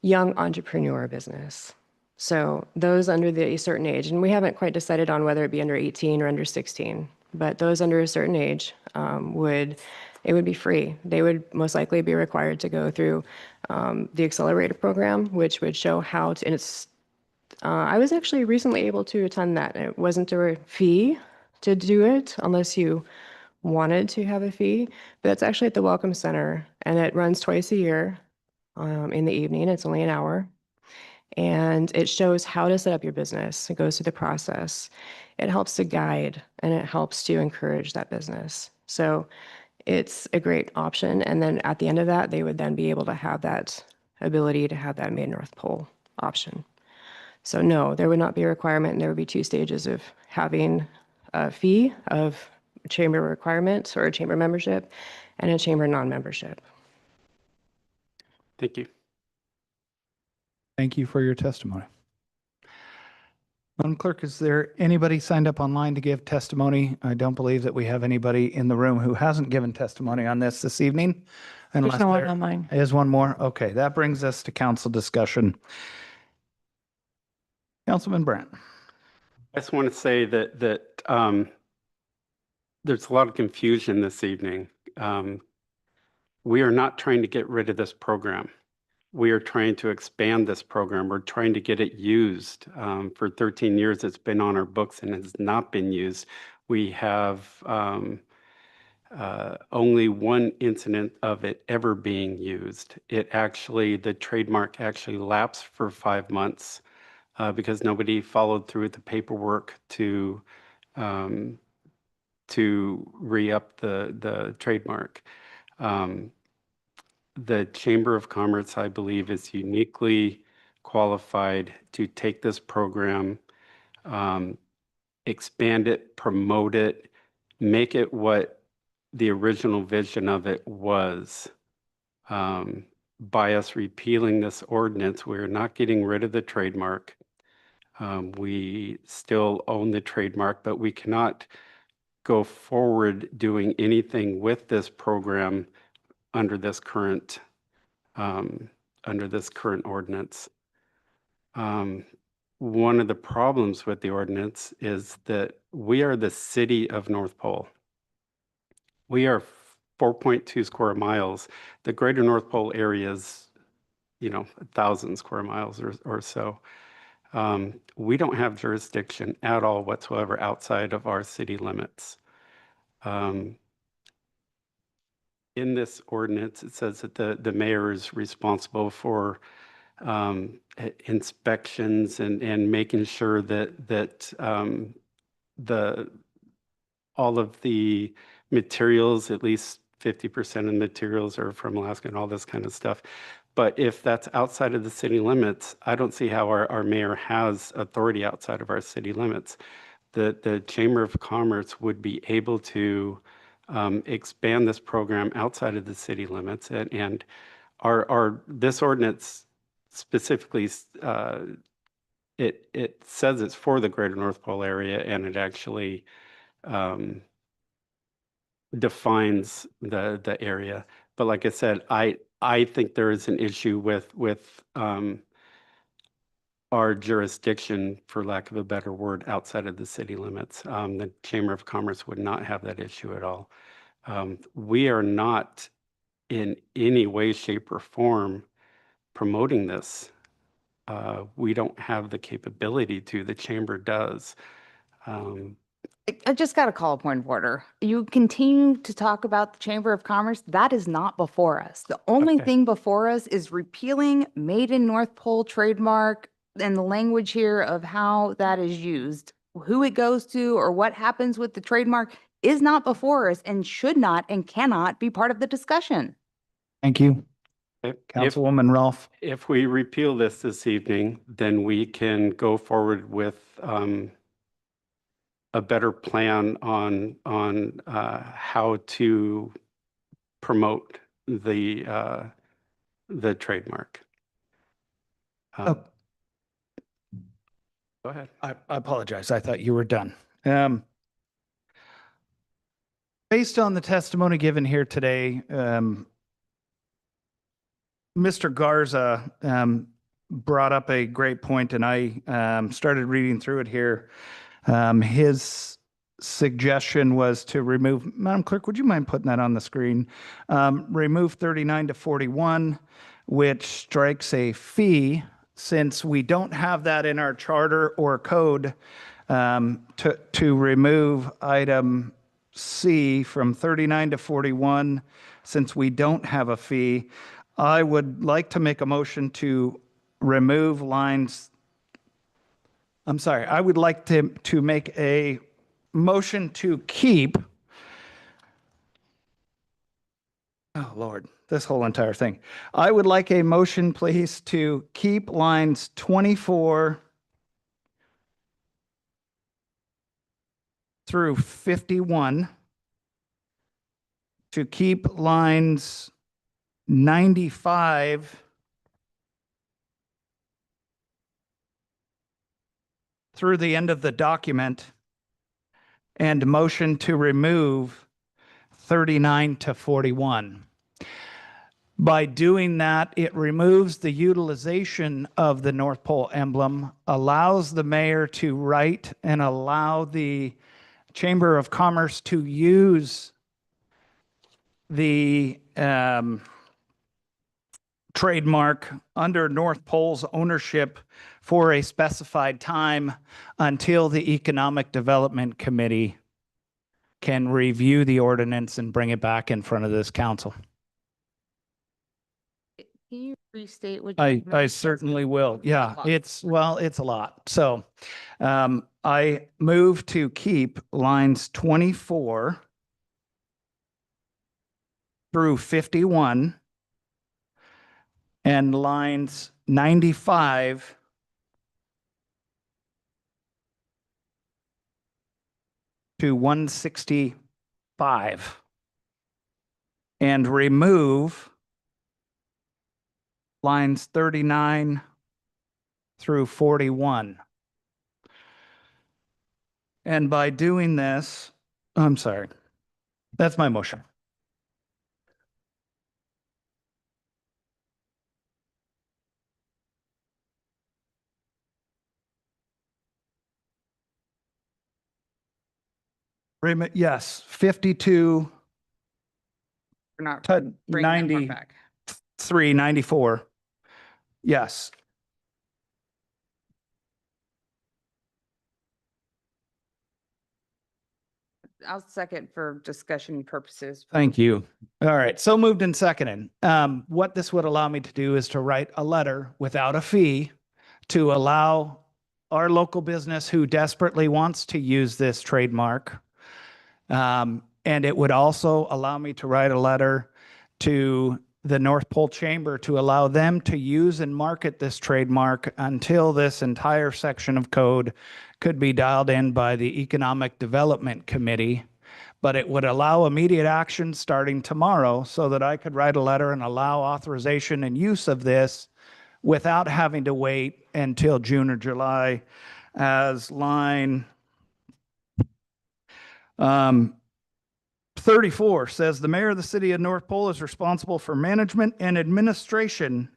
R: young entrepreneur business. So those under a certain age, and we haven't quite decided on whether it be under 18 or under 16, but those under a certain age it would be free. They would most likely be required to go through the accelerator program, which would show how to, and it's, I was actually recently able to attend that. It wasn't a fee to do it unless you wanted to have a fee, but it's actually at the Welcome Center and it runs twice a year in the evening. It's only an hour. And it shows how to set up your business. It goes through the process. It helps to guide and it helps to encourage that business. So it's a great option. And then at the end of that, they would then be able to have that ability to have that Made in North Pole option. So no, there would not be a requirement, and there would be 2 stages of having a fee of chamber requirement or a chamber membership and a chamber non-membership.
E: Thank you.
A: Thank you for your testimony. Madam Clerk, is there anybody signed up online to give testimony? I don't believe that we have anybody in the room who hasn't given testimony on this evening.
D: There's no one
A: there
D: online.
A: is one more. Okay, that brings us to council discussion. Councilman Brandt.
E: I just want to say that there's a lot of confusion this evening. We are not trying to get rid of this program. We are trying to expand this program. We're trying to get it used. For 13 years, it's been on our books and has not been used. We have only one incident of it ever being used. The trademark actually lapsed for 5 months because nobody followed through with the paperwork to re-up the trademark. The Chamber of Commerce, I believe, is uniquely qualified to take this program, expand it, promote it, make it what the original vision of it was. By us repealing this ordinance, we're not getting rid of the trademark. We still own the trademark, but we cannot go forward doing anything with this program under this current ordinance. One of the problems with the ordinance is that we are the city of North Pole. We are 4.2 square miles. The greater North Pole area is, 1,000 square miles or so. We don't have jurisdiction at all whatsoever outside of our city limits. In this ordinance, it says that the mayor is responsible for inspections and making sure that all of the materials, at least 50% of the materials are from Alaska and all this kind of stuff. But if that's outside of the city limits, I don't see how our mayor has authority outside of our city limits. The Chamber of Commerce would be able to expand this program outside of the city limits, and this ordinance specifically it says it's for the greater North Pole area, and it actually defines the area. But like I said, I I think there is an issue with our jurisdiction, for lack of a better word, outside of the city limits. The Chamber of Commerce would not have that issue at all. We are not in any way, shape, or form promoting this. We don't have the capability to. The chamber does.
B: I just got to call a point of order. You continue to talk about the Chamber of Commerce. That is not before us. The only
E: Okay.
B: thing before us is repealing Made in North Pole trademark and the language here of how that is used. Who it goes to or what happens with the trademark is not before us and should not and cannot be part of the discussion.
A: Thank you.
E: If,
A: Councilwoman Rolfe.
E: if we repeal this evening, then we can go forward with a better plan on how to promote the trademark.
A: Oh.
E: Go ahead.
A: I apologize. I thought you were done. Based on the testimony given here today, Mr. Garza brought up a great point, and I started reading through it here. His suggestion was to remove, Madam Clerk, would you mind putting that on the screen? Remove 39 to 41, which strikes a fee, since we don't have that in our charter or code, to remove item C from 39 to 41, since we don't have a fee. I would like to make a motion to remove lines. I'm sorry, I would like to make a motion to keep. Oh, Lord, this whole entire thing. I would like a motion, please, to keep lines 24 through 51, to keep lines 95 through the end of the document, and motion to remove 39 to 41. By doing that, it removes the utilization of the North Pole emblem, allows the mayor to write and allow the Chamber of Commerce to use the trademark under North Pole's ownership for a specified time until the Economic Development Committee can review the ordinance and bring it back in front of this council.
B: Can you restate what
A: I certainly will. Yeah, it's a lot. So I move to keep lines 24 through 51 and lines 95 to 165, and remove lines 39 through 41. And by doing this, I'm sorry, that's my motion. Yes, 52
B: We're not
A: to
B: bringing that part back.
A: 93, 94. Yes.
B: I'll second for discussion purposes.
A: Thank you. All right. So moved and seconded. What this would allow me to do is to write a letter without a fee to allow our local business who desperately wants to use this trademark. And it would also allow me to write a letter to the North Pole Chamber to allow them to use and market this trademark until this entire section of code could be dialed in by the Economic Development Committee. But it would allow immediate action starting tomorrow so that I could write a letter and allow authorization and use of this without having to wait until June or July, as line 34 says the mayor of the city of North Pole is responsible for management and administration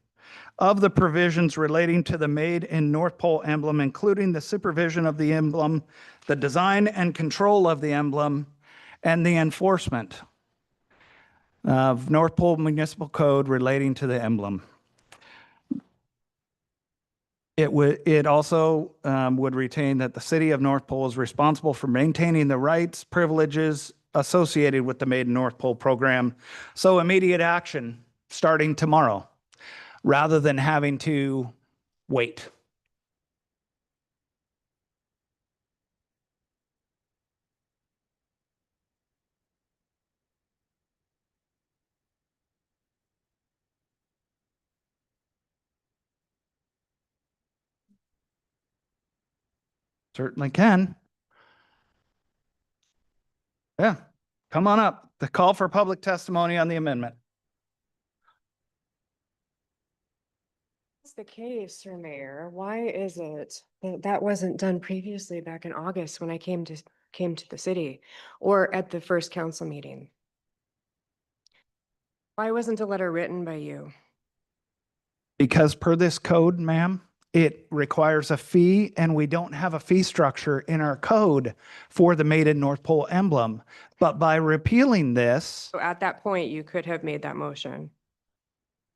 A: of the provisions relating to the Made in North Pole emblem, including the supervision of the emblem, the design and control of the emblem, and the enforcement of North Pole Municipal Code relating to the emblem. It also would retain that the city of North Pole is responsible for maintaining the rights, privileges associated with the Made in North Pole program. So immediate action starting tomorrow, rather than having to wait. Certainly can. Yeah, come on up. The call for public testimony on the amendment.
R: That's the case, Sir Mayor. Why is it that that wasn't done previously back in August when I came to the city or at the first council meeting? Why wasn't a letter written by you?
A: Because per this code, ma'am, it requires a fee, and we don't have a fee structure in our code for the Made in North Pole emblem. But by repealing this,
R: So at that point, you could have made that motion.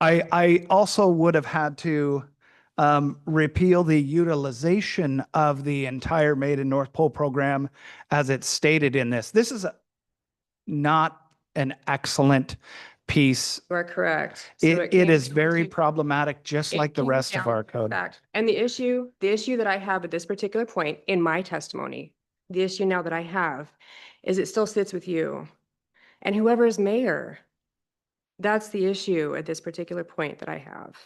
A: I also would have had to repeal the utilization of the entire Made in North Pole program as it's stated in this. This is not an excellent piece.
R: You are correct. So
A: It
R: came
A: is
R: to-
A: very problematic, just
R: it
A: like the
R: came
A: rest of
R: down
A: our
R: to
A: code.
R: fact. And the issue that I have at this particular point in my testimony, the issue now that I have is it still sits with you and whoever is mayor. That's the issue at this particular point that I have.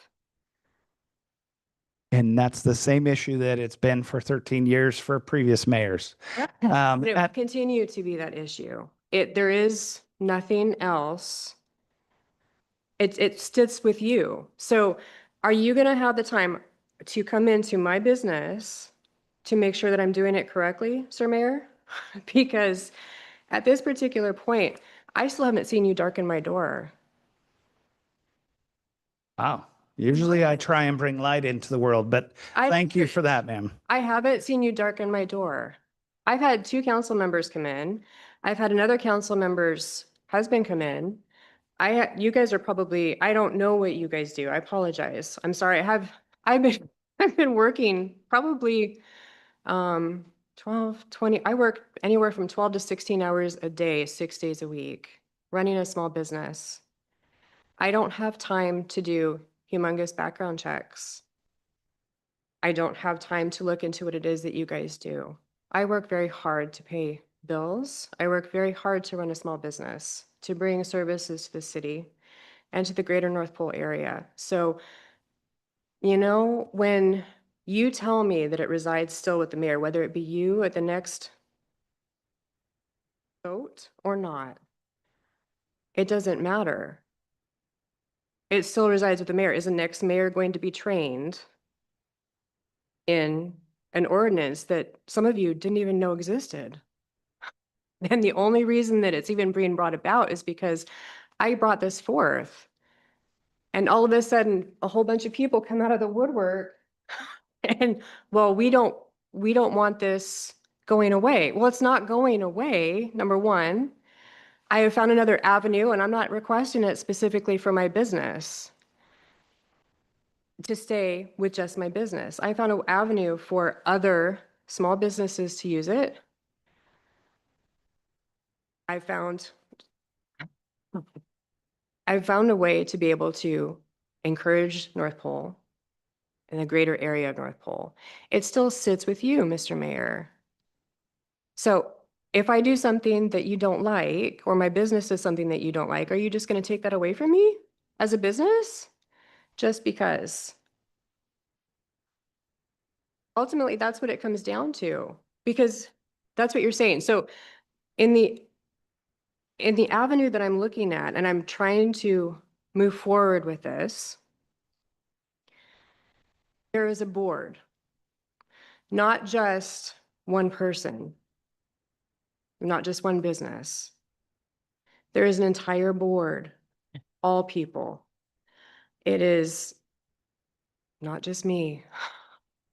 A: And that's the same issue that it's been for 13 years for previous mayors.
R: And it will continue to be that issue. There is nothing else. It sits with you. So are you going to have the time to come into my business to make sure that I'm doing it correctly, Sir Mayor? Because at this particular point, I still haven't seen you darken my door.
A: Wow. Usually I try and bring light into the world, but thank you for that, ma'am.
R: I haven't seen you darken my door. I've had 2 council members come in. I've had another council member's husband come in. You guys are probably, I don't know what you guys do. I apologize. I'm sorry. I've been working probably 12, 20. I work anywhere from 12 to 16 hours a day, 6 days a week, running a small business. I don't have time to do humongous background checks. I don't have time to look into what it is that you guys do. I work very hard to pay bills. I work very hard to run a small business, to bring services to the city and to the greater North Pole area. So, when you tell me that it resides still with the mayor, whether it be you at the next vote or not, it doesn't matter. It still resides with the mayor. Is the next mayor going to be trained in an ordinance that some of you didn't even know existed? And the only reason that it's even being brought about is because I brought this forth. And all of a sudden, a whole bunch of people come out of the woodwork and, well, we don't want this going away. Well, it's not going away, number one. I have found another avenue, and I'm not requesting it specifically for my business to stay with just my business. I found an avenue for other small businesses to use it. I found a way to be able to encourage North Pole in the greater area of North Pole. It still sits with you, Mr. Mayor. So if I do something that you don't like, or my business does something that you don't like, are you just going to take that away from me as a business? Just because. Ultimately, that's what it comes down to, because that's what you're saying. So in the avenue that I'm looking at, and I'm trying to move forward with this, there is a board, not just one person, not just one business. There is an entire board, all people. It is not just me,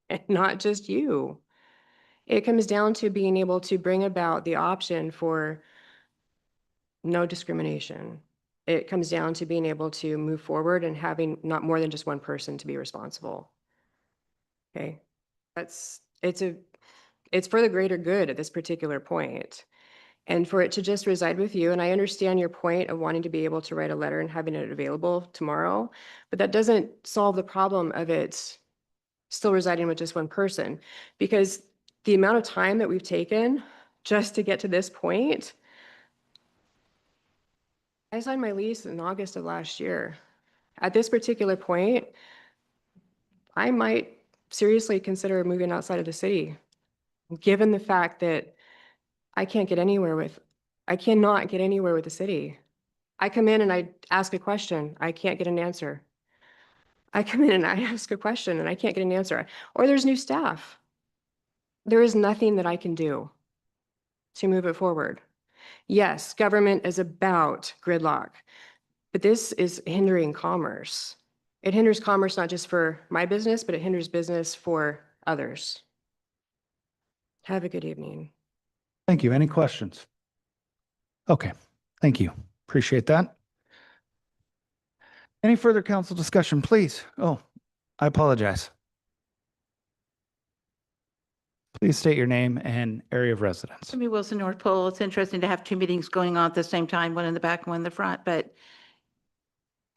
R: and not just you. It comes down to being able to bring about the option for no discrimination. It comes down to being able to move forward and having not more than just one person to be responsible. Okay, it's for the greater good at this particular point. And for it to just reside with you, and I understand your point of wanting to be able to write a letter and having it available tomorrow, but that doesn't solve the problem of it still residing with just one person. Because the amount of time that we've taken just to get to this point, I signed my lease in August of last year. At this particular point, I might seriously consider moving outside of the city, given the fact that I cannot get anywhere with the city. I come in and I ask a question, I can't get an answer. I come in and I ask a question and I can't get an answer. Or there's new staff. There is nothing that I can do to move it forward. Yes, government is about gridlock, but this is hindering commerce. It hinders commerce not just for my business, but it hinders business for others. Have a good evening.
A: Thank you. Any questions? Okay, thank you. Appreciate that. Any further council discussion, please? Oh, I apologize. Please state your name and area of residence.
L: Jimmy Wilson, North Pole. It's interesting to have two meetings going on at the same time, one in the back and one in the front. But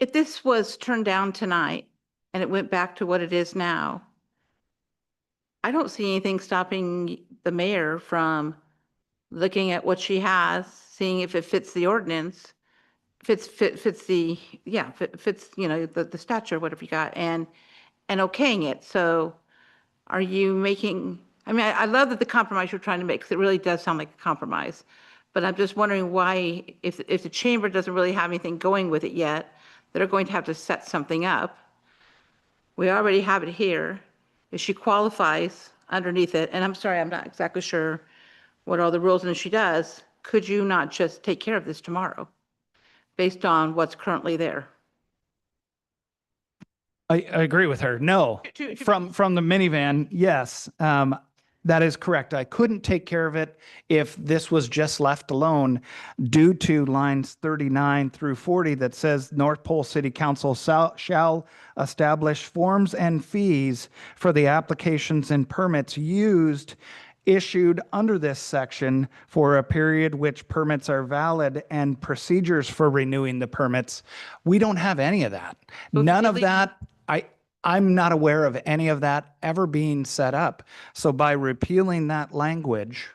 L: if this was turned down tonight and it went back to what it is now, I don't see anything stopping the mayor from looking at what she has, seeing if it fits the ordinance, fits the, yeah, fits, you know, the stature, whatever you got, and okaying it. So are you making, I mean, I love that the compromise you're trying to make, because it really does sound like a compromise. But I'm just wondering why, if the chamber doesn't really have anything going with it yet, they're going to have to set something up. We already have it here. If she qualifies underneath it, and I'm sorry, I'm not exactly sure what all the rules, and if she does, could you not just take care of this tomorrow based on what's currently there?
A: I agree with her. No, from the minivan, yes, that is correct. I couldn't take care of it if this was just left alone due to lines 39 through 40 that says North Pole City Council shall establish forms and fees for the applications and permits issued under this section for a period which permits are valid and procedures for renewing the permits. We don't have any of that. None of that. I'm not aware of any of that ever being set up. So by repealing that language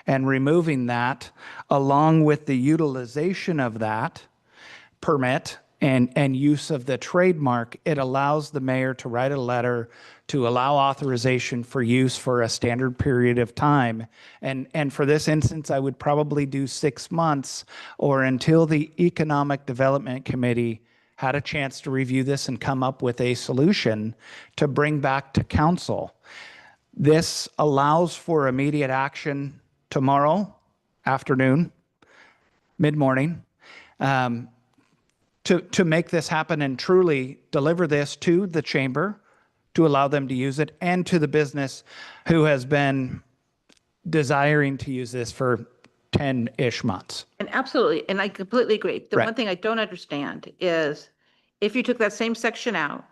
A: and removing that, along with the utilization of that permit and use of the trademark, it allows the mayor to write a letter to allow authorization for use for a standard period of time. And for this instance, I would probably do 6 months or until the Economic Development Committee had a chance to review this and come up with a solution to bring back to council. This allows for immediate action tomorrow afternoon, mid-morning, to make this happen and truly deliver this to the chamber to allow them to use it, and to the business who has been desiring to use this for 10-ish months.
L: And absolutely, and I completely agree. The one thing I don't understand is if you took that same section out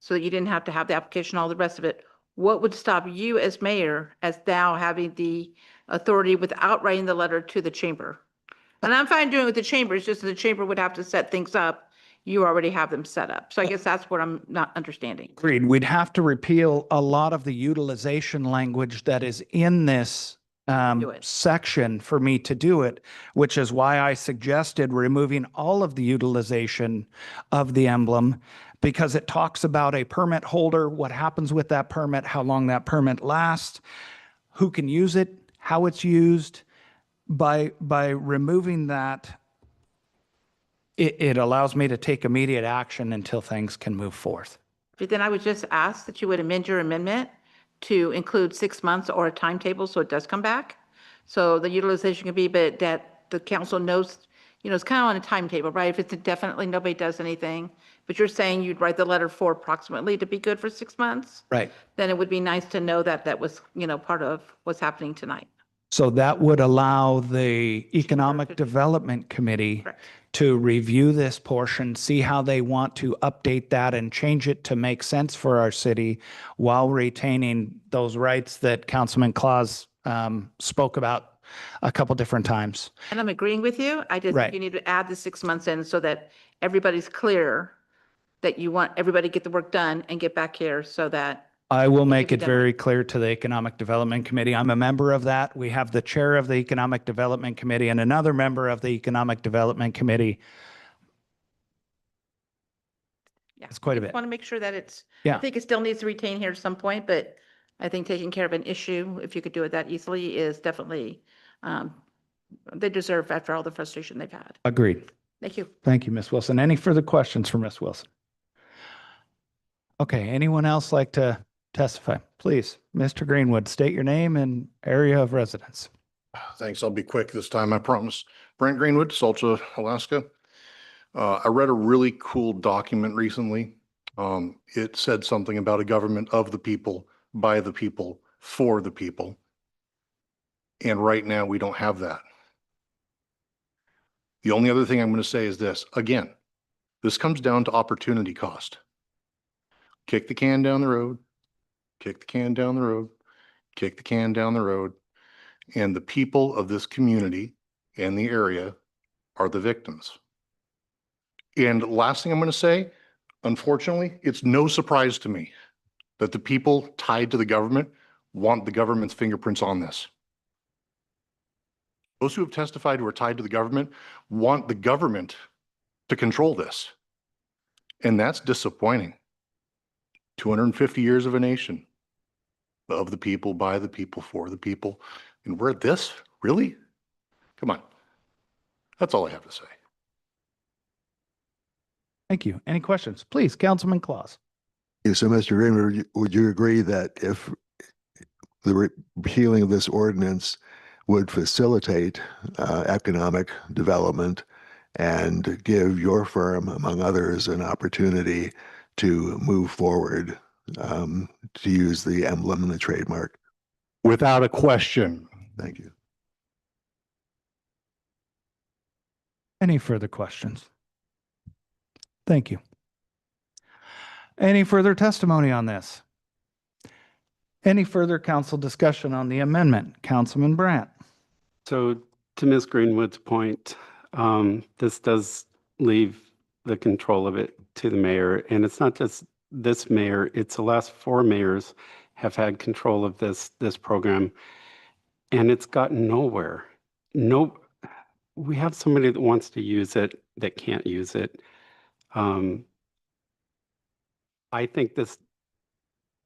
L: so that you didn't have to have the application, all the rest of it, what would stop you as mayor as now having the authority without writing the letter to the chamber? And I'm fine doing it with the chamber, it's just that the chamber would have to set things up. You already have them set up. So I guess that's what I'm not understanding.
A: Agreed. We'd have to repeal a lot of the utilization language that is in this section for me to do it, which is why I suggested removing all of the utilization of the emblem, because it talks about a permit holder, what happens with that permit, how long that permit lasts, who can use it, how it's used. By removing that, it allows me to take immediate action until things can move forth.
L: But then I would just ask that you would amend your amendment to include 6 months or a timetable so it does come back. So the utilization can be, but that the council knows it's kind of on a timetable, right? If it's indefinitely, nobody does anything, but you're saying you'd write the letter for approximately to be good for 6 months,
A: Right.
L: then it would be nice to know that that was, part of what's happening tonight.
A: So that would allow the Economic Development Committee
L: Correct.
A: to review this portion, see how they want to update that and change it to make sense for our city while retaining those rights that Councilman Claus spoke about a couple different times.
L: And I'm agreeing with you. I just
A: Right.
L: think you need to add the 6 months in so that everybody's clear that you want everybody to get the work done and get back here so that
A: I will
L: can
A: make
L: be
A: it
L: done
A: very clear to the Economic Development Committee. I'm a member of that. We have the chair of the Economic Development Committee and another member of the Economic Development Committee.
L: Yeah,
A: It's quite a
L: I just
A: bit.
L: want to make sure that it's,
A: Yeah.
L: I think it still needs to retain here at some point, but I think taking care of an issue, if you could do it that easily, is definitely, they deserve after all the frustration they've had.
A: Agreed.
L: Thank you.
A: Thank you, Ms. Wilson. Any further questions for Ms. Wilson? Okay, anyone else like to testify? Please, Mr. Greenwood, state your name and area of residence.
Q: Thanks. I'll be quick this time, I promise. Brent Greenwood, Salta, Alaska. I read a really cool document recently. It said something about a government of the people, by the people, for the people. And right now we don't have that. The only other thing I'm going to say is this. Again, this comes down to opportunity cost. Kick the can down the road, kick the can down the road, kick the can down the road. And the people of this community and the area are the victims. And last thing I'm going to say, unfortunately, it's no surprise to me that the people tied to the government want the government's fingerprints on this. Those who have testified who are tied to the government want the government to control this. And that's disappointing. 250 years of a nation, of the people, by the people, for the people. And we're at this? Really? Come on. That's all I have to say.
A: Thank you. Any questions? Please, Councilman Claus.
F: So, Mr. Greenwood, would you agree that if the repealing of this ordinance would facilitate economic development and give your firm, among others, an opportunity to move forward, to use the emblem and the trademark?
Q: Without a question.
F: Thank you.
A: Any further questions? Thank you. Any further testimony on this? Any further council discussion on the amendment? Councilman Brandt.
E: So to Ms. Greenwood's point, this does leave the control of it to the mayor. And it's not just this mayor, it's the last 4 mayors have had control of this program. And it's gotten nowhere. No, we have somebody that wants to use it that can't use it. I think this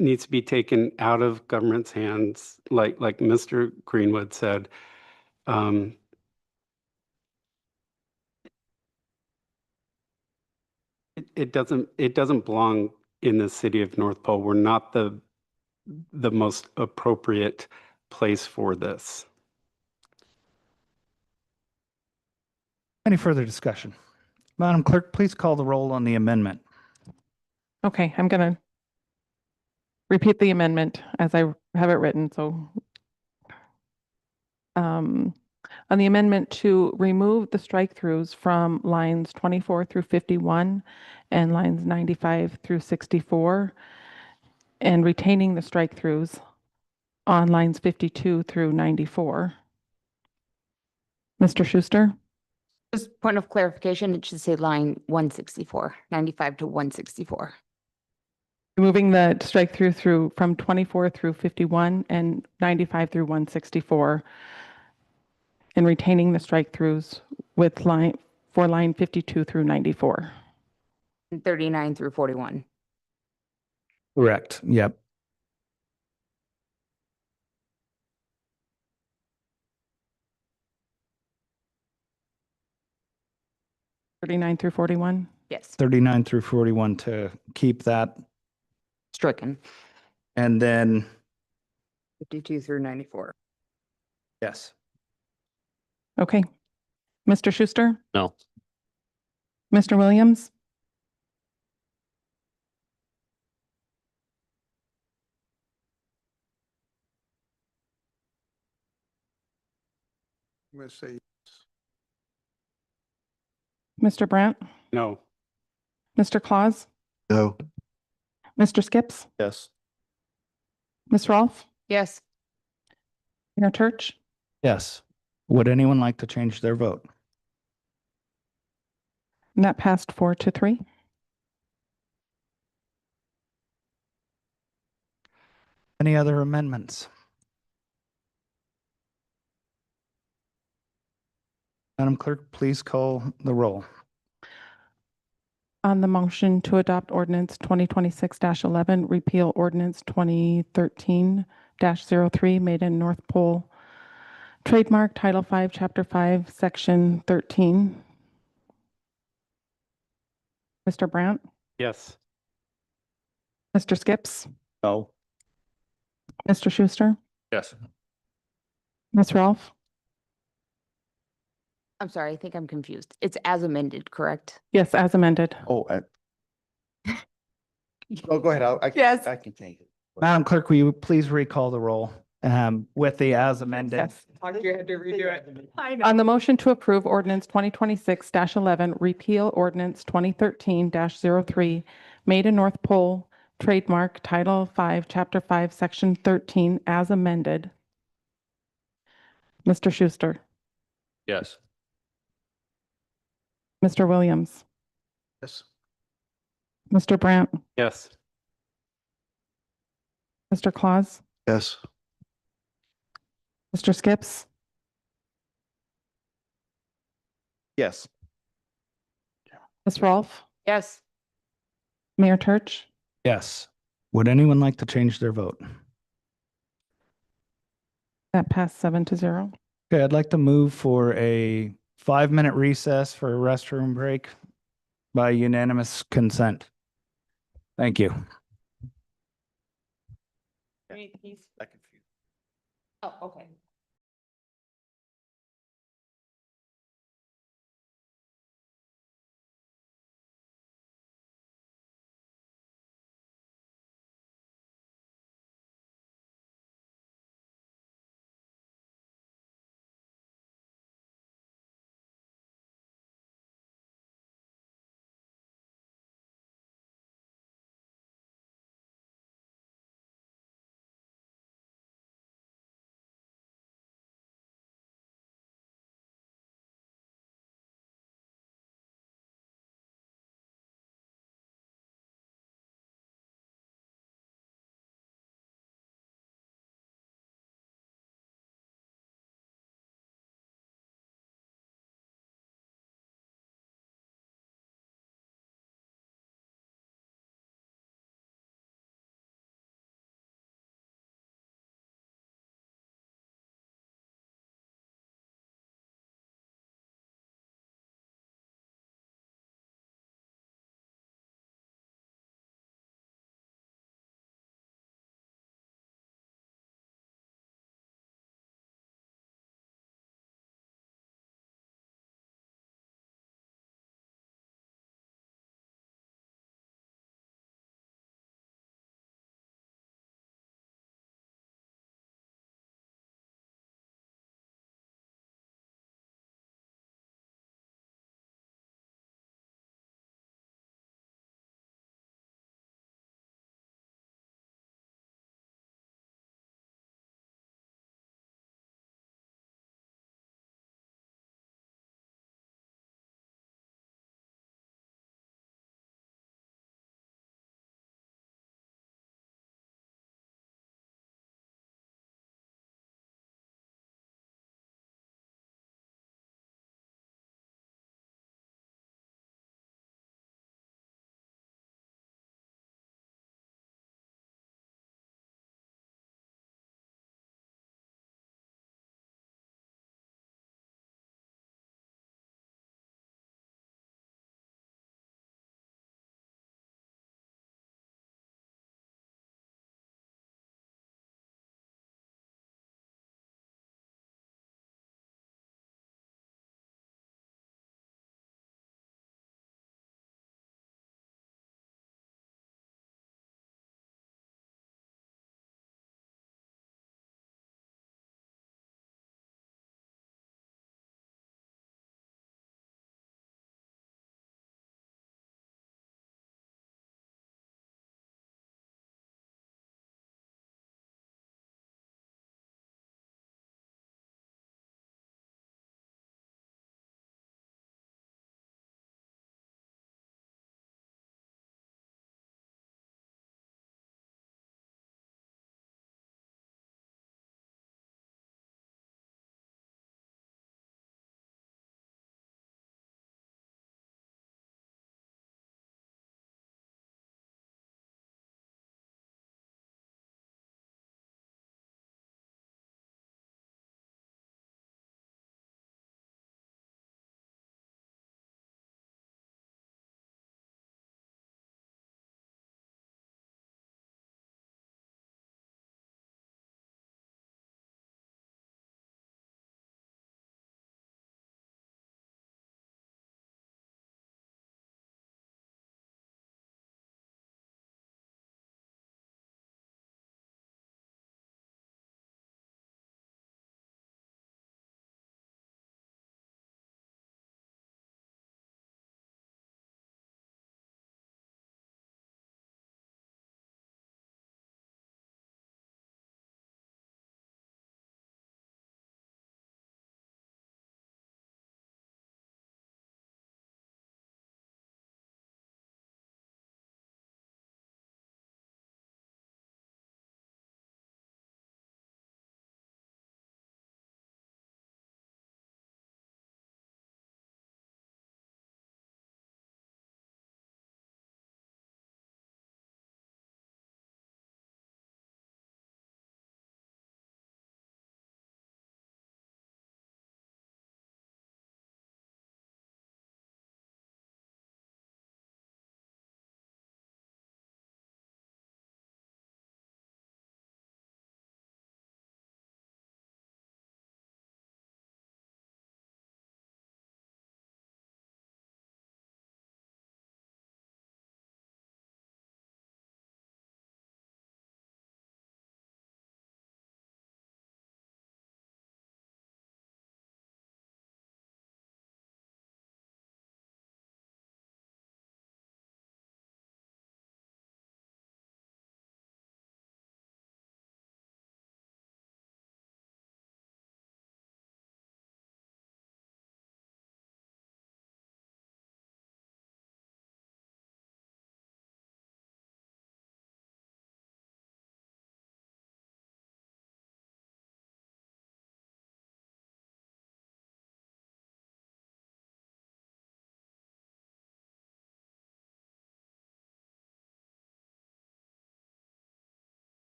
E: needs to be taken out of government's hands, like Mr. Greenwood said. It doesn't belong in the city of North Pole. We're not the most appropriate place for this.
A: Any further discussion? Madam Clerk, please call the roll on the amendment.
D: Okay, I'm going to repeat the amendment as I have it written. So on the amendment to remove the strike-throughs from lines 24 through 51 and lines 95 through 64, and retaining the strike-throughs on lines 52 through 94. Mr. Schuster?
B: Just point of clarification, it should say line 164, 95 to 164.
D: Removing the strike-through from 24 through 51 and 95 through 164, and retaining the strike-throughs with line 52 through 94.
B: And 39 through 41.
A: Correct. Yep.
D: (39 through 41).
B: Yes.
A: 39 through 41 to keep that.
B: Stricken.
A: And then,
B: 52 through 94.
A: yes.
D: Okay. Mr. Schuster,
G: No.
D: Mr. Williams,
H: I'm going to say
D: Mr. Brandt,
E: No.
D: Mr. Claus,
F: No.
D: Mr. Skips,
C: Yes.
D: Ms. Rolfe,
B: Yes.
D: Mayor Church.
A: Yes. Would anyone like to change their vote?
D: And that passed 4-3.
A: Any other amendments? Madam Clerk, please call the roll.
D: On the motion to adopt ordinance 2026-11, repeal ordinance 2013-03, made in North Pole, trademark Title 5, Chapter 5, Section 13. Mr. Brandt,
E: Yes.
D: Mr. Skips,
C: No.
D: Mr. Schuster,
G: Yes.
D: Ms. Rolfe,
B: I'm sorry, I think I'm confused. It's as amended, correct?
D: yes, as amended.
H: oh, go ahead.
B: Yes.
H: I can take it.
A: Madam Clerk, will you please recall the roll with the as amended?
D: Yes. On the motion to approve ordinance 2026-11, repeal ordinance 2013-03, made in North Pole, trademark Title 5, Chapter 5, Section 13, as amended. Mr. Schuster,
G: Yes.
D: Mr. Williams,
C: Yes.
D: Mr. Brandt,
E: Yes.
D: Mr. Claus,
F: Yes.
D: Mr. Skips,
C: Yes.
D: Ms. Rolfe,
B: Yes.
D: Mayor Church.
A: Yes. Would anyone like to change their vote?
D: That passed 7-0.
A: Okay, I'd like to move for a 5-minute recess for a restroom break by unanimous consent. Thank you.
B: Oh, okay.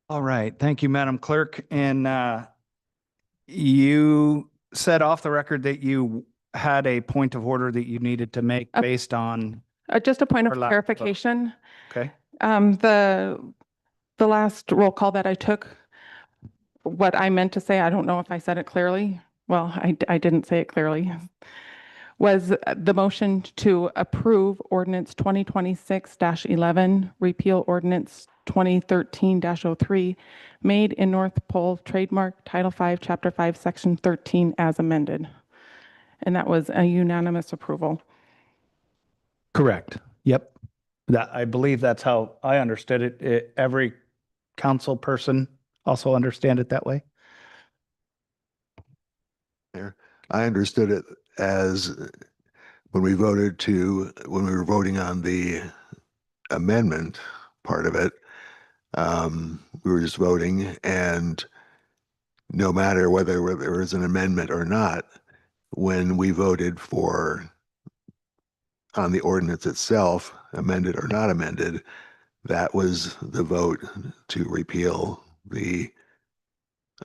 A: All right. Thank you, Madam Clerk. And you said off the record that you had a point of order that you needed to make based on,
D: Just a point of
A: Or lack of vote.
D: clarification.
A: okay?
D: The last roll call that I took, what I meant to say, I don't know if I said it clearly. Well, I didn't say it clearly. Was the motion to approve ordinance 2026-11, repeal ordinance 2013-03, made in North Pole trademark Title 5, Chapter 5, Section 13 as amended. And that was a unanimous approval.
A: Correct. Yep. That, I believe that's how I understood it. Every council person also understand it that way?
F: I understood it as when we were voting on the amendment part of it, we were just voting, and no matter whether there was an amendment or not, when we voted on the ordinance itself, amended or not amended, that was the vote to repeal the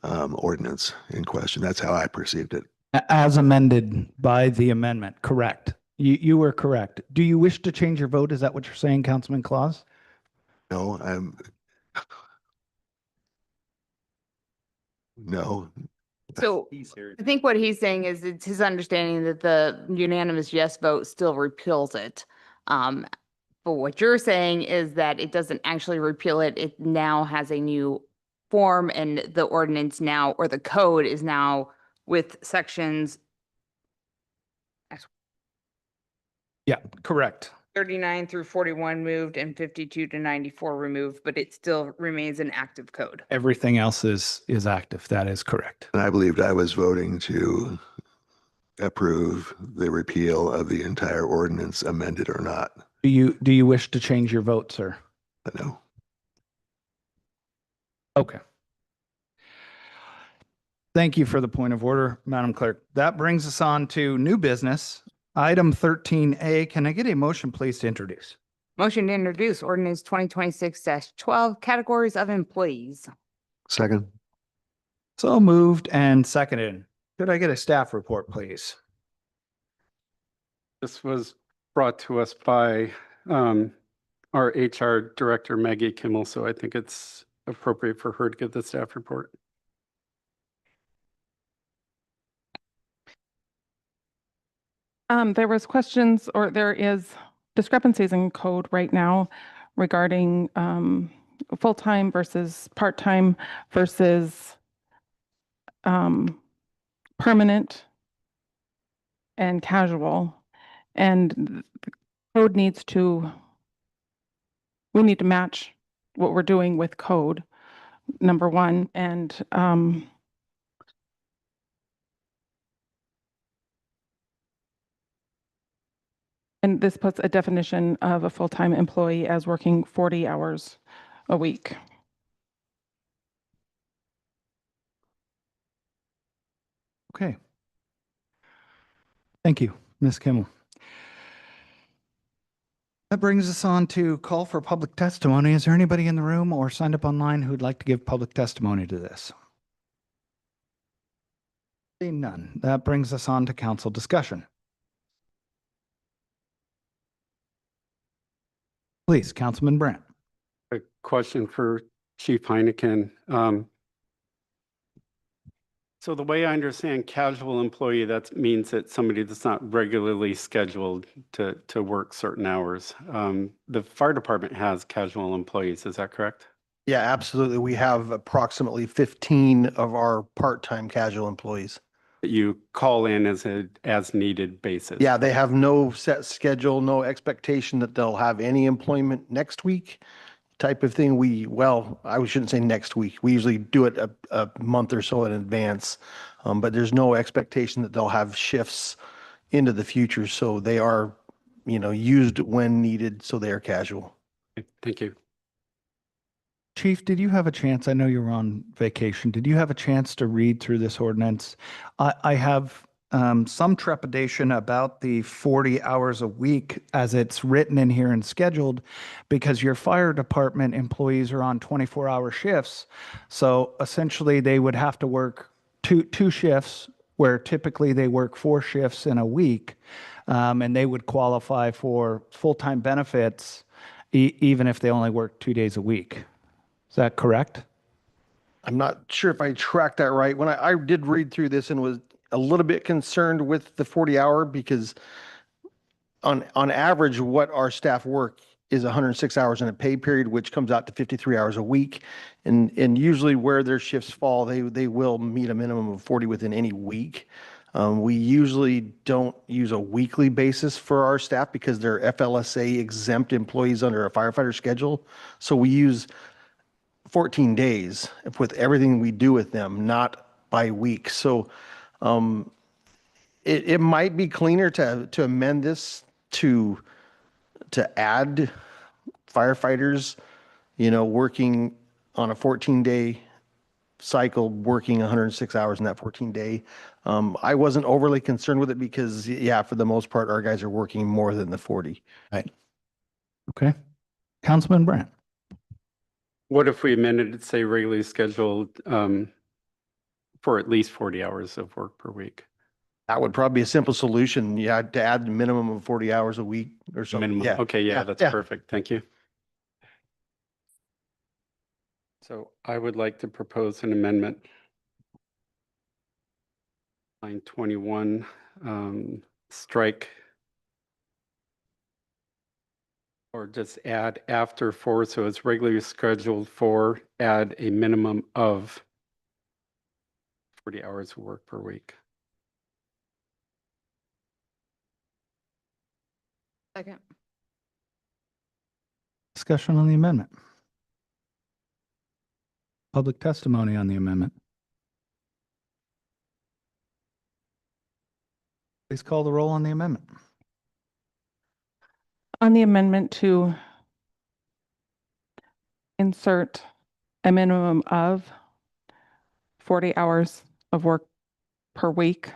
F: ordinance in question. That's how I perceived it.
A: As amended by the amendment, correct. You were correct. Do you wish to change your vote? Is that what you're saying, Councilman Claus?
F: No, no.
B: So I think what he's saying is it's his understanding that the unanimous yes vote still repeals it. But what you're saying is that it doesn't actually repeal it. It now has a new form, and the ordinance now, or the code is now with sections
A: Yeah, correct.
B: 39 through 41 moved and 52 to 94 removed, but it still remains an active code.
A: Everything else is active. That is correct.
F: And I believed I was voting to approve the repeal of the entire ordinance, amended or not.
A: Do you wish to change your vote, sir?
F: No.
A: Okay. Thank you for the point of order, Madam Clerk. That brings us on to new business. Item 13A. Can I get a motion, please, to introduce?
B: Motion to introduce ordinance 2026-12, categories of employees.
F: Second.
A: So moved and seconded. Could I get a staff report, please?
E: This was brought to us by our HR Director, Maggie Kimmel, so I think it's appropriate for her to give the staff report.
D: There was questions, or there is discrepancies in code right now regarding full-time versus part-time versus permanent and casual. And the code we need to match what we're doing with code, number one. And this puts a definition of a full-time employee as working 40 hours a week.
A: Okay. Thank you, Ms. Kimmel. That brings us on to call for public testimony. Is there anybody in the room or signed up online who'd like to give public testimony to this? Seeing none. That brings us on to council discussion. Please, Councilman Brandt.
E: A question for Chief Heineken. So the way I understand casual employee, that means that somebody that's not regularly scheduled to work certain hours. The fire department has casual employees, is that correct?
C: Yeah, absolutely. We have approximately 15 of our part-time casual employees.
E: That you call in as needed basis?
C: Yeah, they have no set schedule, no expectation that they'll have any employment next week type of thing. I shouldn't say next week. We usually do it a month or so in advance, but there's no expectation that they'll have shifts into the future. So they are, used when needed. So they are casual.
E: Thank you.
A: Chief, did you have a chance? I know you were on vacation. Did you have a chance to read through this ordinance? I have some trepidation about the 40 hours a week as it's written in here and scheduled because your fire department employees are on 24-hour shifts. So essentially they would have to work two shifts where typically they work 4 shifts in a week. And they would qualify for full-time benefits even if they only work 2 days a week. Is that correct?
C: I'm not sure if I tracked that right. When I did read through this and was a little bit concerned with the 40-hour because on average, what our staff work is 106 hours in a pay period, which comes out to 53 hours a week. And usually where their shifts fall, they will meet a minimum of 40 within any week. We usually don't use a weekly basis for our staff because they're FLSA exempt employees under a firefighter schedule. So we use 14 days with everything we do with them, not by week. So it might be cleaner to amend this to add firefighters, working on a 14-day cycle, working 106 hours in that 14-day. I wasn't overly concerned with it because, yeah, for the most part, our guys are working more than the 40.
A: Right. Okay. Councilman Brandt.
E: What if we amended it, say regularly scheduled for at least 40 hours of work per week?
C: That would probably be a simple solution. Yeah, to add a minimum of 40 hours a week or something.
E: Minimum.
C: Yeah.
E: Okay, yeah, that's perfect. Thank you. So I would like to propose an amendment. Line 21, strike or just add after 4, so it's regularly scheduled for, add a minimum of 40 hours of work per week.
B: Second.
A: Discussion on the amendment. Public testimony on the amendment. Please call the roll on the amendment.
D: On the amendment to insert a minimum of 40 hours of work per week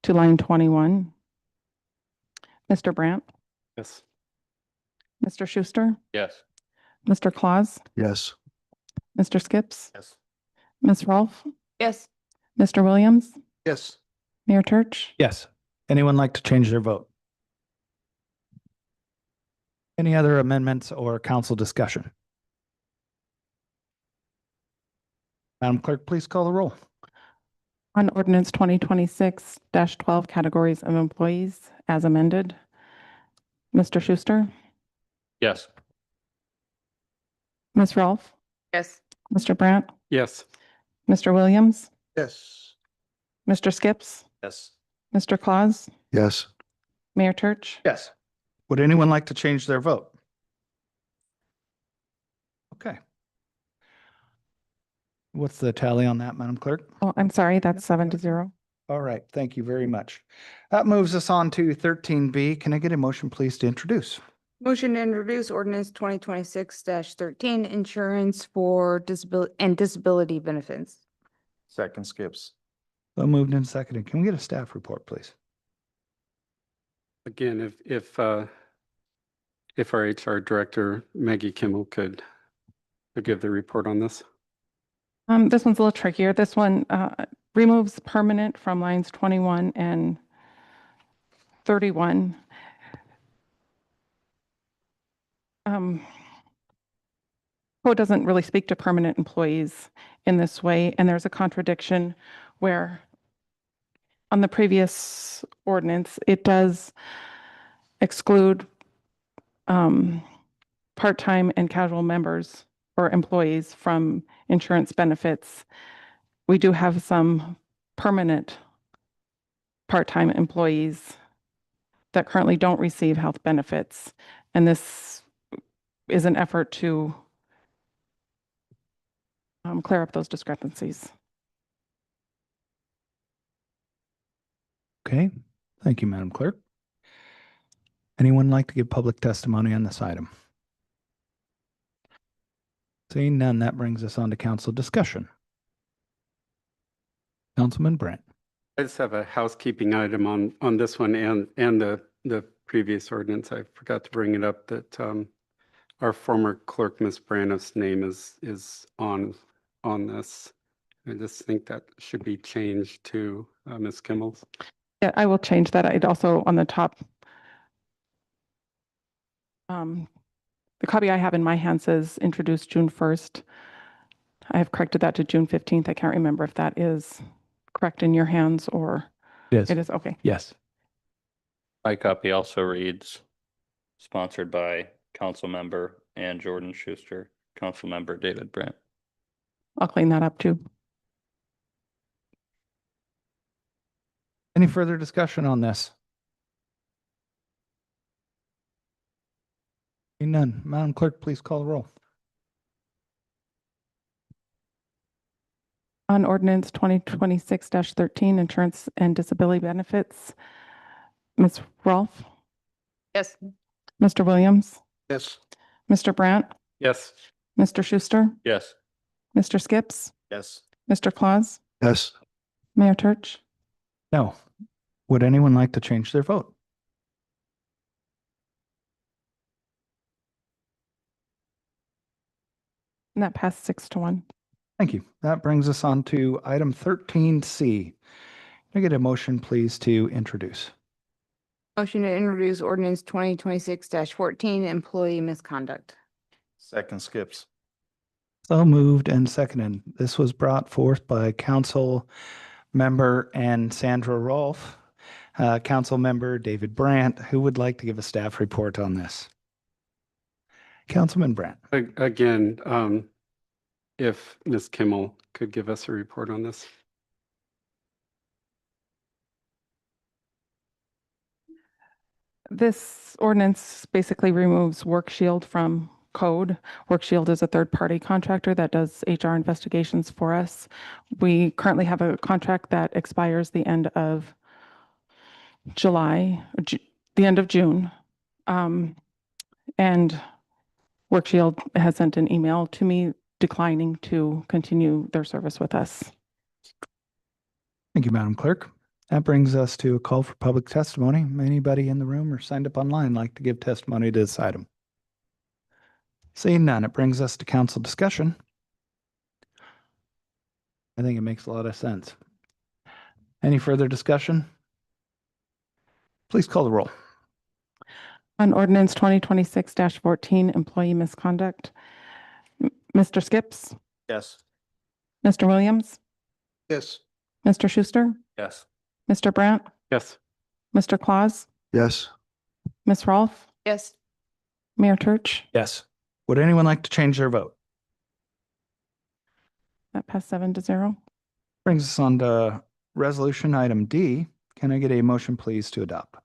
D: to line 21. Mr. Brandt,
E: Yes.
D: Mr. Schuster,
G: Yes.
D: Mr. Claus,
F: Yes.
D: Mr. Skips,
C: Yes.
D: Ms. Rolfe,
B: Yes.
D: Mr. Williams,
C: Yes.
D: Mayor Church.
A: Yes. Anyone like to change their vote? Any other amendments or council discussion? Madam Clerk, please call the roll.
D: On ordinance 2026-12 categories of employees as amended. Mr. Schuster,
G: Yes.
D: Ms. Rolfe,
B: Yes.
D: Mr. Brandt,
E: Yes.
D: Mr. Williams,
C: Yes.
D: Mr. Skips,
C: Yes.
D: Mr. Claus,
F: Yes.
D: Mayor Church.
C: Yes.
A: Would anyone like to change their vote? Okay. What's the tally on that, Madam Clerk?
D: Oh, I'm sorry, that's 7-0.
A: All right, thank you very much. That moves us on to 13B. Can I get a motion, please, to introduce?
B: Motion to introduce ordinance 2026-13, insurance for disability benefits.
H: Second Skips.
A: So moved and seconded. Can we get a staff report, please?
E: Again, if our HR director, Maggie Kimmel, could give the report on this.
D: This one's a little trickier. This one removes permanent from lines 21 and 31. Code doesn't really speak to permanent employees in this way, and there's a contradiction where on the previous ordinance, it does exclude part-time and casual members or employees from insurance benefits. We do have some permanent part-time employees that currently don't receive health benefits. And this is an effort to clear up those discrepancies.
A: Okay, thank you, Madam Clerk. Anyone like to give public testimony on this item? Seeing none, that brings us on to council discussion. Councilman Brandt.
E: I just have a housekeeping item on this one and the previous ordinance. I forgot to bring it up that our former clerk, Ms. Braniff's name is on this. I just think that should be changed to Ms. Kimmel's.
D: Yeah, I will change that. I'd also on the top. The copy I have in my hand says introduced June 1st. I have corrected that to June 15th. I can't remember if that is correct in your hands or
A: It is.
D: it is. Okay.
A: Yes.
G: My copy also reads, sponsored by Councilmember Ann Jordan Schuster, Councilmember David Brandt.
D: I'll clean that up too.
A: Any further discussion on this? Seeing none. Madam Clerk, please call the roll.
D: On ordinance 2026-13, insurance and disability benefits, Ms. Rolfe,
B: Yes.
D: Mr. Williams,
C: Yes.
D: Mr. Brandt,
E: Yes.
D: Mr. Schuster,
G: Yes.
D: Mr. Skips,
H: Yes.
D: Mr. Claus,
F: Yes.
D: Mayor Turch.
A: No. Would anyone like to change their vote?
D: And that passed 6-1.
A: Thank you. That brings us on to item 13C. Can I get a motion, please, to introduce?
B: Motion to introduce ordinance 2026-14, employee misconduct.
H: Second Skips.
A: So moved and seconded. This was brought forth by Council Member and Sandra Rolfe. Council Member David Brandt, who would like to give a staff report on this? Councilman Brandt.
E: Again, if Ms. Kimmel could give us a report on this.
D: This ordinance basically removes WorkShield from code. WorkShield is a third-party contractor that does HR investigations for us. We currently have a contract that expires the end of July, the end of June. And WorkShield has sent an email to me declining to continue their service with us.
A: Thank you, Madam Clerk. That brings us to a call for public testimony. Anybody in the room or signed up online like to give testimony to this item? Seeing none, it brings us to council discussion. I think it makes a lot of sense. Any further discussion? Please call the roll.
D: On ordinance 2026-14, employee misconduct, Mr. Skips,
H: Yes.
D: Mr. Williams,
C: Yes.
D: Mr. Schuster,
G: Yes.
D: Mr. Brandt,
E: Yes.
D: Mr. Claus,
F: Yes.
D: Ms. Rolfe,
B: Yes.
D: Mayor Turch.
A: Yes. Would anyone like to change their vote?
D: That passed 7-0.
A: Brings us on to resolution item D. Can I get a motion, please, to adopt?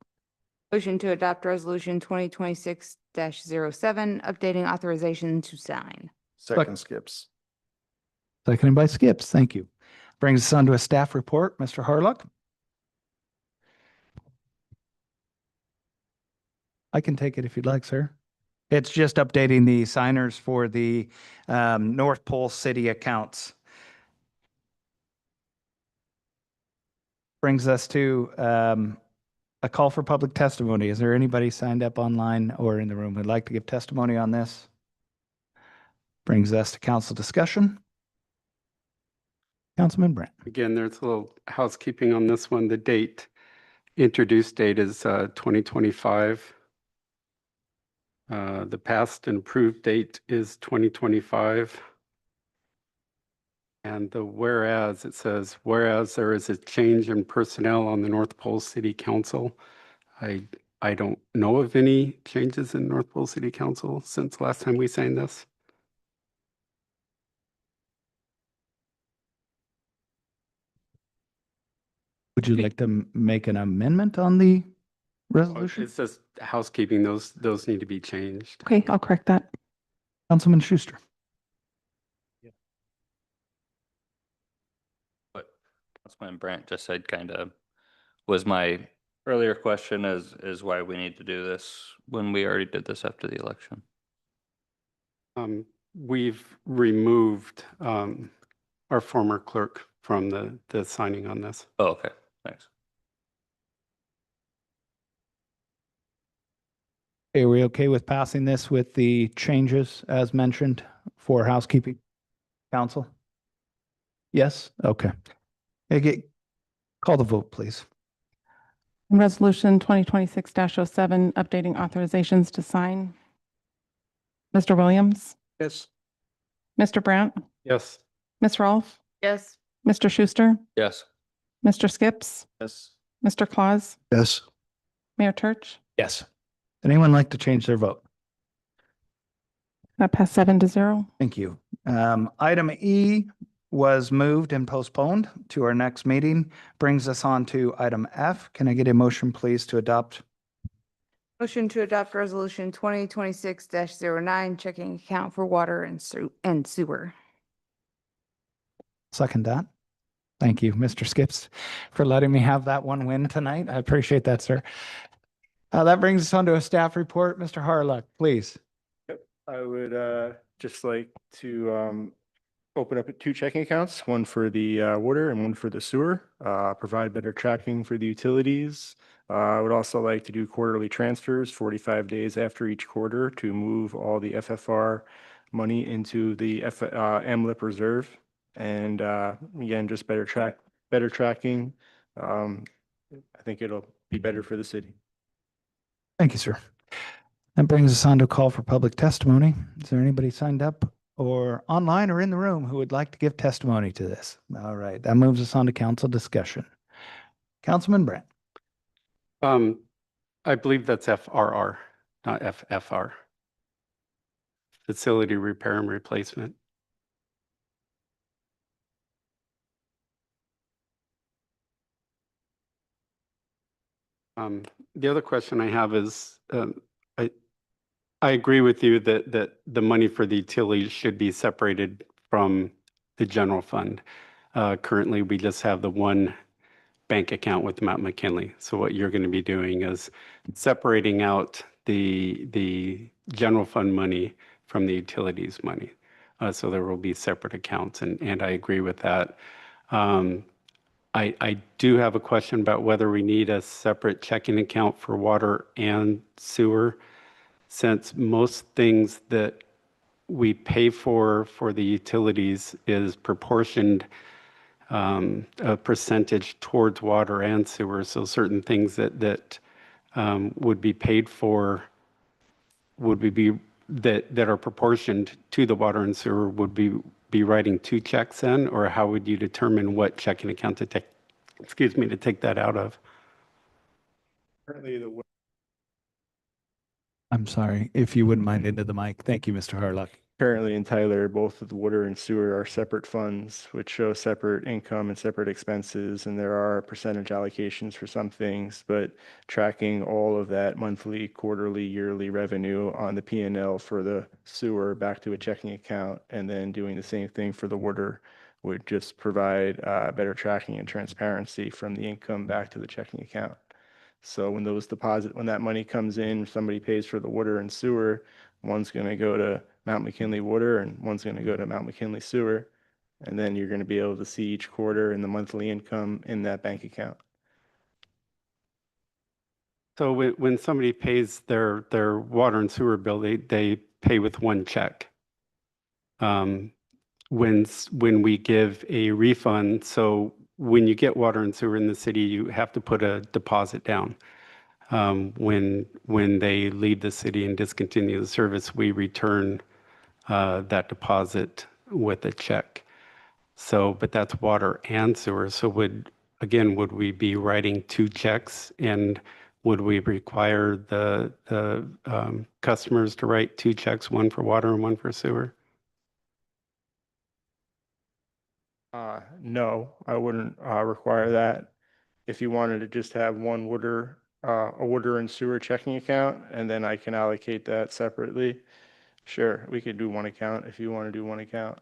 B: Motion to adopt resolution 2026-07, updating authorization to sign.
H: Second Skips.
A: Seconded by Skips. Thank you. Brings us on to a staff report. Mr. Harlock. I can take it if you'd like, sir. It's just updating the signers for the North Pole City accounts. Brings us to a call for public testimony. Is there anybody signed up online or in the room who'd like to give testimony on this? Brings us to council discussion. Councilman Brandt.
E: Again, there's a little housekeeping on this one. The date, introduced date is 2025. The past and approved date is 2025. And the whereas, it says, whereas there is a change in personnel on the North Pole City Council. I don't know of any changes in North Pole City Council since last time we signed this.
A: Would you like to make an amendment on the resolution?
E: It's just housekeeping. Those need to be changed.
D: Okay, I'll correct that.
A: Councilman Schuster.
G: What Councilman Brandt just said kind of was my earlier question is why we need to do this when we already did this after the election.
E: We've removed our former clerk from the signing on this.
G: Oh, okay. Thanks.
A: Are we okay with passing this with the changes as mentioned for housekeeping council? Yes? Okay. Call the vote, please.
D: Resolution 2026-07, updating authorizations to sign. Mr. Williams,
C: Yes.
D: Mr. Brandt,
E: Yes.
D: Ms. Rolfe,
B: Yes.
D: Mr. Schuster,
G: Yes.
D: Mr. Skips,
H: Yes.
D: Mr. Claus,
F: Yes.
D: Mayor Church.
A: Yes. Anyone like to change their vote?
D: That passed 7-0.
A: Thank you. Item E was moved and postponed to our next meeting. Brings us on to item F. Can I get a motion, please, to adopt?
B: Motion to adopt resolution 2026-09, checking account for water and sewer.
A: Second that. Thank you, Mr. Skips, for letting me have that one win tonight. I appreciate that, sir. That brings us on to a staff report. Mr. Harlock, please.
N: I would just like to open up 2 checking accounts, one for the water and one for the sewer, provide better tracking for the utilities. I would also like to do quarterly transfers 45 days after each quarter to move all the FFR money into the AMLIP reserve. And again, just better tracking. I think it'll be better for the city.
A: Thank you, sir. That brings us on to a call for public testimony. Is there anybody signed up or online or in the room who would like to give testimony to this? All right, that moves us on to council discussion. Councilman Brandt.
E: I believe that's FRR, not FFR. Facility repair and replacement. The other question I have is, I agree with you that the money for the utilities should be separated from the general fund. Currently, we just have the one bank account with Mount McKinley. So what you're going to be doing is separating out the general fund money from the utilities money. So there will be separate accounts, and I agree with that. I do have a question about whether we need a separate checking account for water and sewer, since most things that we pay for the utilities is proportioned a percentage towards water and sewer. So certain things that would be paid for that are proportioned to the water and sewer would be writing 2 checks in, or how would you determine what checking account to take, to take that out of?
N: Currently,
A: I'm sorry, if you wouldn't mind into the mic. Thank you, Mr. Harlock.
N: Currently in Tyler, both the water and sewer are separate funds, which show separate income and separate expenses, and there are percentage allocations for some things, but tracking all of that monthly, quarterly, yearly revenue on the P&L for the sewer back to a checking account, and then doing the same thing for the water would just provide better tracking and transparency from the income back to the checking account. So when that money comes in, somebody pays for the water and sewer, one's going to go to Mount McKinley Water and one's going to go to Mount McKinley Sewer. And then you're going to be able to see each quarter and the monthly income in that bank account.
E: So when somebody pays their water and sewer bill, they pay with one check. When we give a refund, so when you get water and sewer in the city, you have to put a deposit down. When they leave the city and discontinue the service, we return that deposit with a check. So, but that's water and sewer. So would we be writing 2 checks, and would we require the customers to write 2 checks, one for water and one for sewer?
N: No, I wouldn't require that. If you wanted to just have one a water and sewer checking account, and then I can allocate that separately, sure, we could do one account if you want to do one account.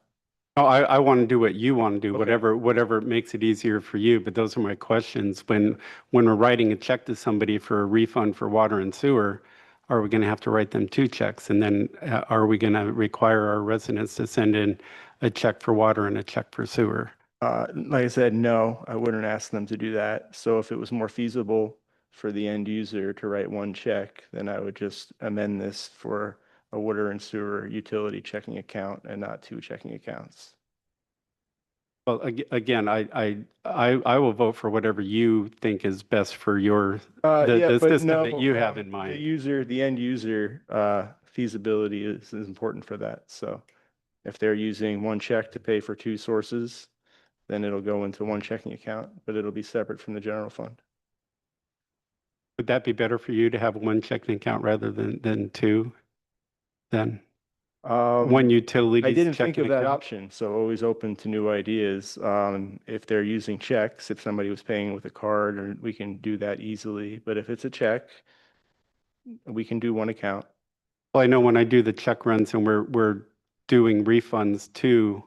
E: Oh, I want to do what you want to do,
N: Okay.
E: whatever makes it easier for you. But those are my questions. When we're writing a check to somebody for a refund for water and sewer, are we going to have to write them 2 checks? And then are we going to require our residents to send in a check for water and a check for sewer?
N: Like I said, no, I wouldn't ask them to do that. So if it was more feasible for the end user to write one check, then I would just amend this for a water and sewer utility checking account and not two checking accounts.
E: Well, again, I will vote for whatever you think is best for your, the
N: But
E: system
N: no,
E: that you have in
N: the
E: mind.
N: user, the end user, feasibility is important for that. So if they're using one check to pay for two sources, then it'll go into one checking account, but it'll be separate from the general fund.
E: Would that be better for you to have one checking account rather than two? Then one
N: I
E: utilities
N: didn't think
E: checking
N: of that
E: account?
N: option, so always open to new ideas. If they're using checks, if somebody was paying with a card, or we can do that easily. But if it's a check, we can do one account.
E: Well, I know when I do the check runs and we're doing refunds to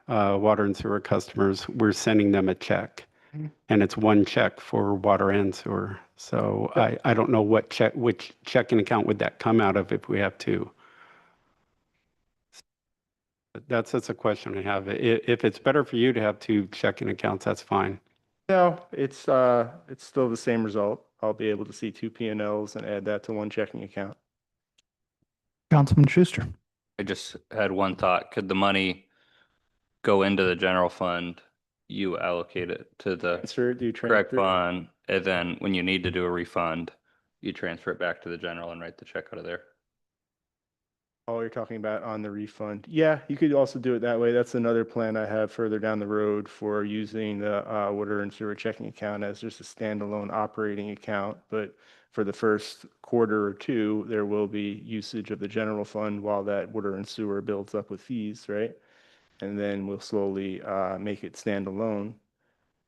E: water and sewer customers, we're sending them a check.
N: Mhm.
E: And it's one check for water and sewer. So I don't know which checking account would that come out of if we have two. That's a question I have. If it's better for you to have two checking accounts, that's fine.
N: No, it's still the same result. I'll be able to see two P&Ls and add that to one checking account.
A: Councilman Schuster.
G: I just had one thought. Could the money go into the general fund? You allocate it to the correct
N: Transfer.
G: fund, and then when you need to do a refund, you transfer it back to the general and write the check out of there.
N: Oh, you're talking about on the refund. Yeah, you could also do it that way. That's another plan I have further down the road for using the water and sewer checking account as just a standalone operating account. But for the first quarter or two, there will be usage of the general fund while that water and sewer builds up with fees, right? And then we'll slowly make it standalone.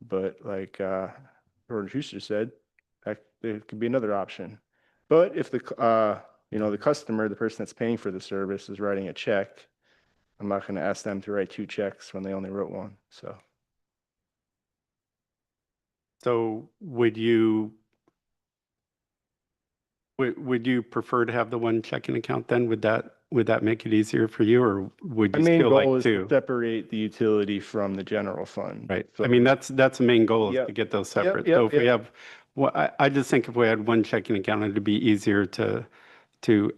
N: But like Gordon Schuster said, there could be another option. But if the the customer, the person that's paying for the service, is writing a check, I'm not going to ask them to write two checks when they only wrote one.
E: So would you prefer to have the one checking account then? Would that make it easier for you, or would
N: My
E: you
N: main
E: still
N: goal
E: like
N: is to
E: two?
N: separate the utility from the general fund.
E: Right.
N: So-
E: I mean, that's the main goal is
N: Yep.
E: to get those
N: Yep,
E: separate.
N: yep,
E: So if we
N: yep.
E: have, well, I just think if we had one checking account, it'd be easier to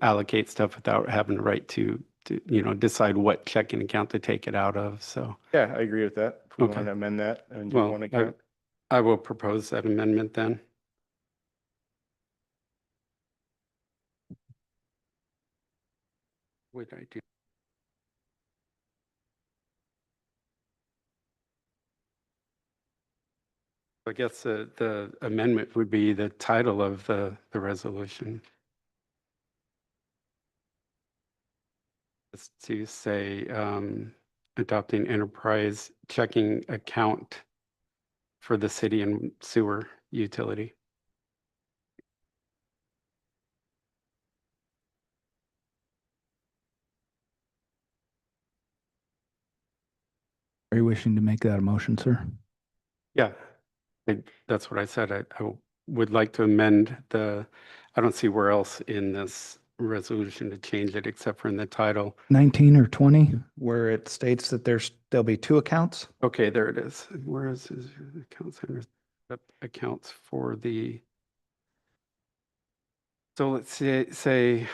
E: allocate stuff without having to write to decide what checking account to take it out of. So,
N: Yeah, I agree with that. If we
E: Okay.
N: want to amend that and do
E: well,
N: one account.
E: I will propose that amendment then. What did I do? I guess the amendment would be the title of the resolution. It's to say adopting enterprise checking account for the city and sewer utility.
A: Are you wishing to make that a motion, sir?
E: Yeah, that's what I said. I would like to amend I don't see where else in this resolution to change it except for in the title.
A: 19 or 20, where it states that there'll be two accounts.
E: Okay, there it is. Where is his account center? Accounts for the. So let's say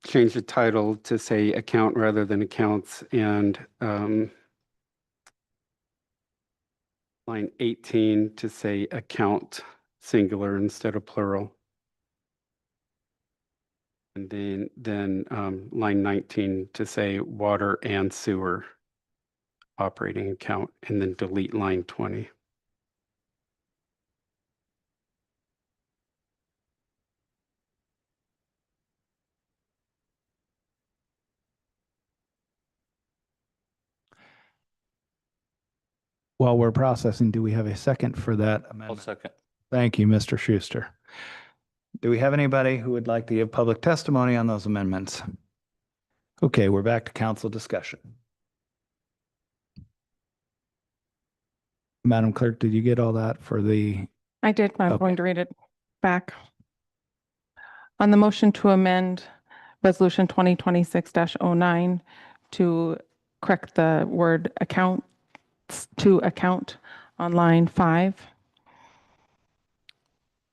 E: change the title to say account rather than accounts, and line 18 to say account singular instead of plural. And then line 19 to say water and sewer operating account, and then delete line 20.
A: While we're processing, do we have a second for that
G: I'll
A: amendment?
G: second.
A: Thank you, Mr. Schuster. Do we have anybody who would like to give public testimony on those amendments? Okay, we're back to council discussion. Madam Clerk, did you get all that for the,
D: I did, but I'm
A: Okay.
D: going to read it back. On the motion to amend Resolution 2026-09 to correct the word account to account on line 5.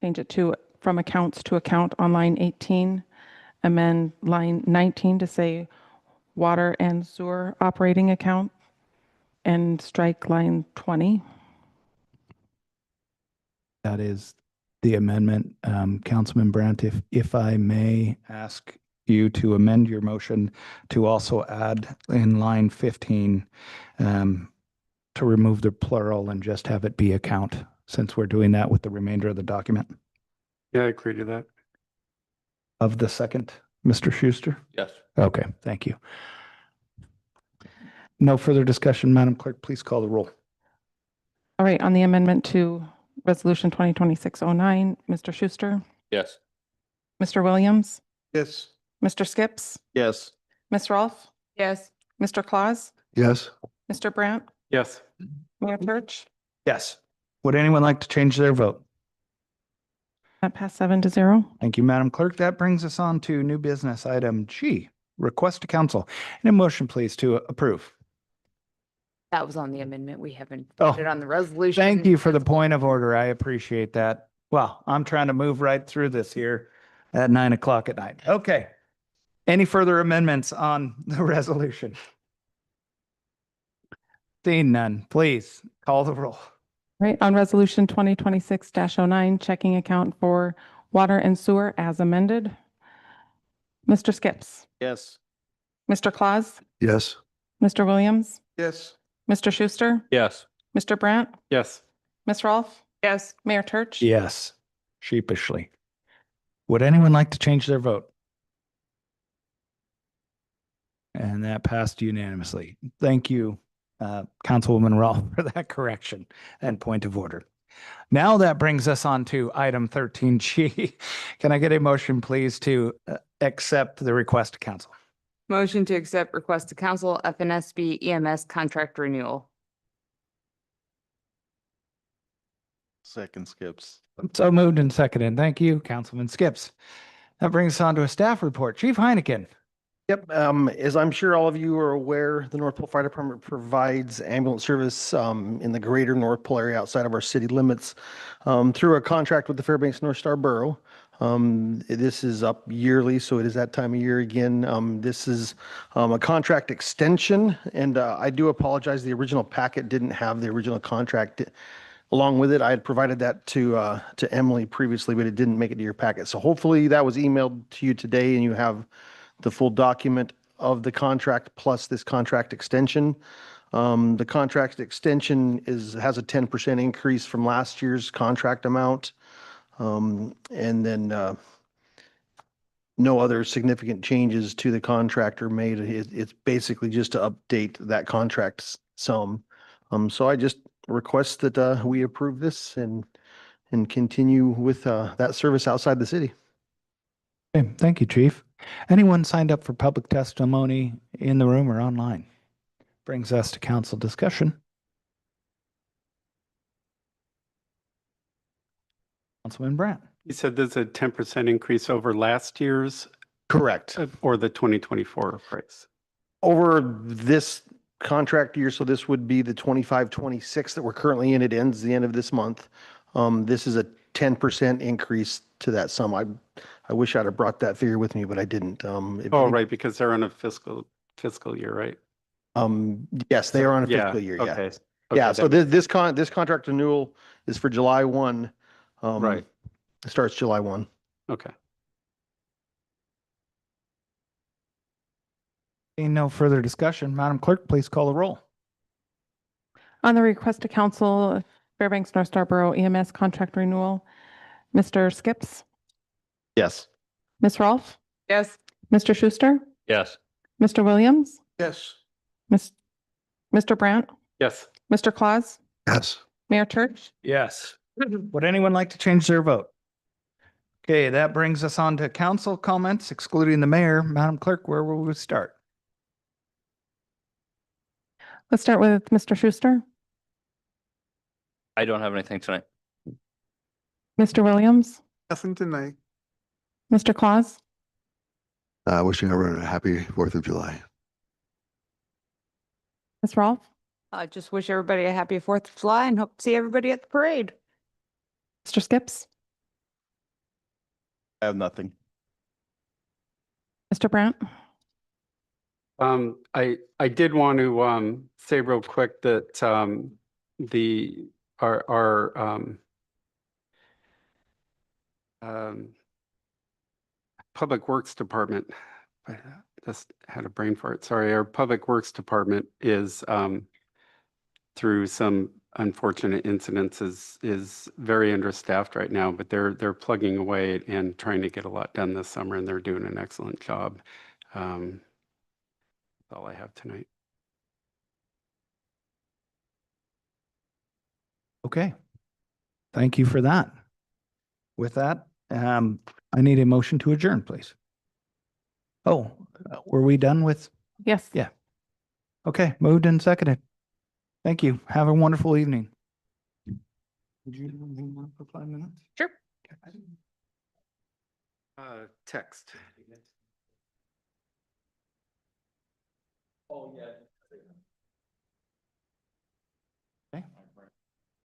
D: Change it to from accounts to account on line 18. Amend line 19 to say water and sewer operating account and strike line 20.
A: That is the amendment. Councilman Brandt, if I may ask you to amend your motion to also add in line 15 to remove the plural and just have it be account, since we're doing that with the remainder of the document.
E: Yeah, I agree to that.
A: Of the second, Mr. Schuster?
G: Yes.
A: Okay, thank you. No further discussion. Madam Clerk, please call the roll.
D: All right, on the amendment to Resolution 2026-09, Mr. Schuster,
G: Yes.
D: Mr. Williams,
C: Yes.
D: Mr. Skips,
H: Yes.
D: Ms. Rolfe,
B: Yes.
D: Mr. Claus,
F: Yes.
D: Mr. Brandt,
E: Yes.
D: Mayor Church.
A: Yes. Would anyone like to change their vote?
D: That passed 7-0.
A: Thank you, Madam Clerk. That brings us on to new business item G, request to council. And a motion, please, to approve.
B: That was on the amendment. We haven't
A: Oh,
B: voted on the resolution.
A: Thank you for the point of order. I appreciate that. Well, I'm trying to move right through this here at 9 o'clock at night. Okay. Any further amendments on the resolution? Seeing none, please call the roll.
D: Right, on Resolution 2026-09, checking account for water and sewer as amended. Mr. Skips,
H: Yes.
D: Mr. Claus,
F: Yes.
D: Mr. Williams,
C: Yes.
D: Mr. Schuster,
G: Yes.
D: Mr. Brandt,
E: Yes.
D: Ms. Rolfe,
B: Yes.
D: Mayor Church.
A: Yes, sheepishly. Would anyone like to change their vote? And that passed unanimously. Thank you, Councilwoman Rawl, for that correction and point of order. Now that brings us on to item 13G. Can I get a motion, please, to accept the request to council?
B: Motion to accept request to council FNSB EMS contract renewal.
H: Second Skips.
A: So moved and seconded. Thank you, Councilman Skips. That brings us on to a staff report. Chief Heineken.
C: Yep, as I'm sure all of you are aware, the North Pole Fire Department provides ambulance service in the greater North Pole area outside of our city limits through a contract with the Fairbanks North Star Borough. This is up yearly, so it is that time of year again. This is a contract extension, and I do apologize. The original packet didn't have the original contract along with it. I had provided that to Emily previously, but it didn't make it to your packet. So hopefully that was emailed to you today, and you have the full document of the contract plus this contract extension. The contract extension has a 10% increase from last year's contract amount. And then no other significant changes to the contract are made. It's basically just to update that contract sum. So I just request that we approve this and continue with that service outside the city.
A: Okay, thank you, Chief. Anyone signed up for public testimony in the room or online? Brings us to council discussion. Councilman Brandt.
E: You said there's a 10% increase over last year's
C: Correct.
E: or the 2024 price.
C: Over this contract year, so this would be the 25-26 that we're currently in. It ends the end of this month. This is a 10% increase to that sum. I wish I'd have brought that figure with me, but I didn't.
E: Oh, right, because they're on a fiscal year, right?
C: Yes, they are on a
E: Yeah,
C: fiscal year. Yeah.
E: okay.
C: Yeah.
E: Okay,
C: So
E: that-
C: this contract renewal is for July 1.
E: Right.
C: It starts July 1.
E: Okay.
A: Seeing no further discussion, Madam Clerk, please call the roll.
D: On the request to council, Fairbanks North Star Borough EMS contract renewal, Mr. Skips,
C: Yes.
D: Ms. Rolfe,
B: Yes.
D: Mr. Schuster,
G: Yes.
D: Mr. Williams,
C: Yes.
D: Mr. Brandt,
E: Yes.
D: Mr. Claus,
F: Yes.
D: Mayor Church.
A: Yes. Would anyone like to change their vote? Okay, that brings us on to council comments, excluding the mayor. Madam Clerk, where will we start?
D: Let's start with Mr. Schuster,
G: I don't have anything tonight.
D: Mr. Williams,
H: Nothing tonight.
D: Mr. Claus,
F: Wishing everyone a happy 4th of July.
D: Ms. Rolfe,
B: I just wish everybody a happy 4th of July and hope to see everybody at the parade.
D: Mr. Skips,
H: I have nothing.
D: Mr. Brandt,
E: I did want to say real quick that our Public Works Department, I just had a brain fart, sorry, our Public Works Department is through some unfortunate incidents is very understaffed right now, but they're plugging away and trying to get a lot done this summer, and they're doing an excellent job. That's all I have tonight.
A: Okay. Thank you for that. With that, I need a motion to adjourn, please. Oh, were we done with?
D: yes.
A: Yeah. Okay, moved and seconded. Thank you. Have a wonderful evening. Would you hang on for 5 minutes?
B: Sure.
E: Text. Oh, yeah.